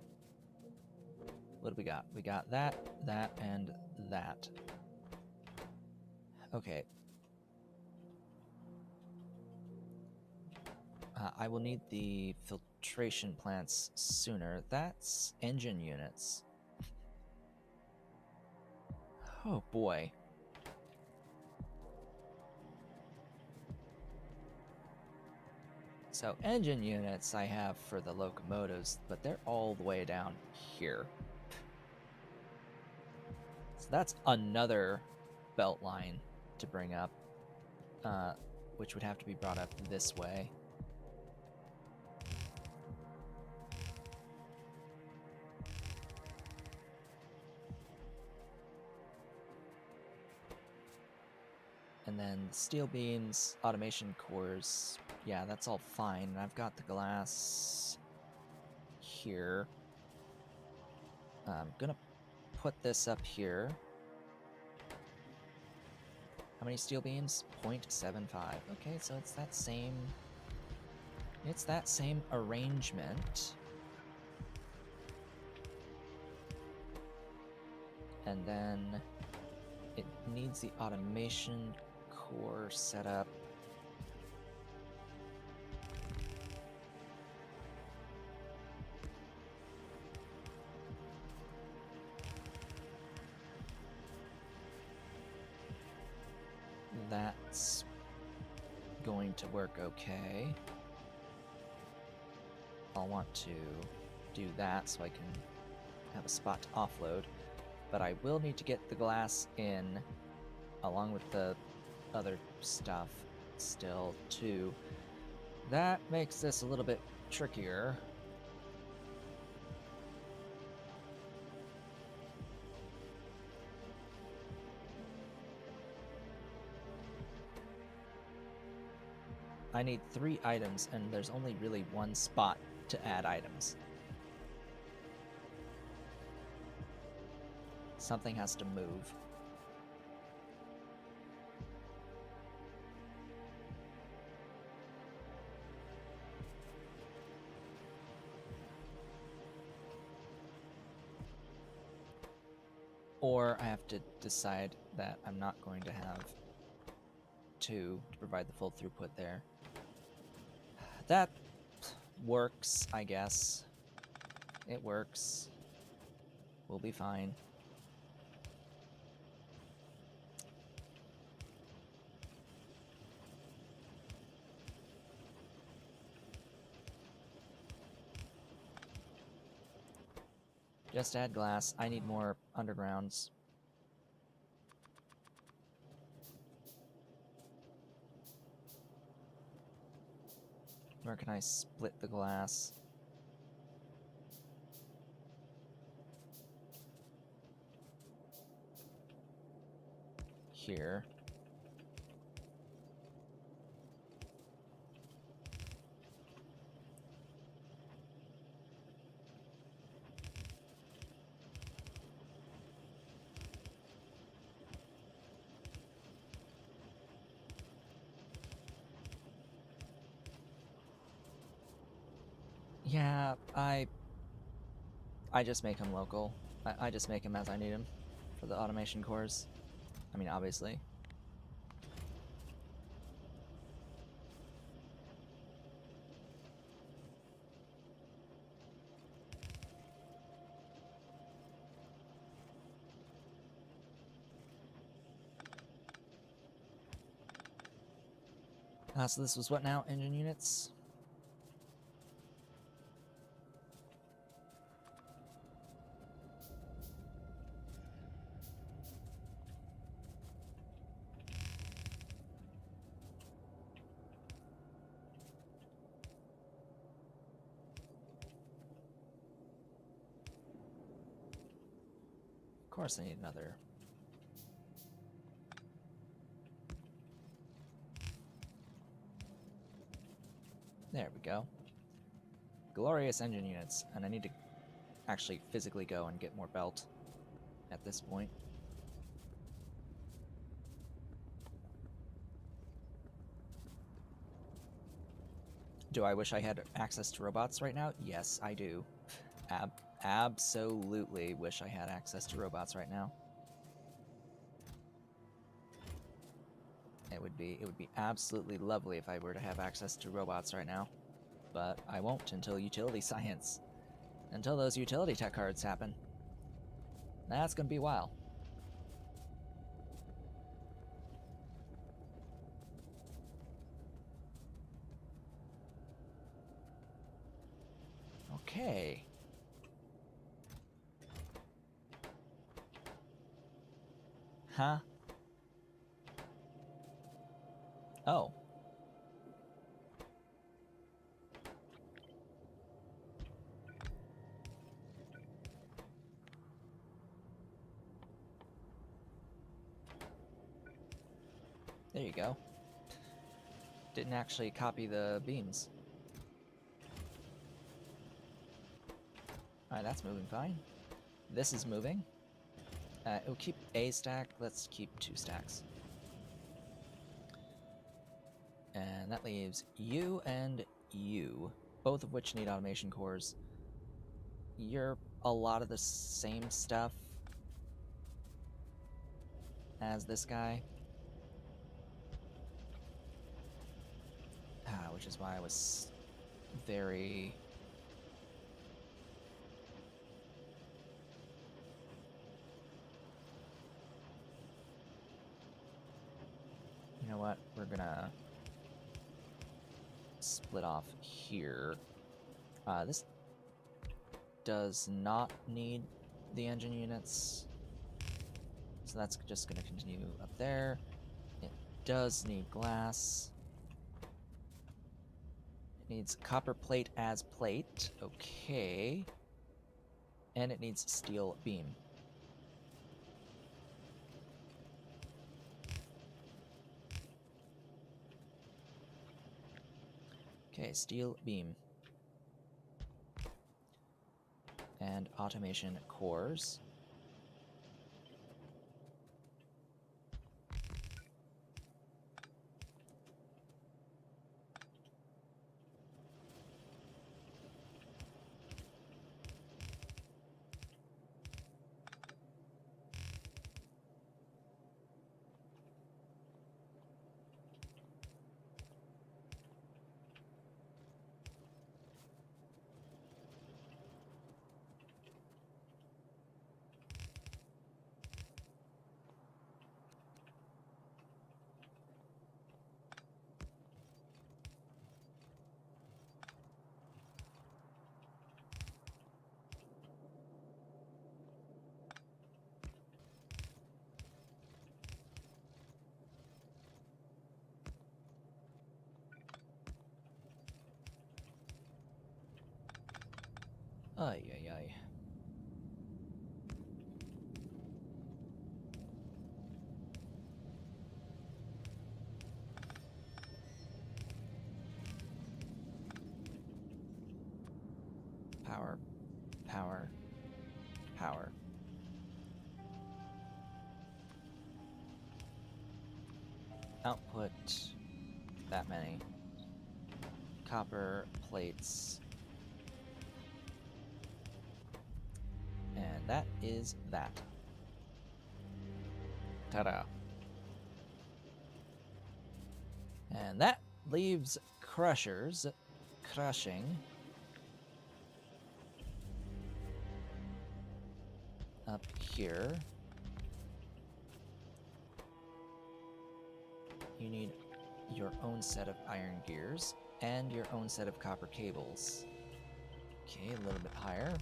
What do we got? We got that, that, and that. Okay. I will need the filtration plants sooner. That's engine units. Oh boy. So engine units I have for the locomotives, but they're all the way down here. So that's another belt line to bring up, which would have to be brought up this way. And then steel beams, automation cores, yeah, that's all fine. And I've got the glass here. I'm gonna put this up here. How many steel beams? 0.75. Okay, so it's that same arrangement. And then it needs the automation core set up. That's going to work okay. I'll want to do that so I can have a spot to offload, but I will need to get the glass in along with the other stuff still too. That makes this a little bit trickier. I need 3 items, and there's only really one spot to add items. Something has to move. Or I have to decide that I'm not going to have 2 to provide the full throughput there. That works, I guess. It works. We'll be fine. Just add glass. I need more undergrounds. Where can I split the glass? Here. Yeah, I just make them local. I just make them as I need them for the automation cores. I mean, obviously. So this was what now? Engine units? Of course I need another. There we go. Glorious engine units, and I need to actually physically go and get more belt at this point. Do I wish I had access to robots right now? Yes, I do. Absolutely wish I had access to robots right now. It would be absolutely lovely if I were to have access to robots right now. But I won't until utility science. Until those utility tech cards happen. That's gonna be a while. Okay. Huh? Oh. There you go. Didn't actually copy the beams. Alright, that's moving fine. This is moving. It'll keep a stack. Let's keep 2 stacks. And that leaves you and you, both of which need automation cores. You're a lot of the same stuff as this guy. Which is why I was very... You know what? We're gonna split off here. This does not need the engine units, so that's just gonna continue up there. It does need glass. It needs copper plate as plate. Okay. And it needs steel beam. Okay, steel beam. And automation cores. Ay, ay, ay. Power, power, power. Output that many. Copper plates. And that is that. Ta-da. And that leaves crushers crushing up here. You need your own set of iron gears and your own set of copper cables. Okay, a little bit higher.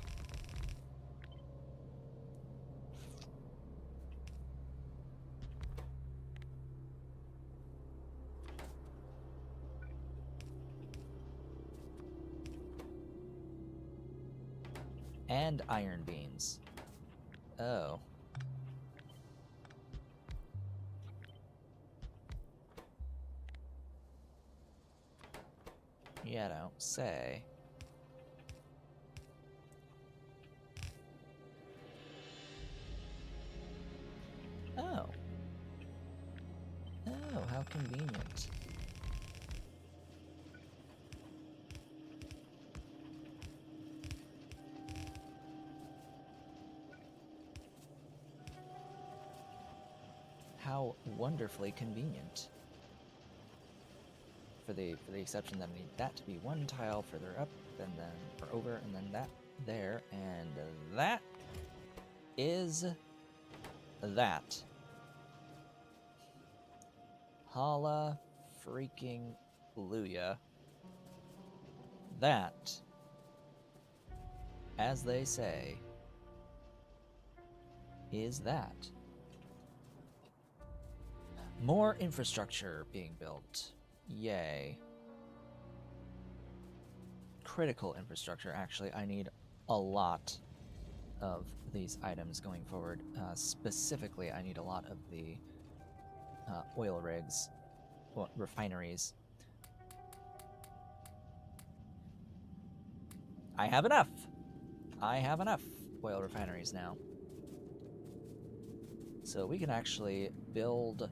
And iron beams. Oh. Yeah, don't say. Oh. Oh, how convenient. How wonderfully convenient. For the exception that I need that to be one tile further up, and then or over, and then that there, and that is that. Holla freaking Luya. That, as they say, is that. More infrastructure being built. Yay. Critical infrastructure, actually. I need a lot of these items going forward. Specifically, I need a lot of the oil rigs, well, refineries. I have enough! I have enough oil refineries now. So we can actually build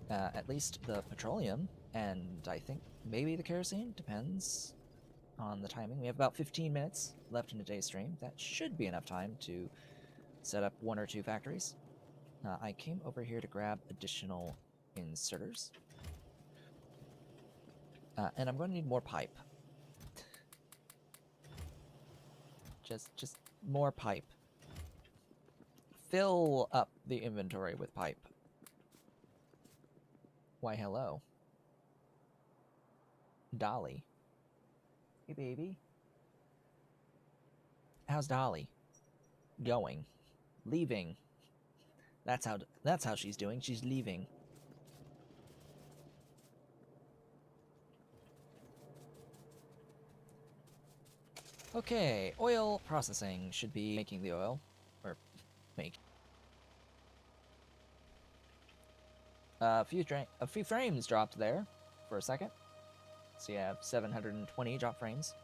at least the petroleum, and I think maybe the kerosene, depends on the timing. We have about 15 minutes left in today's stream. That should be enough time to set up 1 or 2 factories. I came over here to grab additional inserters. And I'm going to need more pipe. Just more pipe. Fill up the inventory with pipe. Why, hello. Dolly. Hey, baby. How's Dolly? Going. Leaving. That's how she's doing. She's leaving. Okay, oil processing should be making the oil, or make. A few frames dropped there for a second. So you have 720 drop frames.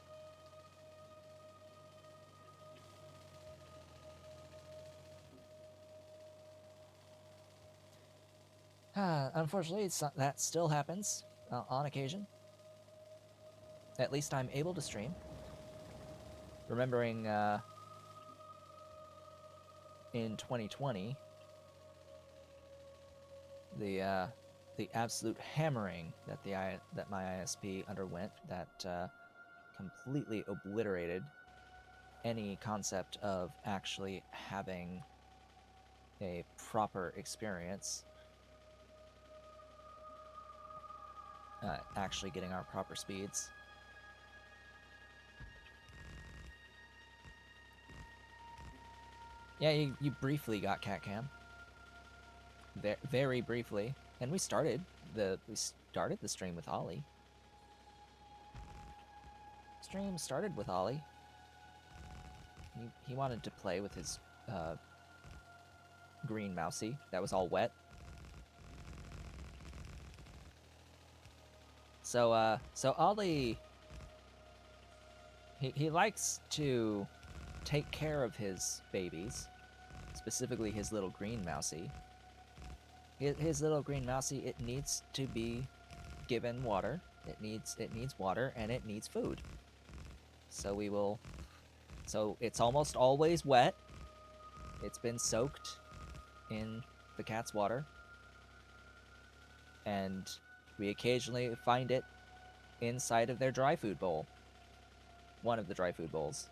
Unfortunately, that still happens on occasion. At least I'm able to stream. Remembering in 2020, the absolute hammering that my ISP underwent that completely obliterated any concept of actually having a proper experience, actually getting our proper speeds. Yeah, you briefly got cat cam. Very briefly, and we started the stream with Ollie. Stream started with Ollie. He wanted to play with his green mousey that was all wet. So Ollie, he likes to take care of his babies, specifically his little green mousey. His little green mousey, it needs to be given water. It needs water and it needs food. So it's almost always wet. It's been soaked in the cat's water. And we occasionally find it inside of their dry food bowl. One of the dry food bowls.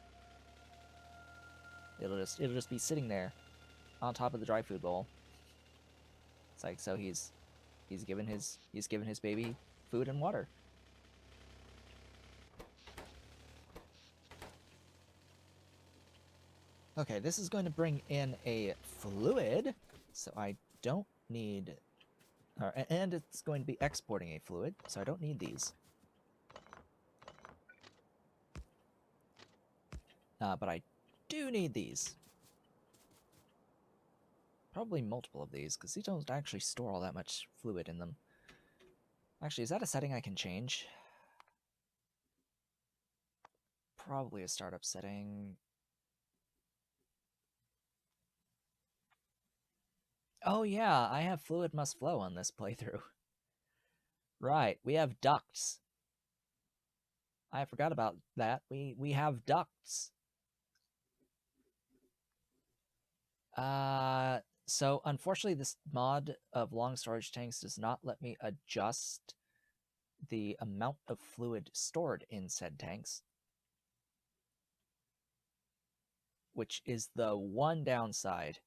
It'll just be sitting there on top of the dry food bowl. It's like, so he's given his baby food and water. Okay, this is going to bring in a fluid, so I don't need, and it's going to be exporting a fluid, so I don't need these. But I do need these. Probably multiple of these, because these don't actually store all that much fluid in them. Actually, is that a setting I can change? Probably a startup setting. Oh yeah, I have fluid must flow on this playthrough. Right, we have ducts. I forgot about that. We have ducts. So unfortunately this mod of long storage tanks does not let me adjust the amount of fluid stored in said tanks, which is the one downside.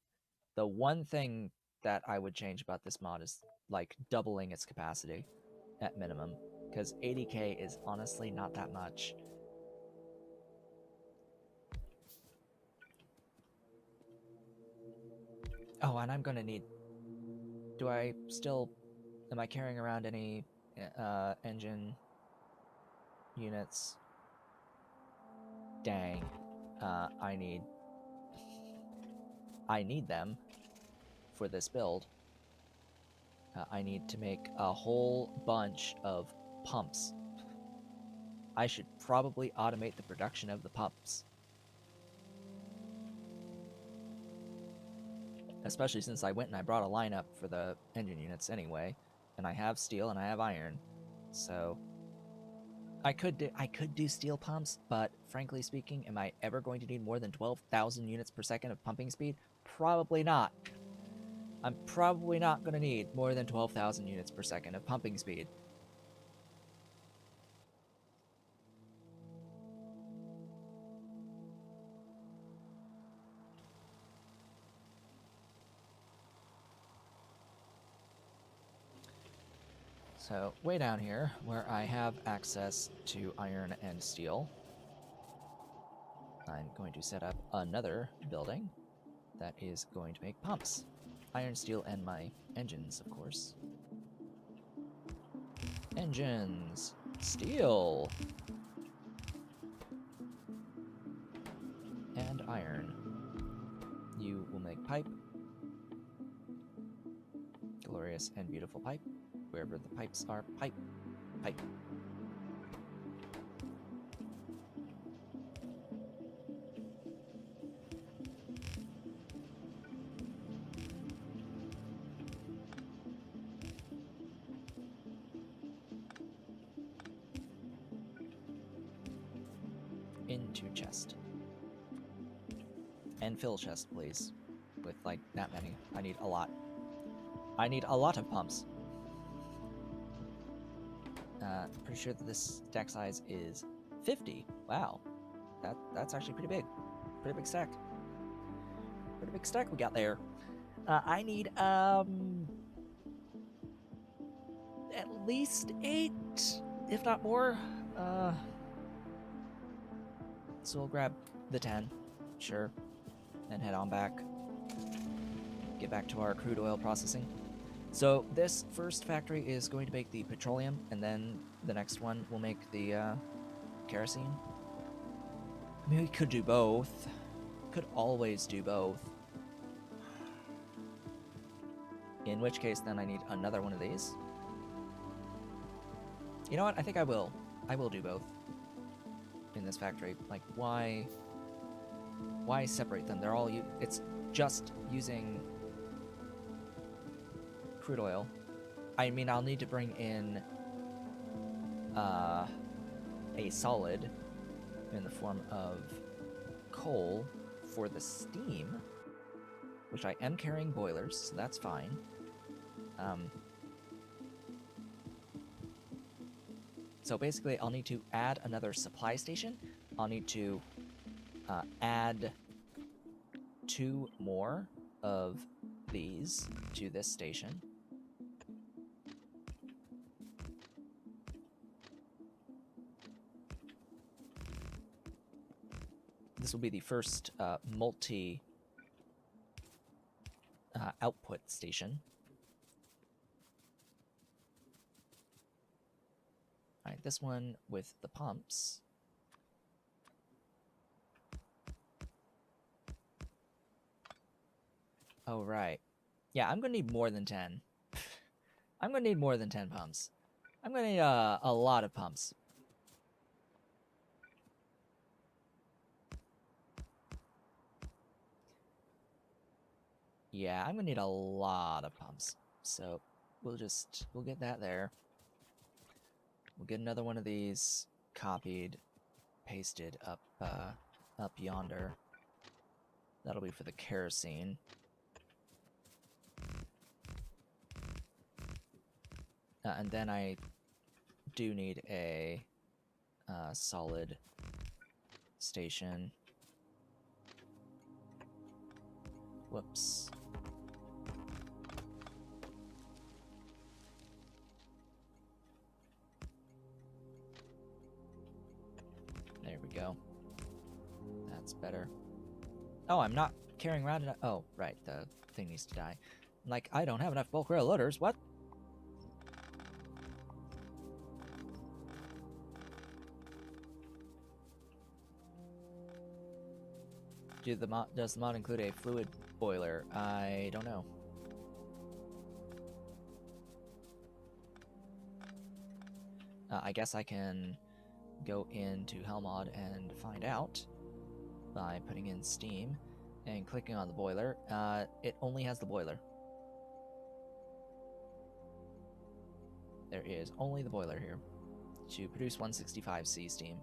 The one thing that I would change about this mod is like doubling its capacity at minimum, because 80k is honestly not that much. Oh, and I'm gonna need... am I carrying around any engine units? Dang. I need them for this build. I need to make a whole bunch of pumps. I should probably automate the production of the pumps. Especially since I went and I brought a lineup for the engine units anyway, and I have steel and I have iron, so I could do steel pumps, but frankly speaking, am I ever going to need more than 12,000 units per second of pumping speed? Probably not. I'm probably not going to need more than 12,000 units per second of pumping speed. So way down here, where I have access to iron and steel, I'm going to set up another building that is going to make pumps. Iron, steel, and my engines, of course. Engines. Steel. And iron. You will make pipe. Glorious and beautiful pipe. Wherever the pipes are, pipe. Pipe. Into chest. And fill chest, please. With, like, that many. I need a lot. I need a lot of pumps. Pretty sure that this stack size is 50. Wow. That's actually pretty big. Pretty big stack. Pretty big stack we got there. I need, at least 8, if not more. So we'll grab the 10, sure, and head on back. Get back to our crude oil processing. So this first factory is going to make the petroleum, and then the next one will make the kerosene. I mean, we could do both. could always do both. In which case, then I need another one of these. You know what? I think I will. I will do both in this factory. Like, why separate them? They're all it's just using crude oil. I mean, I'll need to bring in a solid in the form of coal for the steam, which I am carrying boilers, so that's fine. So basically, I'll need to add another supply station. I'll need to add 2 more of these to this station. This will be the first multi output station. All right, this one with the pumps. Oh, right. Yeah, I'm going to need more than 10. I'm going to need more than 10 pumps. I'm going to need a lot of pumps. Yeah, I'm going to need a lot of pumps. So we'll get that there. We'll get another one of these copied, pasted up yonder. That'll be for the kerosene. And then I do need a solid station. Whoops. There we go. That's better. Oh, I'm not carrying around enough. Oh, right. The thing needs to die. Like, I don't have enough bulk rail loaders. What? Does the mod include a fluid boiler? I don't know. I guess I can go into Hellmod and find out by putting in Steam and clicking on the boiler. It only has the boiler. There is only the boiler here to produce 165C steam.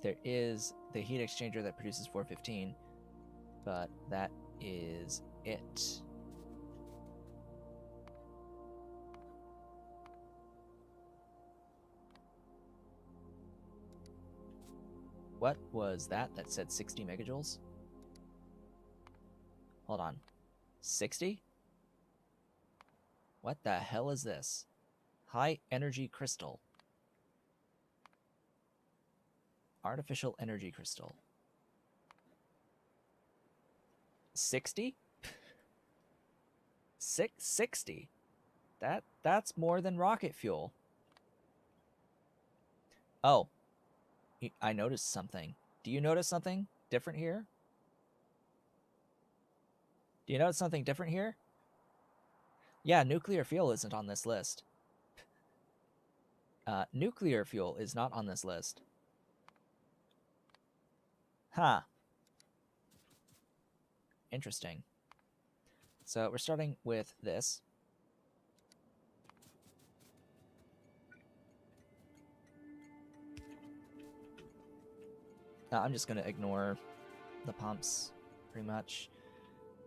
There is the heat exchanger that produces 415, but that is it. What was that said 60 megajoules? Hold on. 60? What the hell is this? High energy crystal. Artificial energy crystal. 60? 60. That's more than rocket fuel. Oh. I noticed something. Do you notice something different here? Do you notice something different here? Yeah, nuclear fuel isn't on this list. Nuclear fuel is not on this list. Huh. Interesting. So we're starting with this. I'm just going to ignore the pumps, pretty much.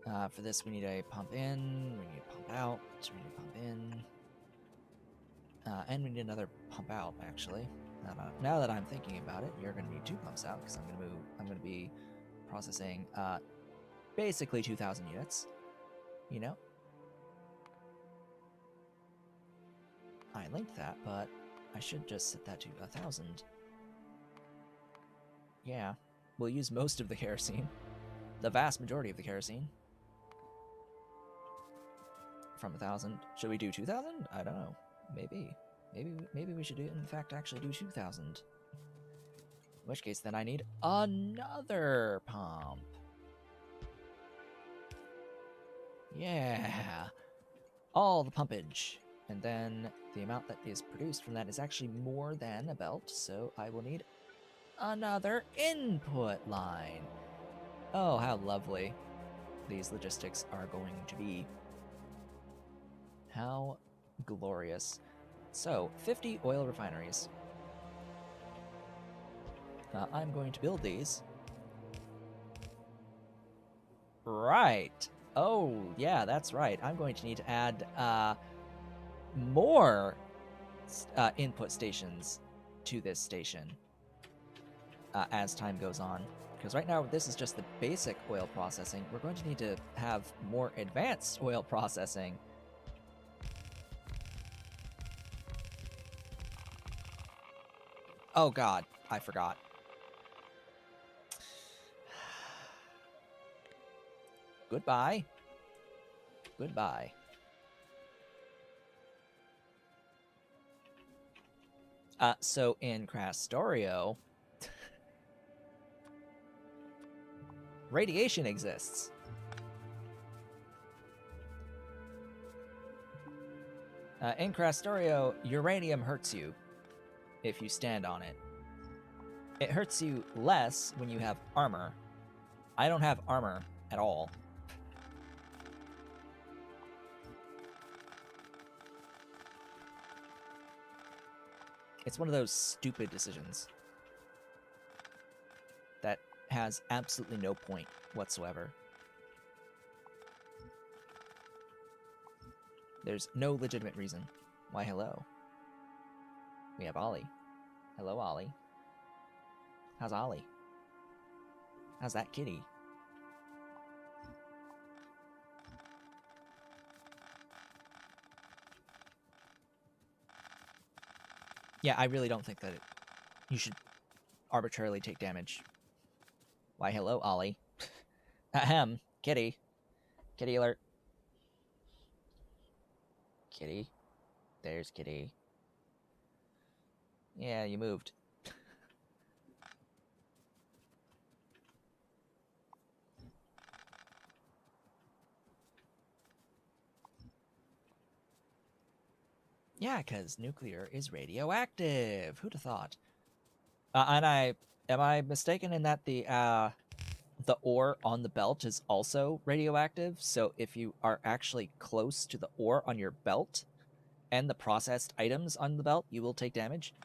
For this, we need a pump in, we need a pump out, we need a pump in, and we need another pump out, actually. Now that I'm thinking about it, you're going to need 2 pumps out, because I'm going to be processing basically 2,000 units, you know? I linked that, but I should just set that to 1,000. Yeah, we'll use most of the kerosene. The vast majority of the kerosene. From 1,000. Should we do 2,000? I don't know. Maybe we should, in fact, actually do 2,000. In which case, then I need another pump. Yeah. All the pumpage. And then the amount that is produced from that is actually more than a belt, so I will need another input line. Oh, how lovely these logistics are going to be. How glorious. So, 50 oil refineries. I'm going to build these. Right. Oh, yeah, that's right. I'm going to need to add more input stations to this station as time goes on. Because right now, this is just the basic oil processing. We're going to need to have more advanced oil processing. Oh god, I forgot. Goodbye. Goodbye. So in Krastorio, radiation exists. In Krastorio, uranium hurts you if you stand on it. It hurts you less when you have armor. I don't have armor at all. It's one of those stupid decisions that has absolutely no point whatsoever. There's no legitimate reason. Why, hello. We have Ollie. Hello, Ollie. How's Ollie? How's that kitty? Yeah, I really don't think that you should arbitrarily take damage. Why, hello, Ollie. Ahem. Kitty. Kitty alert. Kitty. There's Kitty. Yeah, you moved. Yeah, because nuclear is radioactive. Who'd have thought? And am I mistaken in that the ore on the belt is also radioactive? So if you are actually close to the ore on your belt and the processed items on the belt, you will take damage.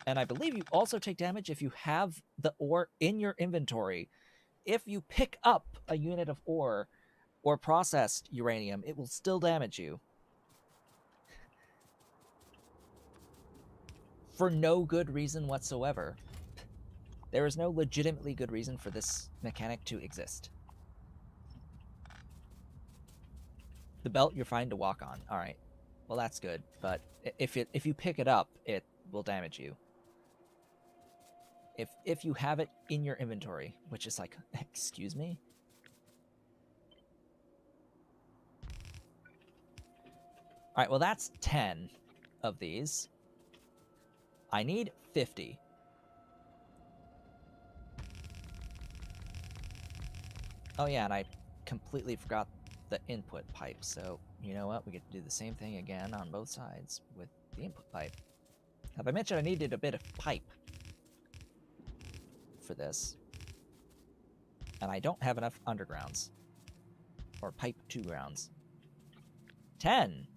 And I believe you also take damage if you have the ore in your inventory. If you pick up a unit of ore or processed uranium, it will still damage you. For no good reason whatsoever. There is no legitimately good reason for this mechanic to exist. The belt you're fine to walk on. All right. Well, that's good. But if you pick it up, it will damage you. If you have it in your inventory, which is like, excuse me? All right, well, that's 10 of these. I need 50. Oh, yeah, and I completely forgot the input pipe. So, you know what? We get to do the same thing again on both sides with the input pipe. Have I mentioned I needed a bit of pipe for this? And I don't have enough undergrounds. Or pipe to grounds. 10.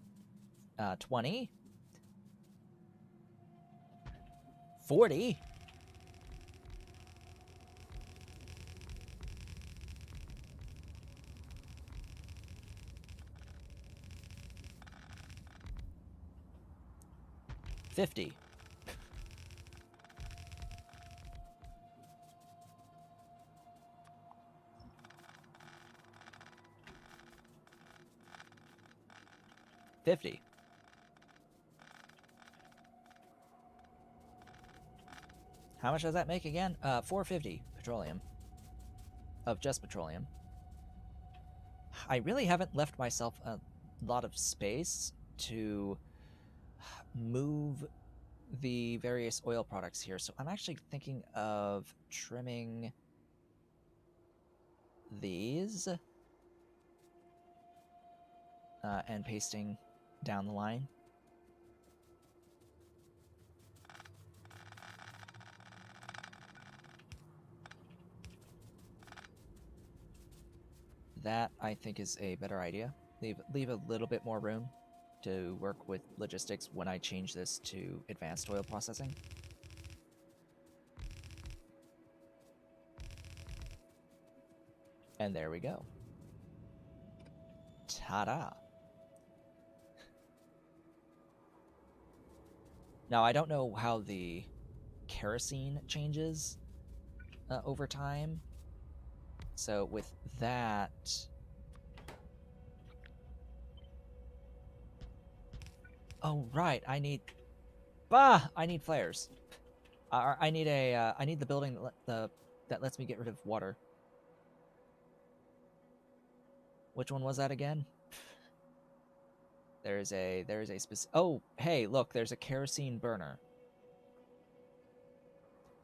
20. 40. 50. 50. How much does that make again? 450 petroleum. Of just petroleum. I really haven't left myself a lot of space to move the various oil products here. So I'm actually thinking of trimming these and pasting down the line. That, I think, is a better idea. Leave a little bit more room to work with logistics when I change this to advanced oil processing. And there we go. Ta-da! Now, I don't know how the kerosene changes over time. So with that... Oh, right, I need flares. I need the building that lets me get rid of water. Which one was that again? There is a specific... Oh, hey, look, there's a kerosene burner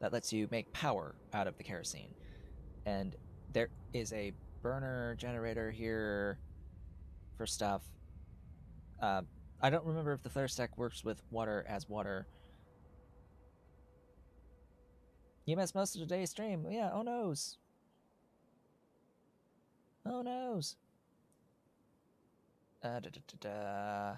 that lets you make power out of the kerosene. And there is a burner generator here for stuff. I don't remember if the flare stack works with water as water. You missed most of today's stream. Yeah, oh noes. Oh noes. Da, da, da, da.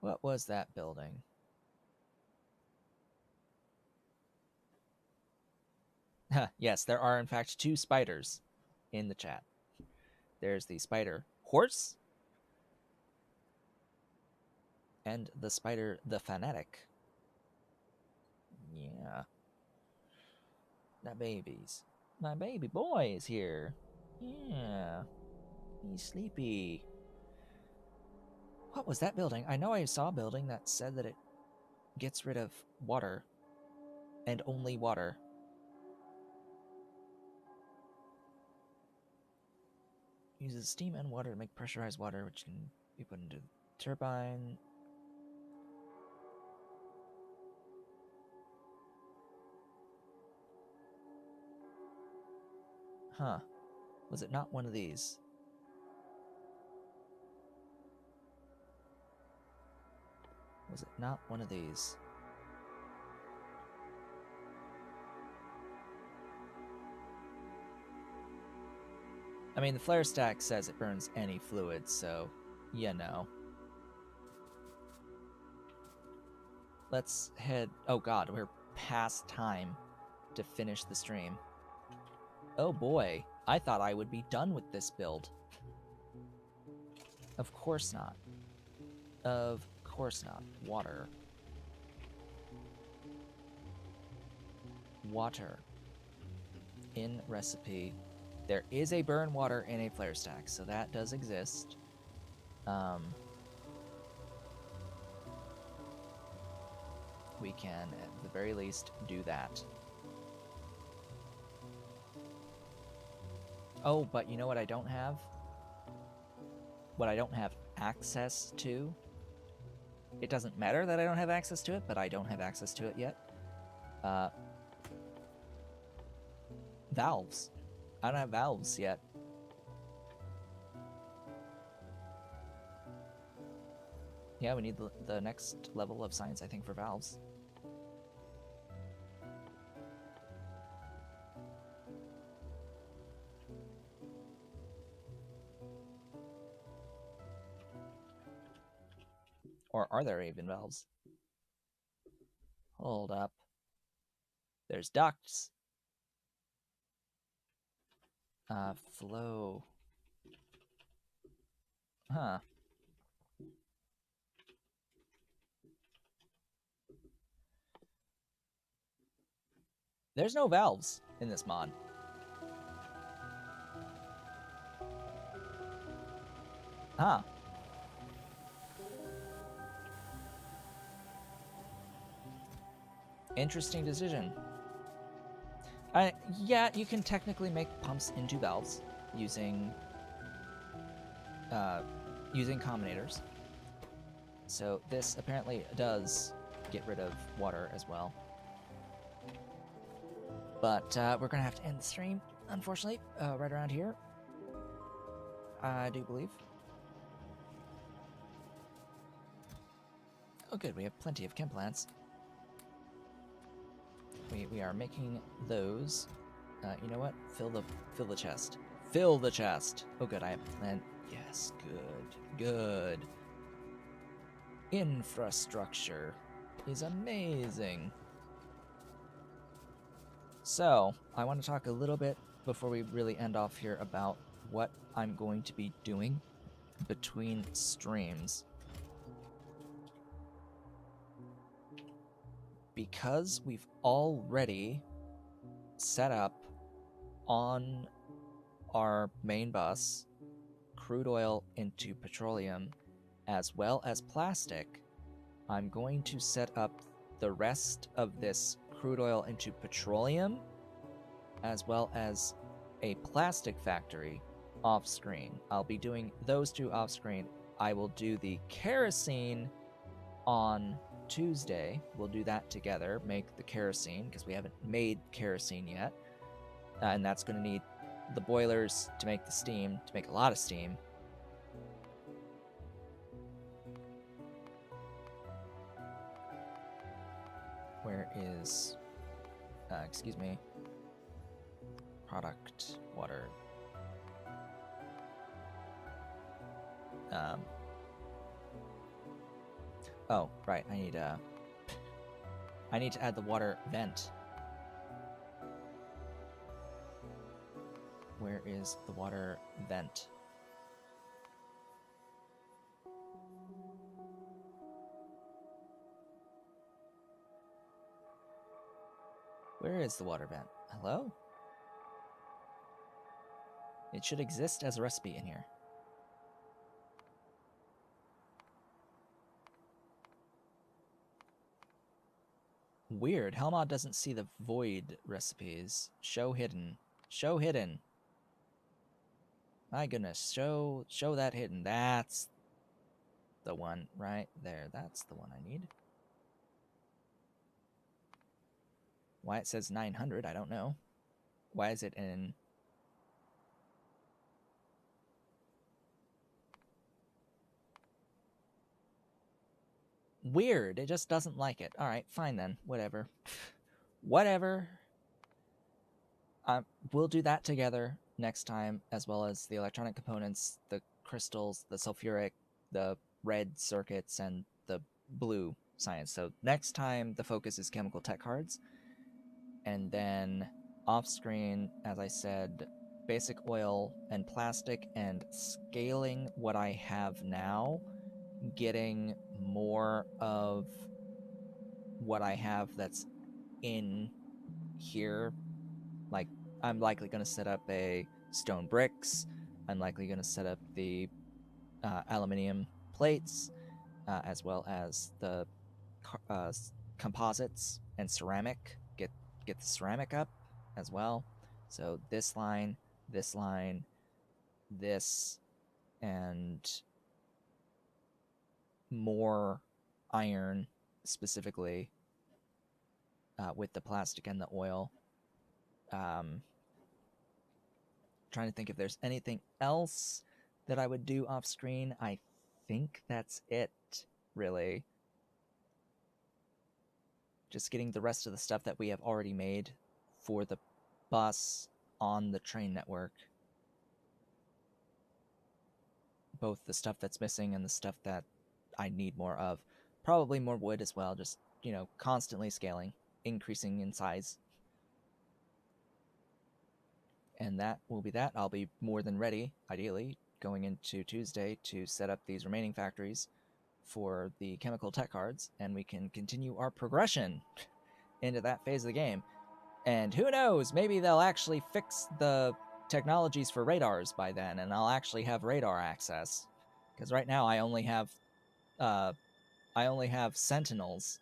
What was that building? Yes, there are in fact 2 spiders in the chat. There's the spider horse and the spider the fanatic. Yeah. My babies. My baby boy is here. Yeah. He's sleepy. What was that building? I know I saw a building that said that it gets rid of water. And only water. Uses steam and water to make pressurized water, which can be put into the turbine. Huh. Was it not one of these? Was it not one of these? I mean, the flare stack says it burns any fluid, so you know. Let's head... Oh god, we're past time to finish the stream. Oh boy, I thought I would be done with this build. Of course not. Of course not. Water. Water. In recipe. There is a burn water in a flare stack, so that does exist. We can, at the very least, do that. Oh, but you know what I don't have? What I don't have access to? It doesn't matter that I don't have access to it, but I don't have access to it yet. Valves. I don't have valves yet. Yeah, we need the next level of science, I think, for valves. Or are there even valves? Hold up. There's ducts. Flow. Huh. There's no valves in this mod. Huh. Interesting decision. Yeah, you can technically make pumps into valves using combinators. So this apparently does get rid of water as well. But we're gonna have to end the stream, unfortunately, right around here. I do believe. Oh, good. We have plenty of chem plants. We are making those. You know what? Fill the chest. Fill the chest. Oh, good. I have plenty. Yes, good. Infrastructure is amazing. So, I want to talk a little bit before we really end off here about what I'm going to be doing between streams. Because we've already set up on our main bus crude oil into petroleum as well as plastic, I'm going to set up the rest of this crude oil into petroleum as well as a plastic factory off screen. I'll be doing those two off screen. I will do the kerosene on Tuesday. We'll do that together, make the kerosene, because we haven't made kerosene yet. And that's going to need the boilers to make the steam, to make a lot of steam. Where is, excuse me, product water. Oh, right, I need to add the water vent. Where is the water vent? Where is the water vent? Hello? It should exist as a recipe in here. Weird. Helmod doesn't see the void recipes. Show hidden. Show hidden. My goodness. Show that hidden. That's the one right there. That's the one I need. Why it says 900, I don't know. Why is it in... Weird. It just doesn't like it. All right, fine then. Whatever. Whatever. We'll do that together next time, as well as the electronic components, the crystals, the sulfuric, the red circuits, and the blue science. So next time, the focus is chemical tech cards. And then off screen, as I said, basic oil and plastic, and scaling what I have now, getting more of what I have that's in here. Like, I'm likely going to set up a stone bricks. I'm likely going to set up the aluminium plates, as well as the composites and ceramic. Get the ceramic up as well. So this line, this, and more iron specifically with the plastic and the oil. Trying to think if there's anything else that I would do off screen. I think that's it, really. Just getting the rest of the stuff that we have already made for the bus on the train network. Both the stuff that's missing and the stuff that I need more of. Probably more wood as well, just, you know, constantly scaling, increasing in size. And that will be that. I'll be more than ready, ideally, going into Tuesday to set up these remaining factories for the chemical tech cards, and we can continue our progression into that phase of the game. And who knows, maybe they'll actually fix the technologies for radars by then, and I'll actually have radar access. Because right now I only have sentinels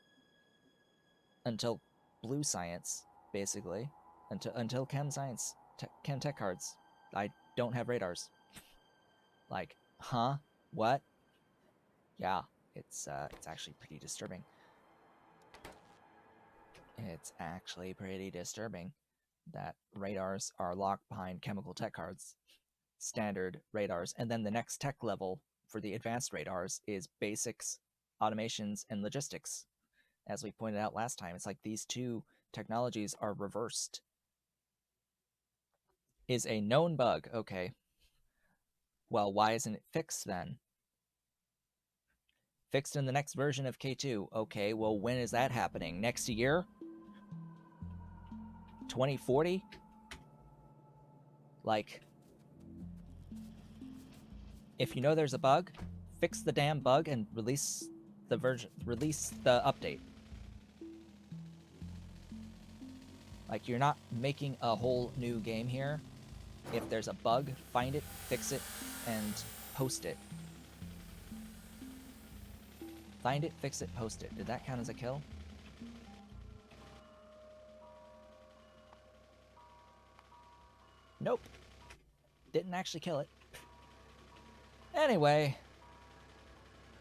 until blue science, basically, until chem tech cards. I don't have radars. Like, huh? What? Yeah, it's actually pretty disturbing. It's actually pretty disturbing that radars are locked behind chemical tech cards, standard radars, and then the next tech level for the advanced radars is basics, automations, and logistics. As we pointed out last time, it's like these two technologies are reversed. Is a known bug. Okay. Well, why isn't it fixed then? Fixed in the next version of K2. Okay, well, when is that happening? Next year? 2040? Like, if you know there's a bug, fix the damn bug and release the update. Like, you're not making a whole new game here. If there's a bug, find it, fix it, and post it. Find it, fix it, post it. Did that count as a kill? Nope. Didn't actually kill it. Anyway,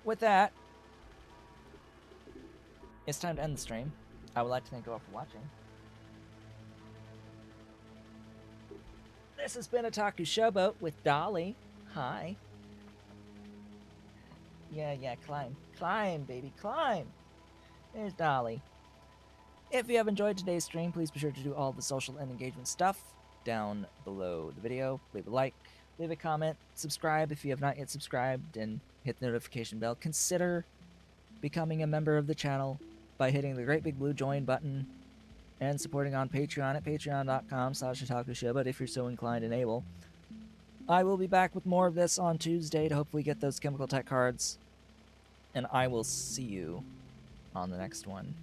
with that, it's time to end the stream. I would like to thank you all for watching. This has been Otaku Showboat with Dolly. Hi. Yeah, climb. Climb, baby, climb. There's Dolly. If you have enjoyed today's stream, please be sure to do all the social and engagement stuff down below the video. Leave a like, leave a comment, subscribe if you have not yet subscribed, and hit the notification bell. Consider becoming a member of the channel by hitting the great big blue join button and supporting on Patreon at patreon.com/otakushowboat if you're so inclined and able. I will be back with more of this on Tuesday to hopefully get those chemical tech cards, and I will see you on the next one.